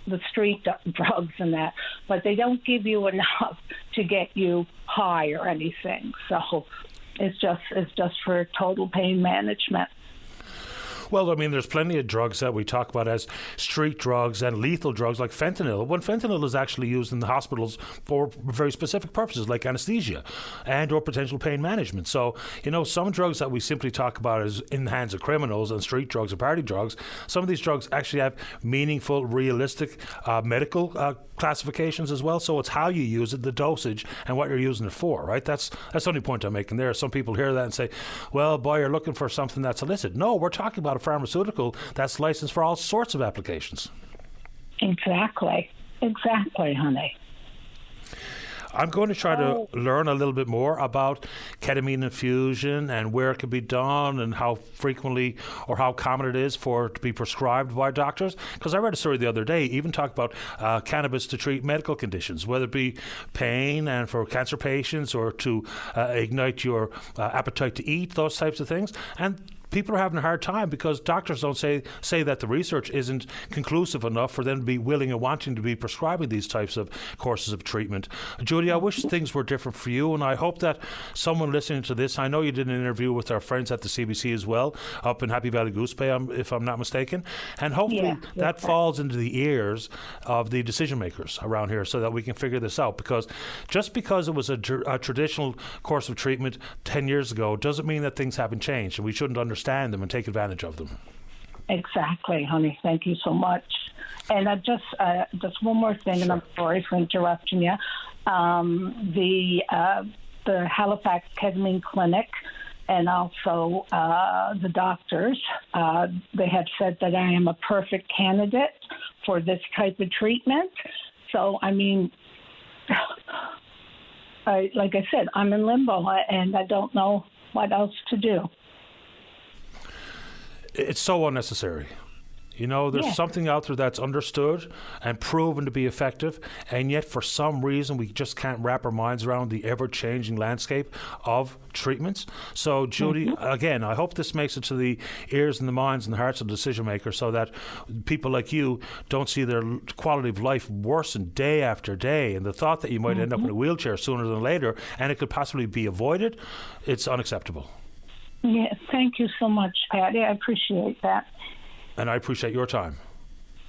the street drugs and that, but they don't give you enough to get you high or anything. So it's just for total pain management. Well, I mean, there's plenty of drugs that we talk about as street drugs and lethal drugs like fentanyl. When fentanyl is actually used in the hospitals for very specific purposes like anesthesia and or potential pain management. So, some drugs that we simply talk about as in the hands of criminals and street drugs or party drugs, some of these drugs actually have meaningful, realistic medical classifications as well. So it's how you use it, the dosage, and what you're using it for, right? That's the only point I'm making there. Some people hear that and say, well, boy, you're looking for something that's illicit. No, we're talking about a pharmaceutical that's licensed for all sorts of applications. Exactly, honey. I'm going to try to learn a little bit more about ketamine infusion and where it can be done and how frequently or how common it is for it to be prescribed by doctors. Because I read a story the other day, even talk about cannabis to treat medical conditions, whether it be pain and for cancer patients or to ignite your appetite to eat, those types of things. And people are having a hard time because doctors don't say that the research isn't conclusive enough for them to be willing and wanting to be prescribing these types of courses of treatment. Judy, I wish things were different for you, and I hope that someone listening to this, I know you did an interview with our friends at the CBC as well, up in Happy Valley Goose Bay, if I'm not mistaken, and hopefully that falls into the ears of the decision makers around here so that we can figure this out, because just because it was a traditional course of treatment 10 years ago doesn't mean that things haven't changed, and we shouldn't understand them and take advantage of them. Exactly, honey. Thank you so much. And I just one more thing, and I'm sorry for interrupting you. The Halifax Ketamine Clinic and also the doctors, they have said that I am a perfect candidate for this type of treatment. So, I mean, like I said, I'm in limbo, and I don't know what else to do. It's so unnecessary. You know, there's Yeah. something out there that's understood and proven to be effective, and yet for some reason we just can't wrap our minds around the ever-changing landscape of treatments. So, Judy, again, I hope this makes it to the ears and the minds and the hearts of the decision makers so that people like you don't see their quality of life worsen day after day. And the thought that you might end up in a wheelchair sooner than later and it could possibly be avoided, it's unacceptable. Yeah, thank you so much, Patty. I appreciate that. And I appreciate your time.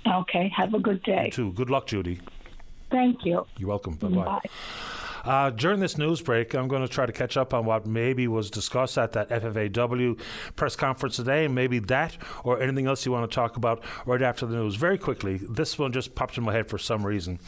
Okay, have a good day. You too. Good luck, Judy. Thank you. You're welcome. Bye-bye. During this news break, I'm going to try to catch up on what maybe was discussed at that FFAW press conference today, and maybe that or anything else you want to talk about right after the news. Very quickly, this one just popped in my head for some reason.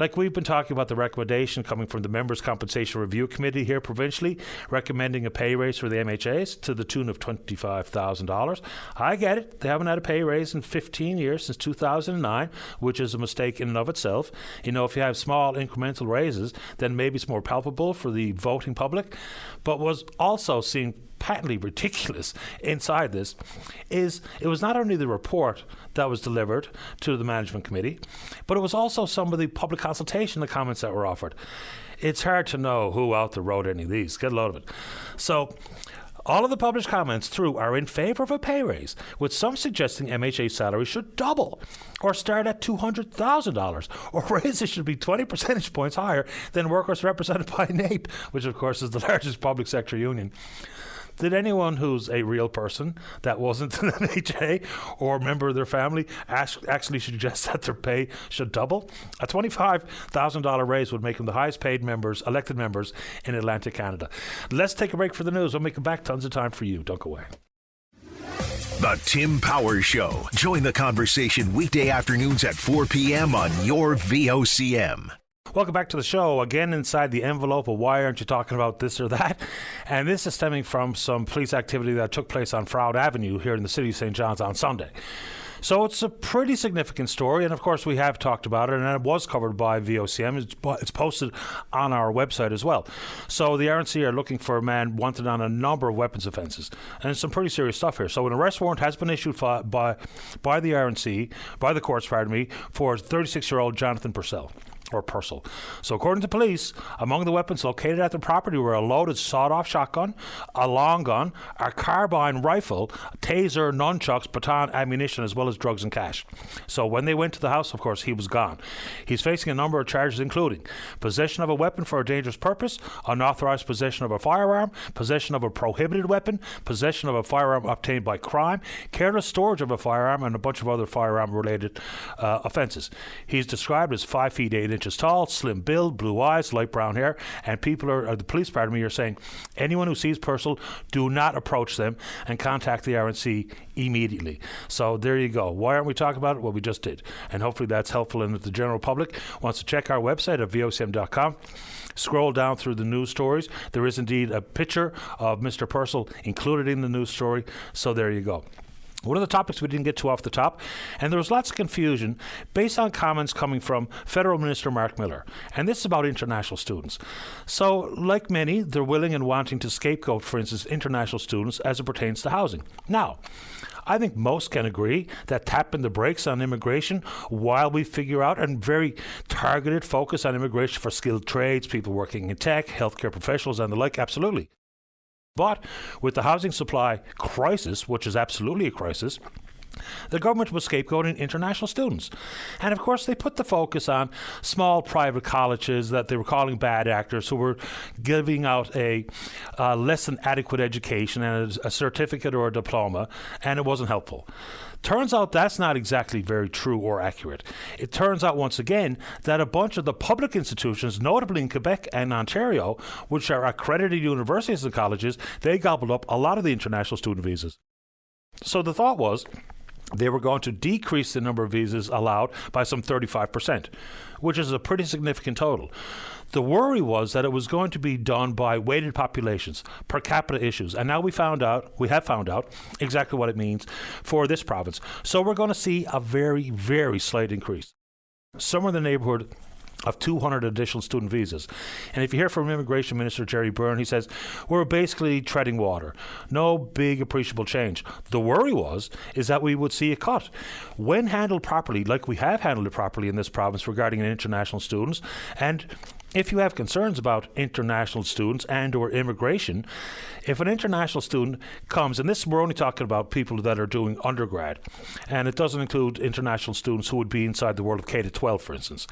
Like we've been talking about the recommendation coming from the Members' Compensation Review Committee here provincially, recommending a pay raise for the MHAs to the tune of $25,000. I get it. They haven't had a pay raise in 15 years, since 2009, which is a mistake in and of itself. You know, if you have small incremental raises, then maybe it's more palpable for the voting public. But was also seen patently ridiculous inside this is it was not only the report that was delivered to the management committee, but it was also some of the public consultation, the comments that were offered. It's hard to know who out there wrote any of these. Get a load of it. So all of the published comments through are in favour of a pay raise, with some suggesting MHA salary should double or start at $200,000, or raises should be 20 percentage points higher than workers represented by NAPE, which of course is the largest public sector union. Did anyone who's a real person that wasn't an MHA or a member of their family actually suggest that their pay should double? A $25,000 raise would make them the highest paid elected members in Atlantic Canada. Let's take a break for the news. When we come back, tons of time for you. Don't go away. The Tim Powers Show. Join the conversation weekday afternoons at 4 p.m. on your VOCM. Welcome back to the show. Again, inside the envelope of why aren't you talking about this or that? And this is stemming from some police activity that took place on Froud Avenue here in the city of St. John's on Sunday. So it's a pretty significant story, and of course we have talked about it, and it was covered by VOCM. It's posted on our website as well. So the RNC are looking for a man wanted on a number of weapons offences, and it's some pretty serious stuff here. So an arrest warrant has been issued by the RNC, by the courts, for 36-year-old Jonathan Purcell. So according to police, among the weapons located at the property were a loaded sawed-off shotgun, a long gun, a carbine rifle, a taser, nunchucks, baton, ammunition, as well as drugs and cash. So when they went to the house, of course, he was gone. He's facing a number of charges, including possession of a weapon for a dangerous purpose, unauthorized possession of a firearm, possession of a prohibited weapon, possession of a firearm obtained by crime, careless storage of a firearm, and a bunch of other firearm-related offences. He's described as 5 feet 8 inches tall, slim build, blue eyes, light brown hair, and the police are saying anyone who sees Purcell, do not approach them and contact the RNC immediately. So there you go. Why aren't we talking about it? Well, we just did. And hopefully that's helpful, and if the general public wants to check our website at vocm.com, scroll down through the news stories. There is indeed a picture of Mr. Purcell included in the news story. So there you go. One of the topics we didn't get to off the top, and there was lots of confusion based on comments coming from Federal Minister Mark Miller, and this is about international students. So, like many, they're willing and wanting to scapegoat, for instance, international students as it pertains to housing. Now, I think most can agree that tapping the brakes on immigration while we figure out and very targeted focus on immigration for skilled trades, people working in tech, healthcare professionals and the like, absolutely. But with the housing supply crisis, which is absolutely a crisis, the government was scapegoating international students. And of course, they put the focus on small private colleges that they were calling bad actors who were giving out a less than adequate education and a certificate or a diploma, and it wasn't helpful. Turns out that's not exactly very true or accurate. It turns out once again that a bunch of the public institutions, notably in Quebec and Ontario, which are accredited universities and colleges, they gobbled up a lot of the international student visas. So the thought was they were going to decrease the number of visas allowed by some 35%, which is a pretty significant total. The worry was that it was going to be done by weighted populations, per capita issues, and now we have found out exactly what it means for this province. So we're going to see a very, very slight increase, somewhere in the neighborhood of 200 additional student visas. And if you hear from Immigration Minister Jerry Byrne, he says, we're basically treading water. No big appreciable change. The worry is that we would see a cut. When handled properly, like we have handled it properly in this province regarding international students, and if you have concerns about international students and or immigration, if an international student comes, and this we're only talking about people that are doing undergrad, and it doesn't include international students who would be inside the world of K-12, for instance.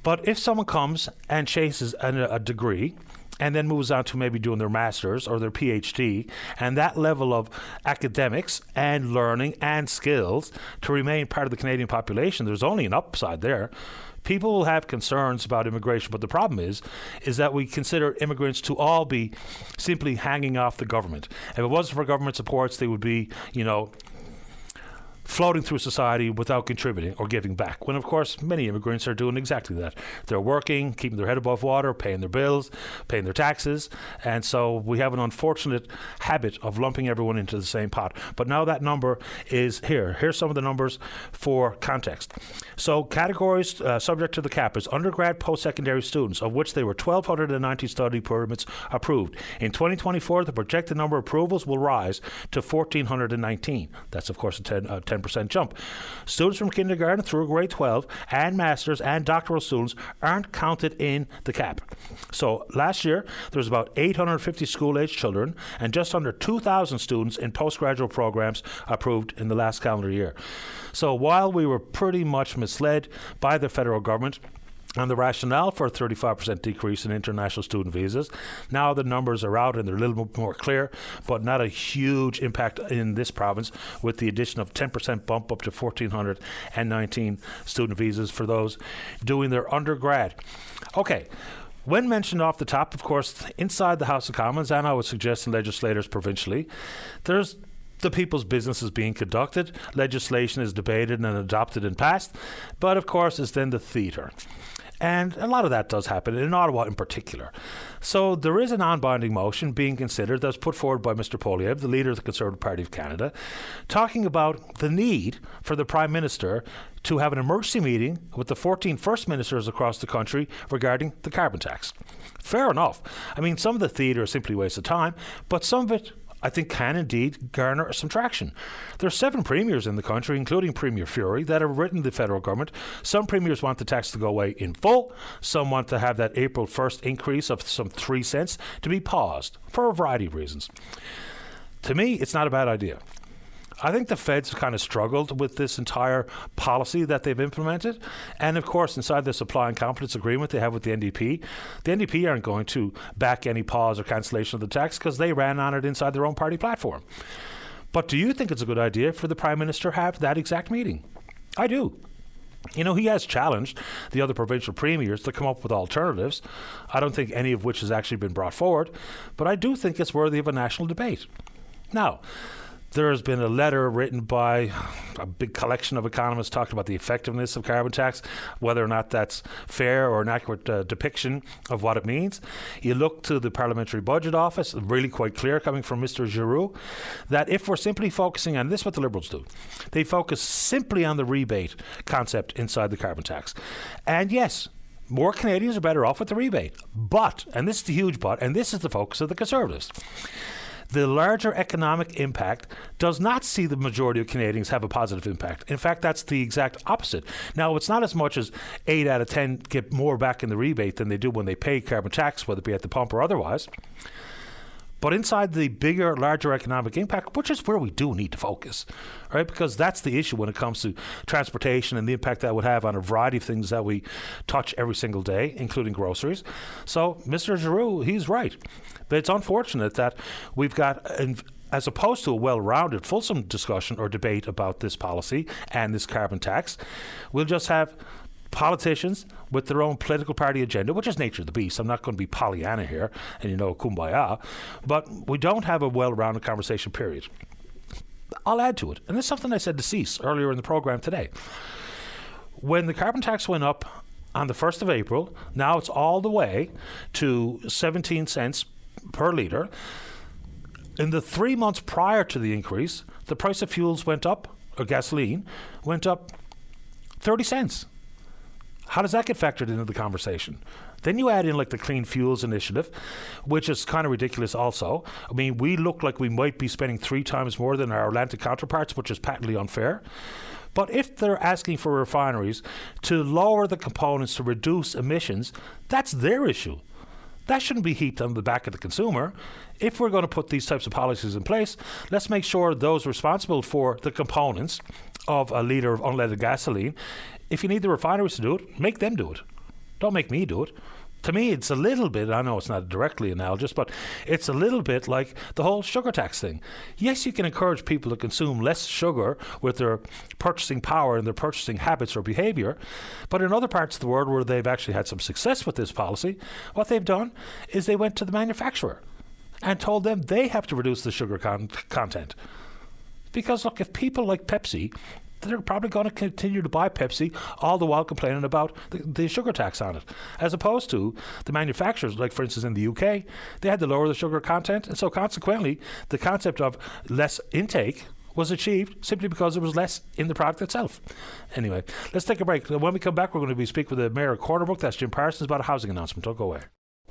But if someone comes and chases a degree and then moves on to maybe doing their master's or their PhD, and that level of academics and learning and skills to remain part of the Canadian population, there's only an upside there. People will have concerns about immigration, but the problem is that we consider immigrants to all be simply hanging off the government. If it wasn't for government supports, they would be, floating through society without contributing or giving back, when of course many immigrants are doing exactly that. They're working, keeping their head above water, paying their bills, paying their taxes, and so we have an unfortunate habit of lumping everyone into the same pot. But now that number is here. Here's some of the numbers for context. So categories subject to the cap is undergrad, post-secondary students, of which there were 1,290 study permits approved. In 2024, the projected number of approvals will rise to 1,419. That's of course a 10% jump. Students from kindergarten through grade 12 and masters and doctoral students aren't counted in the cap. So last year there was about 850 school-age children and just under 2,000 students in postgraduate programs approved in the last calendar year. So while we were pretty much misled by the federal government and the rationale for a 35% decrease in international student visas, now the numbers are out and they're a little bit more clear, but not a huge impact in this province with the addition of 10% bump up to 1,419 student visas for those doing their undergrad. Okay. When mentioned off the top, of course, inside the House of Commons, and I would suggest in legislators provincially, there's the people's business is being conducted, legislation is debated and adopted and passed, but of course it's then the theatre. And a lot of that does happen, in Ottawa in particular. So there is a non-binding motion being considered that's put forward by Mr. Poilievre, the leader of the Conservative Party of Canada, talking about the need for the Prime Minister to have an emergency meeting with the 14 First Ministers across the country regarding the carbon tax. Fair enough. I mean, some of the theatre is simply a waste of time, but some of it I think can indeed garner some traction. There are 7 premiers in the country, including Premier Fury, that have written the federal government. Some premiers want the tax to go away in full. Some want to have that April 1st increase of some 3 cents to be paused for a variety of reasons. To me, it's not a bad idea. I think the feds kind of struggled with this entire policy that they've implemented. And of course, inside the supply and confidence agreement they have with the NDP aren't going to back any pause or cancellation of the tax because they ran on it inside their own party platform. But do you think it's a good idea for the Prime Minister to have that exact meeting? I do. He has challenged the other provincial premiers to come up with alternatives. I don't think any of which has actually been brought forward, but I do think it's worthy of a national debate. Now, there has been a letter written by a big collection of economists talking about the effectiveness of carbon tax, whether or not that's fair or an accurate depiction of what it means. You look to the Parliamentary Budget Office, really quite clear coming from Mr. Giroux, that if we're simply focusing on this, what the Liberals do, they focus simply on the rebate concept inside the carbon tax. And yes, more Canadians are better off with the rebate. But, and this is the huge but, and this is the focus of the Conservatives, the larger economic impact does not see the majority of Canadians have a positive impact. In fact, that's the exact opposite. Now, it's not as much as 8 out of 10 get more back in the rebate than they do when they pay carbon tax, whether it be at the pump or otherwise. But inside the bigger, larger economic impact, which is where we do need to focus, right? Because that's the issue when it comes to transportation and the impact that would have on a variety of things that we touch every single day, including groceries. So Mr. Giroux, he's right. But it's unfortunate that we've got, as opposed to a well-rounded, fulsome discussion or debate about this policy and this carbon tax, we'll just have politicians with their own political party agenda, which is nature of the beast. I'm not going to be Pollyanna here and, kumbaya, but we don't have a well-rounded conversation, period. I'll add to it, and this is something I said to Cease earlier in the program today. When the carbon tax went up on the 1st of April, now it's all the way to 17 cents per litre. In the 3 months prior to the increase, the price of fuels went up, or gasoline, went up 30 cents. How does that get factored into the conversation? Then you add in like the Clean Fuels Initiative, which is kind of ridiculous also. I mean, we look like we might be spending 3 times more than our Atlantic counterparts, which is patently unfair. But if they're asking for refineries to lower the components to reduce emissions, that's their issue. That shouldn't be heaped on the back of the consumer. If we're going to put these types of policies in place, let's make sure those responsible for the components of a litre of unleaded gasoline, if you need the refineries to do it, make them do it. Don't make me do it. To me, it's a little bit, I know it's not directly analogous, but it's a little bit like the whole sugar tax thing. Yes, you can encourage people to consume less sugar with their purchasing power and their purchasing habits or behaviour, but in other parts of the world where they've actually had some success with this policy, what they've done is they went to the manufacturer and told them they have to reduce the sugar content. Because, look, if people like Pepsi, they're probably going to continue to buy Pepsi, all the while complaining about the sugar tax on it. As opposed to the manufacturers, like for instance in the UK, they had to lower the sugar content, and so consequently the concept of less intake was achieved simply because there was less in the product itself. Anyway, let's take a break. When we come back, we're going to be speaking with the Mayor of Corner Brook, that's Jim Parsons, about a housing announcement. Don't go away.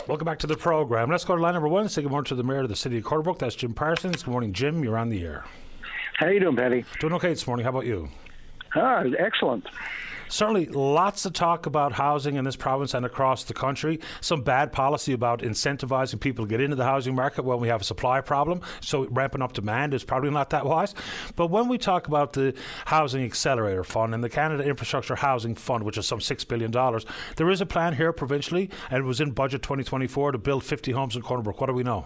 Welcome back to the program. Let's go to line number 1 and say good morning to the Mayor of the City of Corner Brook, that's Jim Parsons. Good morning, Jim. You're on the air. How you doing, Paddy? Doing okay this morning. How about you? Excellent. Certainly lots of talk about housing in this province and across the country. Some bad policy about incentivizing people to get into the housing market when we have a supply problem. So ramping up demand is probably not that wise. But when we talk about the Housing Accelerator Fund and the Canada Infrastructure Housing Fund, which is some $6 billion, there is a plan here provincially, and it was in Budget 2024 to build 50 homes in Corner Brook. What do we know?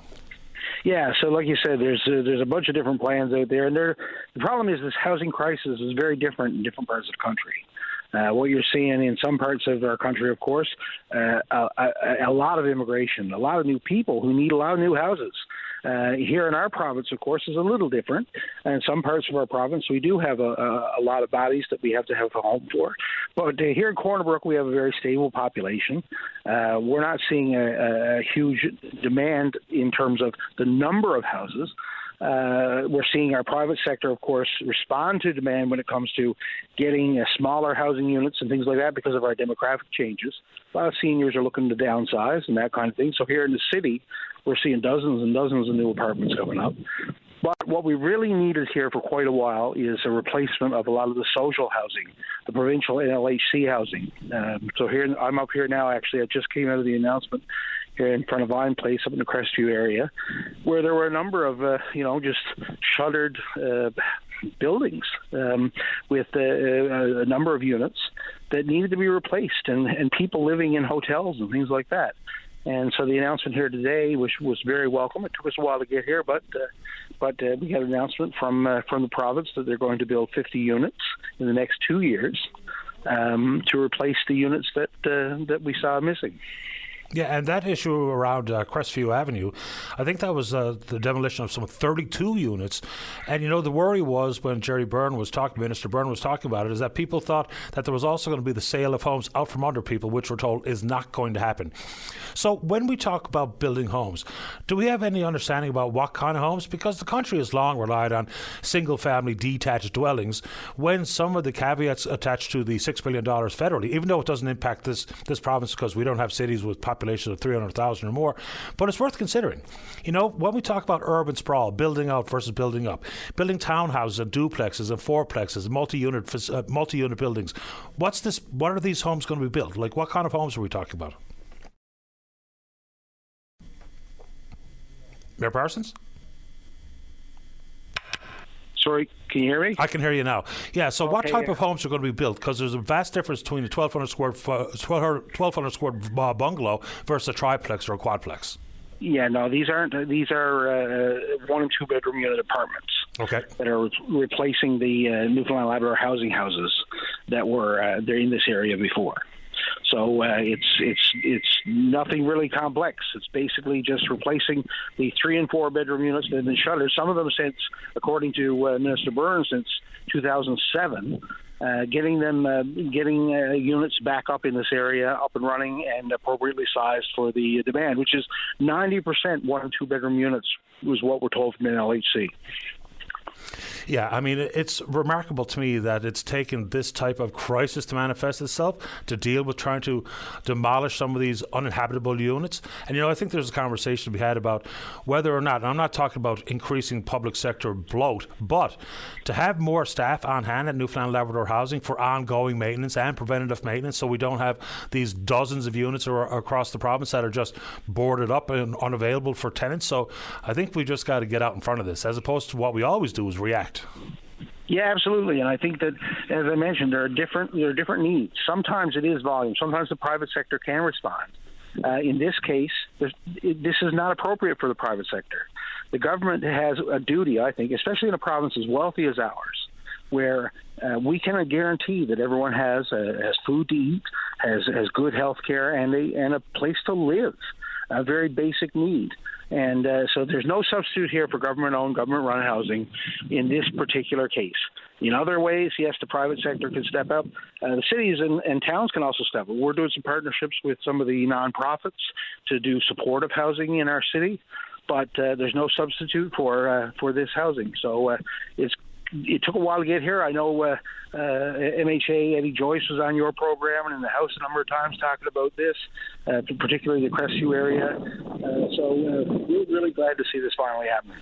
Yeah, so like you said, there's a bunch of different plans out there, and the problem is this housing crisis is very different in different parts of the country. What you're seeing in some parts of our country, of course, a lot of immigration, a lot of new people who need a lot of new houses. Here in our province, of course, is a little different. And in some parts of our province, we do have a lot of bodies that we have to have a home for. But here in Corner Brook, we have a very stable population. We're not seeing a huge demand in terms of the number of houses. We're seeing our private sector, of course, respond to demand when it comes to getting smaller housing units and things like that because of our demographic changes. A lot of seniors are looking to downsize and that kind of thing. So here in the city, we're seeing dozens and dozens of new apartments coming up. But what we really needed here for quite a while is a replacement of a lot of the social housing, the provincial LHC housing. So here, I'm up here now, actually. I just came out of the announcement here in front of Vine Place up in the Crestview area, where there were a number of, just shuttered buildings with a number of units that needed to be replaced and people living in hotels and things like that. And so the announcement here today was very welcome. It took us a while to get here, but we got an announcement from the province that they're going to build 50 units in the next 2 years to replace the units that we saw missing. Yeah, and that issue around Crestview Avenue, I think that was the demolition of some 32 units. And, the worry was when Minister Byrne was talking about it, is that people thought that there was also going to be the sale of homes out from under people, which we're told is not going to happen. So when we talk about building homes, do we have any understanding about what kind of homes? Because the country has long relied on single-family detached dwellings when some of the caveats attached to the $6 billion federally, even though it doesn't impact this province because we don't have cities with population of 300,000 or more, but it's worth considering. When we talk about urban sprawl, building out versus building up, building townhouses and duplexes and fourplexes, multi-unit buildings, what are these homes going to be built? Like, what kind of homes are we talking about? Mayor Parsons? Sorry, can you hear me? I can hear you now. Yeah, so what type of homes are going to be built? Because there's a vast difference between a 1,200 square bungalow versus a triplex or a quadplex. Yeah, no, these are 1 and 2 bedroom unit apartments. Okay. That are replacing the Newfoundland Labrador housing houses that were there in this area before. So it's nothing really complex. It's basically just replacing the 3 and 4 bedroom units that have been shuttered. Some of them since, according to Minister Byrne, since 2007. Getting units back up in this area, up and running and appropriately sized for the demand, which is 90% 1 and 2 bedroom units, was what we're told from NLHC. Yeah, I mean, it's remarkable to me that it's taken this type of crisis to manifest itself to deal with trying to demolish some of these uninhabitable units. And, I think there's a conversation to be had about whether or not, and I'm not talking about increasing public sector bloat, but to have more staff on hand at Newfoundland Labrador Housing for ongoing maintenance and preventative maintenance, so we don't have these dozens of units across the province that are just boarded up and unavailable for tenants. So I think we just got to get out in front of this, as opposed to what we always do is react. Yeah, absolutely. And I think that, as I mentioned, there are different needs. Sometimes it is volume. Sometimes the private sector can respond. In this case, this is not appropriate for the private sector. The government has a duty, I think, especially in a province as wealthy as ours, where we cannot guarantee that everyone has food to eat, has good health care, and a place to live, a very basic need. And so there's no substitute here for government-owned, government-run housing in this particular case. In other ways, yes, the private sector can step up. The cities and towns can also step up. We're doing some partnerships with some of the nonprofits to do supportive housing in our city, but there's no substitute for this housing. So it took a while to get here. I know MHA Eddie Joyce was on your program and in the House a number of times talking about this, particularly the Crestview area. So we're really glad to see this finally happening.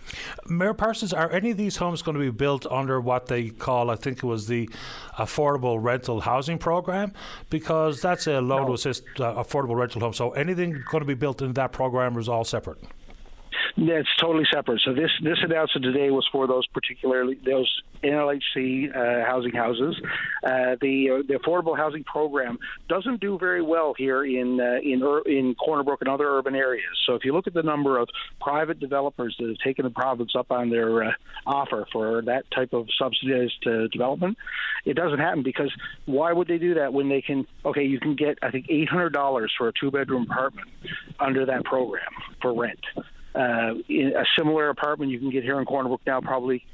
Mayor Parsons, are any of these homes going to be built under what they call, I think it was the Affordable Rental Housing Program? Because that's a loan to assist affordable rental home. So anything going to be built in that program is all separate? That's totally separate. So this announcement today was for those NLHC housing houses. The affordable housing program doesn't do very well here in Corner Brook and other urban areas. So if you look at the number of private developers that have taken the province up on their offer for that type of subsidized development, it doesn't happen, because why would they do that when they can? Okay, you can get I think $800 for a 2-bedroom apartment under that program for rent. In a similar apartment you can get here in Corner Brook now, probably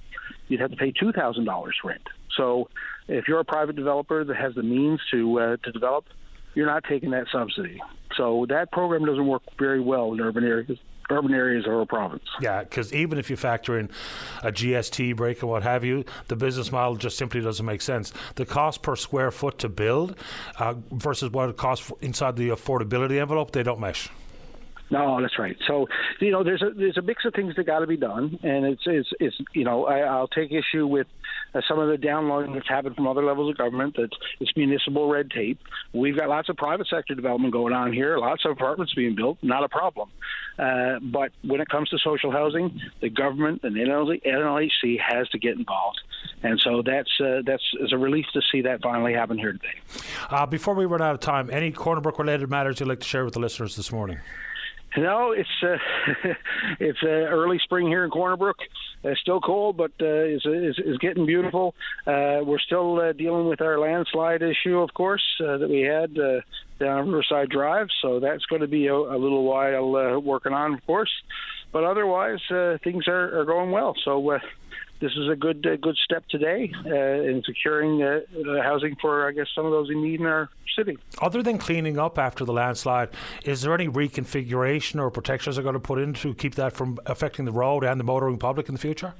you'd have to pay $2,000 rent. So if you're a private developer that has the means to develop, you're not taking that subsidy. So that program doesn't work very well in urban areas of our province. Yeah, because even if you factor in a GST break and what have you, the business model just simply doesn't make sense. The cost per square foot to build versus what it costs inside the affordability envelope, they don't mesh. No, that's right. So, there's a mix of things that got to be done, and it's I'll take issue with some of the downloading that's happened from other levels of government. That it's municipal red tape. We've got lots of private sector development going on here, lots of apartments being built, not a problem. But when it comes to social housing, the government and NLHC has to get involved, and so that's a relief to see that finally happen here today. Before we run out of time, any Corner Brook related matters you'd like to share with the listeners this morning? No, it's early spring here in Corner Brook. It's still cold, but it's getting beautiful. We're still dealing with our landslide issue, of course, that we had down Riverside Drive. So that's going to be a little while working on, of course. But otherwise, things are going well. So this is a good step today in securing housing for, I guess, some of those in need in our city. Other than cleaning up after the landslide, is there any reconfiguration or protections they're going to put in to keep that from affecting the road and the motoring public in the future?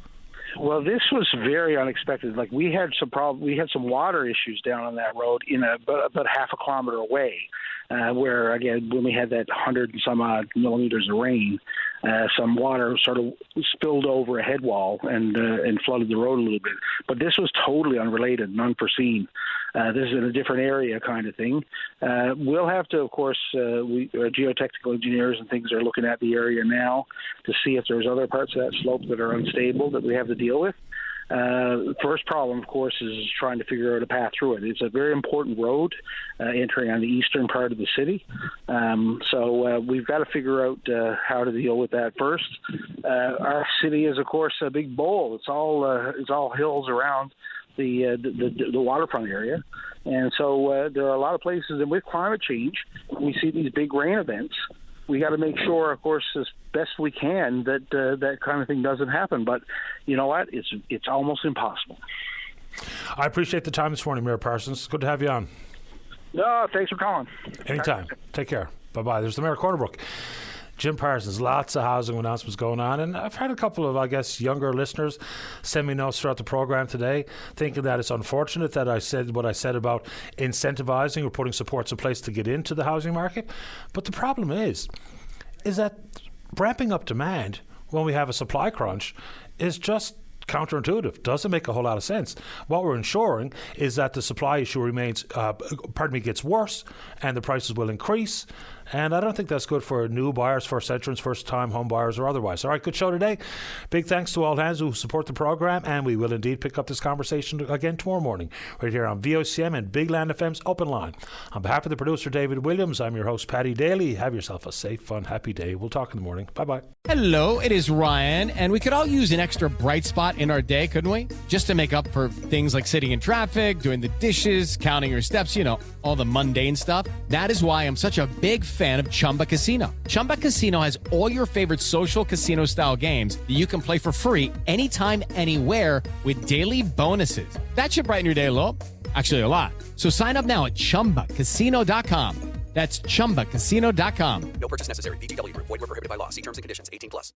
Well, this was very unexpected. Like, we had some water issues down on that road about half a kilometer away, where, again, when we had that 100 and some odd millimeters of rain, some water sort of spilled over a head wall and flooded the road a little bit. But this was totally unrelated and unforeseen. This is in a different area kind of thing. We'll have to, of course, geotechnical engineers and things are looking at the area now to see if there's other parts of that slope that are unstable that we have to deal with. The first problem, of course, is trying to figure out a path through it. It's a very important road entering on the eastern part of the city. So we've got to figure out how to deal with that first. Our city is, of course, a big bowl. It's all hills around the waterfront area. And so there are a lot of places, and with climate change, we see these big rain events. We got to make sure, of course, as best we can, that that kind of thing doesn't happen. But you know what? It's almost impossible. I appreciate the time this morning, Mayor Parsons. It's good to have you on. No, thanks for calling. Anytime. Take care. Bye-bye. There's the Mayor of Corner Brook, Jim Parsons, lots of housing announcements going on. And I've had a couple of, I guess, younger listeners send me notes throughout the program today thinking that it's unfortunate that I said what I said about incentivizing or putting supports in place to get into the housing market. But the problem is that ramping up demand when we have a supply crunch is just counterintuitive. Doesn't make a whole lot of sense. What we're ensuring is that the supply issue remains, gets worse, and the prices will increase. And I don't think that's good for new buyers, first entrants, first-time home buyers, or otherwise. All right, good show today. Big thanks to all hands who support the program, and we will indeed pick up this conversation again tomorrow morning, right here on VOCM and Big Land FM's Open Line. On behalf of the producer, David Williams, I'm your host, Paddy Daly. Have yourself a safe, fun, happy day. We'll talk in the morning. Bye-bye. Hello, it is Ryan, and we could all use an extra bright spot in our day, couldn't we? Just to make up for things like sitting in traffic, doing the dishes, counting your steps, all the mundane stuff. That is why I'm such a big fan of Chumba Casino. Chumba Casino has all your favorite social casino-style games that you can play for free anytime, anywhere with daily bonuses. That should brighten your day a little. Actually, a lot. So sign up now at ChumbaCasino.com. That's ChumbaCasino.com. No purchase necessary. VGW Group. Void where prohibited by law. See terms and conditions. 18+.